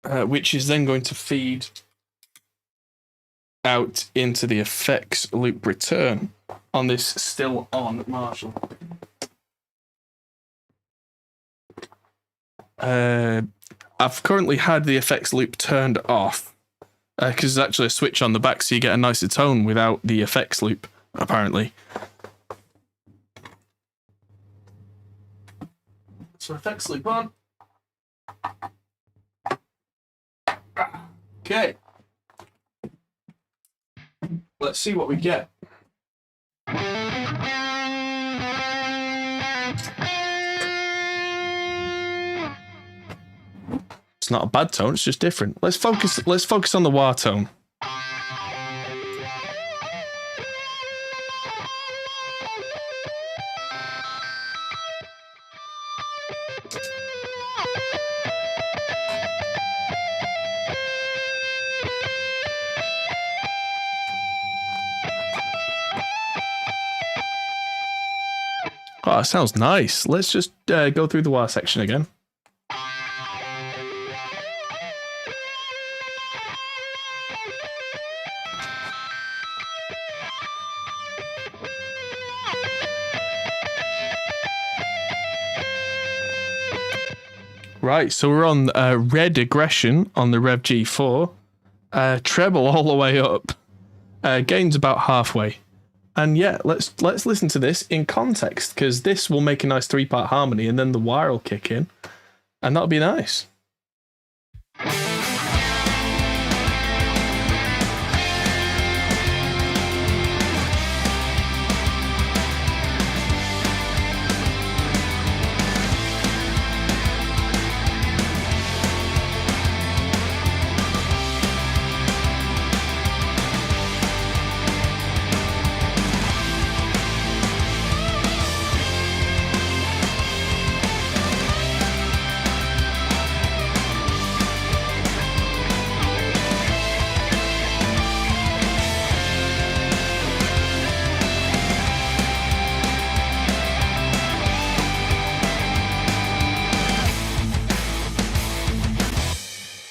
which is then going to feed out into the effects loop return on this still on Marshall. I've currently had the effects loop turned off because there's actually a switch on the back, so you get a nicer tone without the effects loop, apparently. So effects loop on. Okay. Let's see what we get. It's not a bad tone, it's just different. Let's focus on the wah tone. Oh, that sounds nice. Let's just go through the wah section again. Right, so we're on red aggression on the Rev G4. Treble all the way up. Gain's about halfway. And yeah, let's listen to this in context, because this will make a nice 3-part harmony, and then the wire will kick in, and that'll be nice.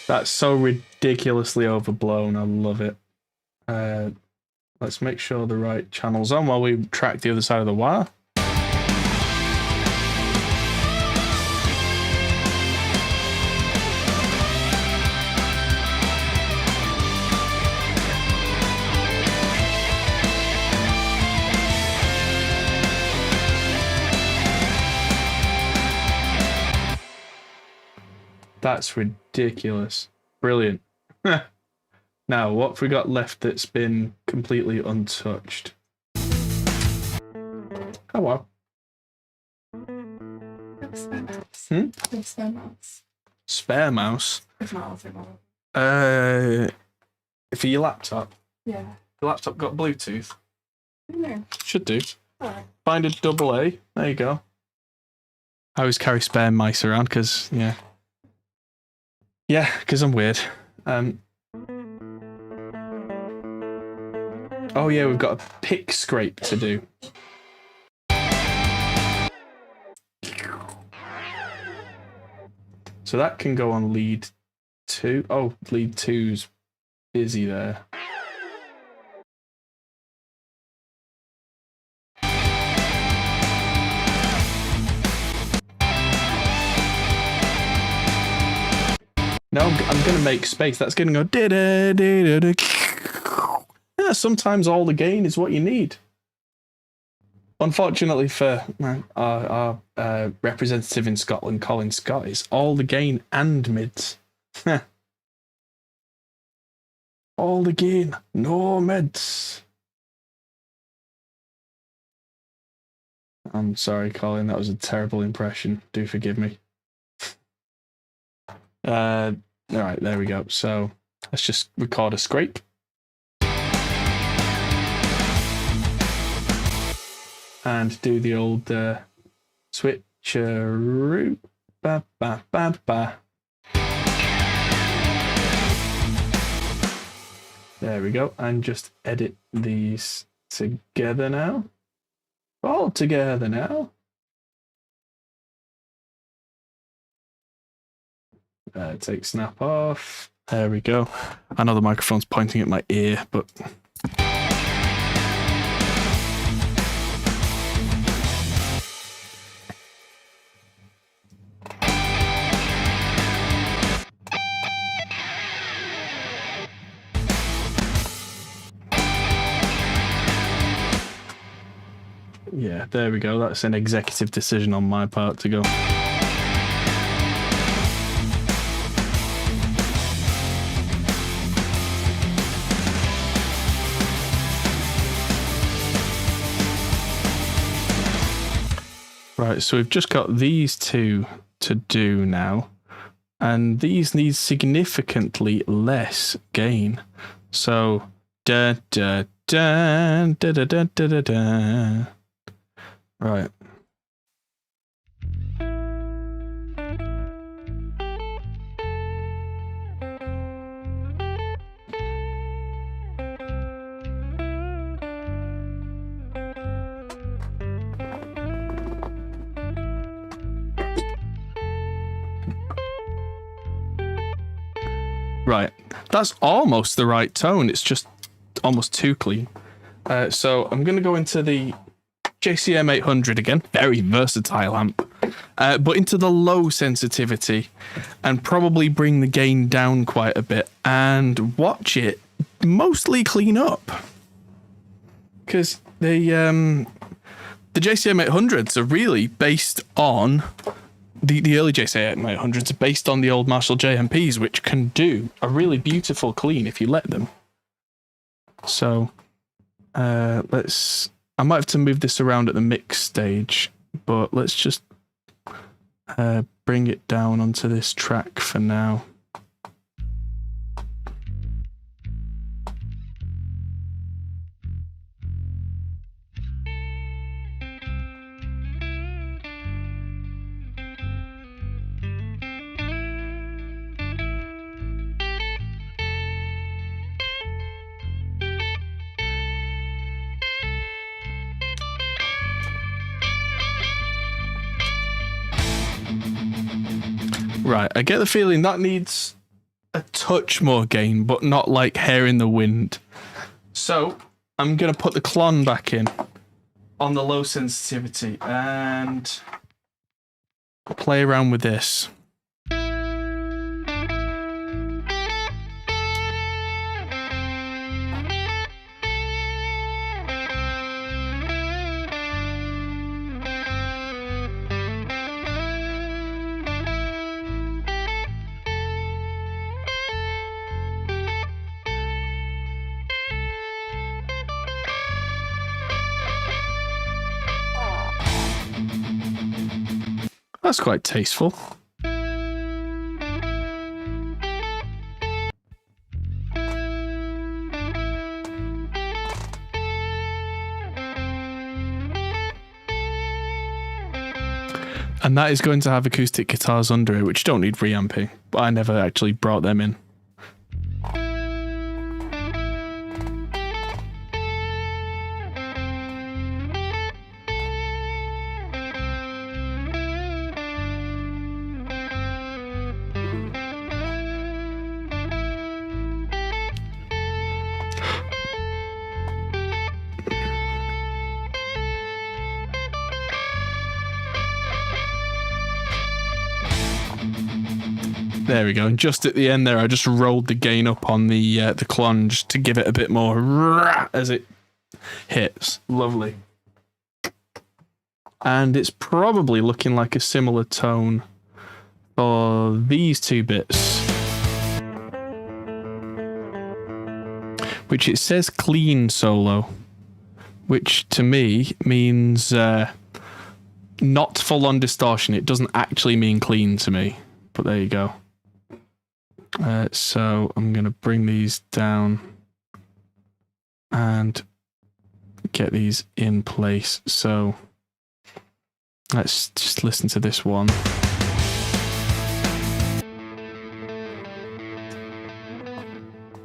That's so ridiculously overblown. I love it. Let's make sure the right channel's on while we track the other side of the wire. That's ridiculous. Brilliant. Now, what have we got left that's been completely untouched? Oh, wow. Spare mouse? If not, I'll take one. For your laptop? Yeah. The laptop got Bluetooth? No. Should do. Alright. Find a AA. There you go. I always carry spare mice around because, yeah. Yeah, because I'm weird. Oh yeah, we've got a pick scrape to do. So that can go on lead 2. Oh, lead 2's busy there. No, I'm going to make space. That's going to go da-da-da-da-da. Yeah, sometimes all the gain is what you need. Unfortunately for our representative in Scotland, Colin Scott, it's all the gain and mids. All the gain, no mids. I'm sorry, Colin, that was a terrible impression. Do forgive me. All right, there we go. So let's just record a scrape. And do the old switcheroo. Ba, ba, ba, ba. There we go. And just edit these together now. All together now. Take snap off. There we go. I know the microphone's pointing at my ear, but... Yeah, there we go. That's an executive decision on my part to go. Right, so we've just got these two to do now, and these need significantly less gain. So, da da da da da da da da da. Right. Right, that's almost the right tone. It's just almost too clean. So I'm going to go into the JCM 800 again. Very versatile amp. But into the low sensitivity and probably bring the gain down quite a bit and watch it mostly clean up. Because the JCM 800s are really based on... The early JCM 800s are based on the old Marshall JMPs, which can do a really beautiful clean if you let them. So, I might have to move this around at the mix stage, but let's just bring it down onto this track for now. Right, I get the feeling that needs a touch more gain, but not like hair in the wind. So I'm going to put the clon back in on the low sensitivity and play around with this. That's quite tasteful. And that is going to have acoustic guitars under it, which don't need reamping, but I never actually brought them in. There we go. And just at the end there, I just rolled the gain up on the clon just to give it a bit more as it hits. Lovely. And it's probably looking like a similar tone for these two bits, which it says clean solo, which to me means not full-on distortion. It doesn't actually mean clean to me, but there you go. So I'm going to bring these down and get these in place. So let's just listen to this one.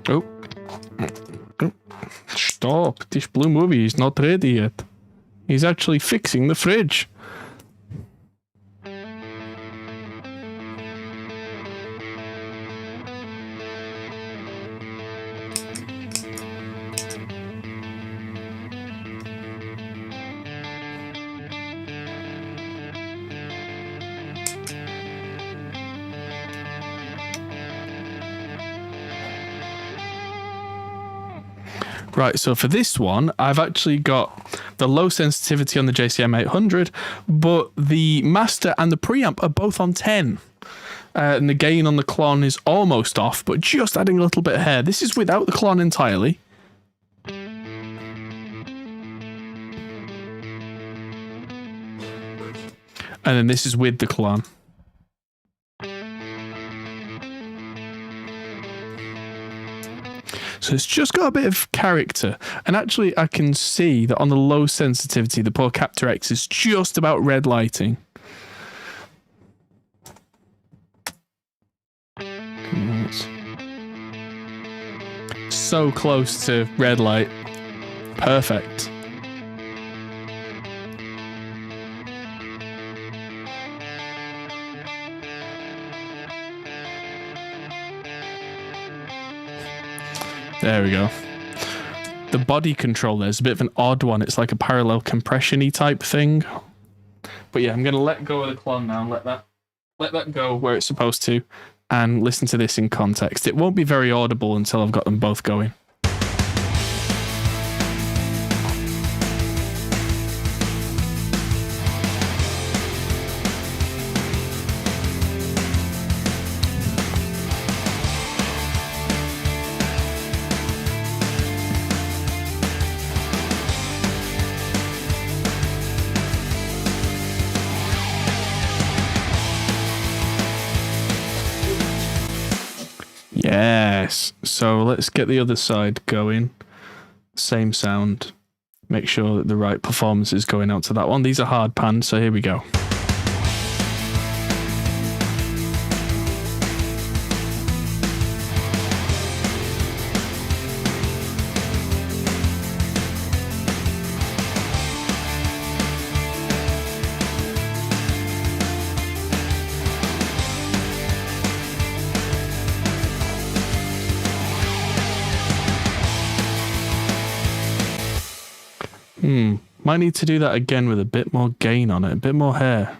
Oh. Stop. This blue movie is not ready yet. He's actually fixing the fridge. Right, so for this one, I've actually got the low sensitivity on the JCM 800, but the master and the preamp are both on 10. And the gain on the clon is almost off, but just adding a little bit of hair. This is without the clon entirely. And then this is with the clon. So it's just got a bit of character. And actually, I can see that on the low sensitivity, the poor Captor X is just about red lighting. So close to red light. Perfect. There we go. The body control there's a bit of an odd one. It's like a parallel compression-y type thing. But yeah, I'm going to let go of the clon now and let that go where it's supposed to and listen to this in context. It won't be very audible until I've got them both going. Yes. So let's get the other side going. Same sound. Make sure that the right performance is going out to that one. These are hard pans, so here we go. Might need to do that again with a bit more gain on it, a bit more hair.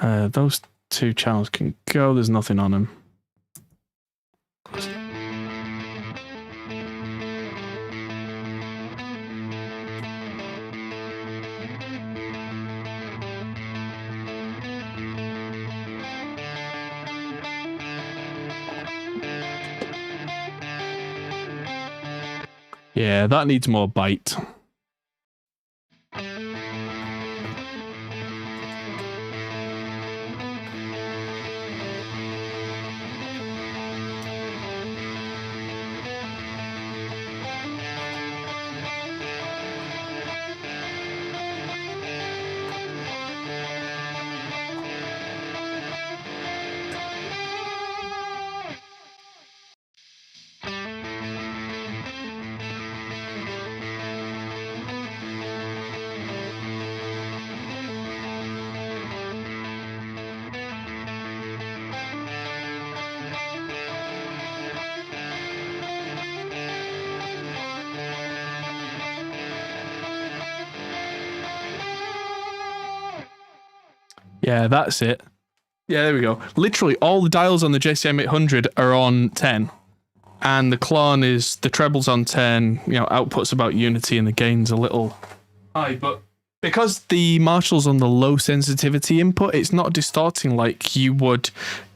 Those two channels can go. There's nothing on them. Yeah, that needs more bite. Yeah, that's it. Yeah, there we go. Literally, all the dials on the JCM 800 are on 10. And the Klon is, the treble's on 10, output's about unity and the gain's a little high. But because the Marshall's on the low sensitivity input, it's not distorting like you would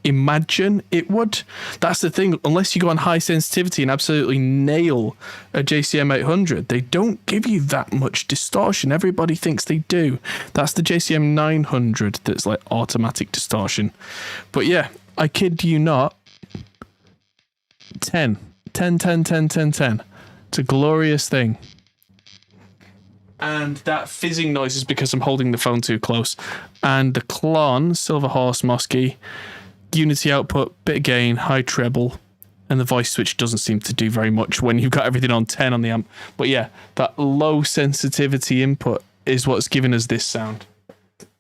imagine it would. That's the thing. Unless you go on high sensitivity and absolutely nail a JCM 800, they don't give you that much distortion. Everybody thinks they do. That's the JCM 900 that's like automatic distortion. But yeah, I kid you not. 10. It's a glorious thing. And that fizzing noise is because I'm holding the phone too close. And the Klon, Silver Horse Mosky, unity output, bit of gain, high treble, and the voice switch doesn't seem to do very much when you've got everything on 10 on the amp. But yeah, that low sensitivity input is what's giving us this sound.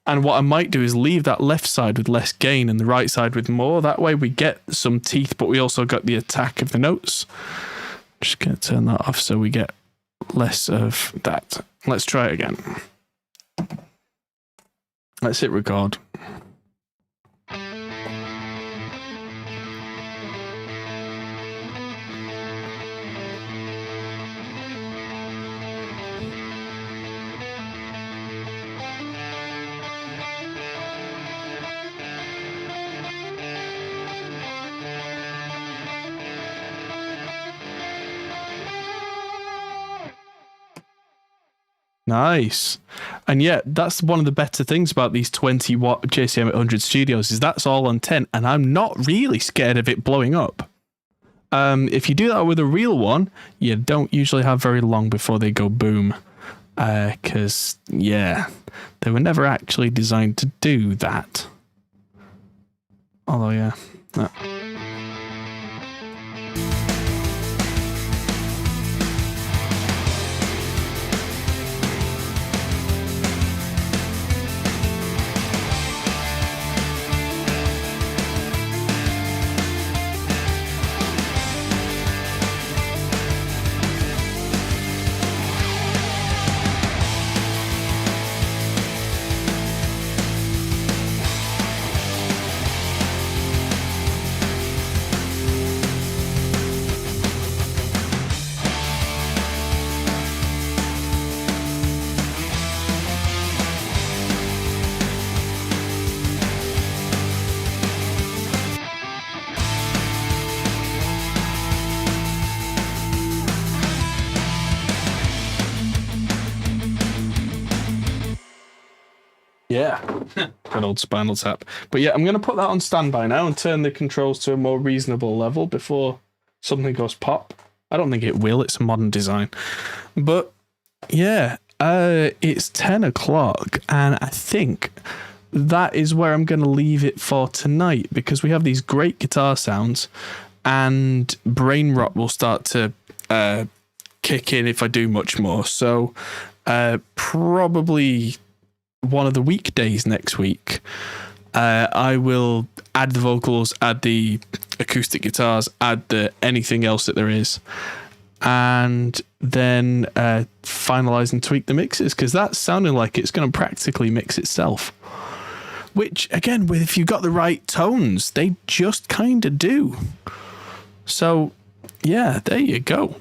And what I might do is leave that left side with less gain and the right side with more. That way we get some teeth, but we also got the attack of the notes. Just going to turn that off so we get less of that. Let's try it again. Let's hit record. Nice. And yeah, that's one of the better things about these 20 watt JCM 800 studios is that's all on 10 and I'm not really scared of it blowing up. If you do that with a real one, you don't usually have very long before they go boom. Because, yeah, they were never actually designed to do that. Although, yeah. No. Yeah, good old Spinal Tap. But yeah, I'm going to put that on standby now and turn the controls to a more reasonable level before something goes pop. I don't think it will. It's a modern design. But yeah, it's 10 o'clock and I think that is where I'm going to leave it for tonight because we have these great guitar sounds and brain rot will start to kick in if I do much more. So probably one of the weekdays next week, I will add the vocals, add the acoustic guitars, add the anything else that there is, and then finalize and tweak the mixes, because that's sounding like it's going to practically mix itself. Which, again, if you've got the right tones, they just kind of do. So, yeah, there you go.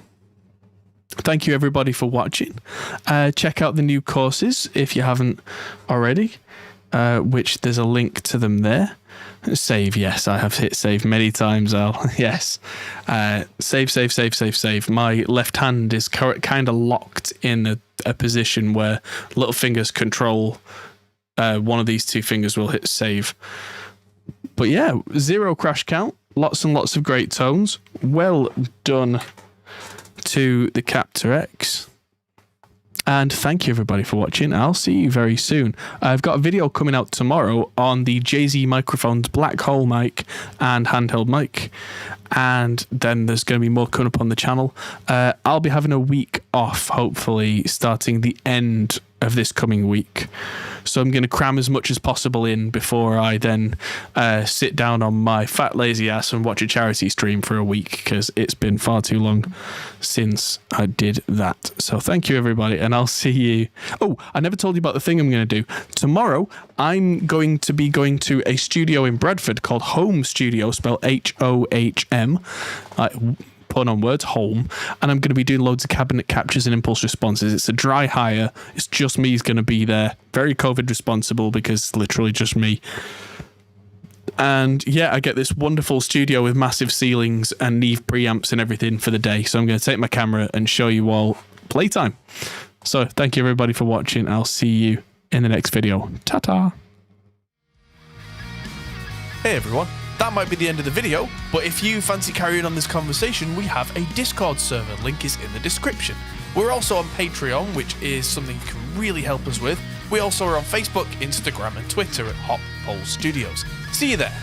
Thank you, everybody, for watching. Check out the new courses if you haven't already, which there's a link to them there. Save, yes, I have hit save many times, Al. Yes. Save. My left hand is kind of locked in a position where little fingers control one of these two fingers will hit save. But yeah, 0 crash count, lots and lots of great tones. Well done to the Captor X. And thank you, everybody, for watching. I'll see you very soon. I've got a video coming out tomorrow on the JZ microphones, black hole mic and handheld mic. And then there's going to be more coming up on the channel. I'll be having a week off, hopefully, starting the end of this coming week. So I'm going to cram as much as possible in before I then sit down on my fat lazy ass and watch a charity stream for a week, because it's been far too long since I did that. So thank you, everybody, and I'll see you. Oh, I never told you about the thing I'm going to do. Tomorrow, I'm going to be going to a studio in Bradford called Home Studio, spelled HOHM. Pun on words, home, and I'm going to be doing loads of cabinet captures and impulse responses. It's a dry hire. It's just me who's going to be there. Very COVID responsible, because it's literally just me. And yeah, I get this wonderful studio with massive ceilings and Neve preamps and everything for the day. So I'm going to take my camera and show you all playtime. So thank you, everybody, for watching. I'll see you in the next video. Ta-ta. Hey everyone, that might be the end of the video, but if you fancy carrying on this conversation, we have a Discord server, link is in the description. We're also on Patreon, which is something you can really help us with. We also are on Facebook, Instagram and Twitter at Hot Pole Studios. See you there.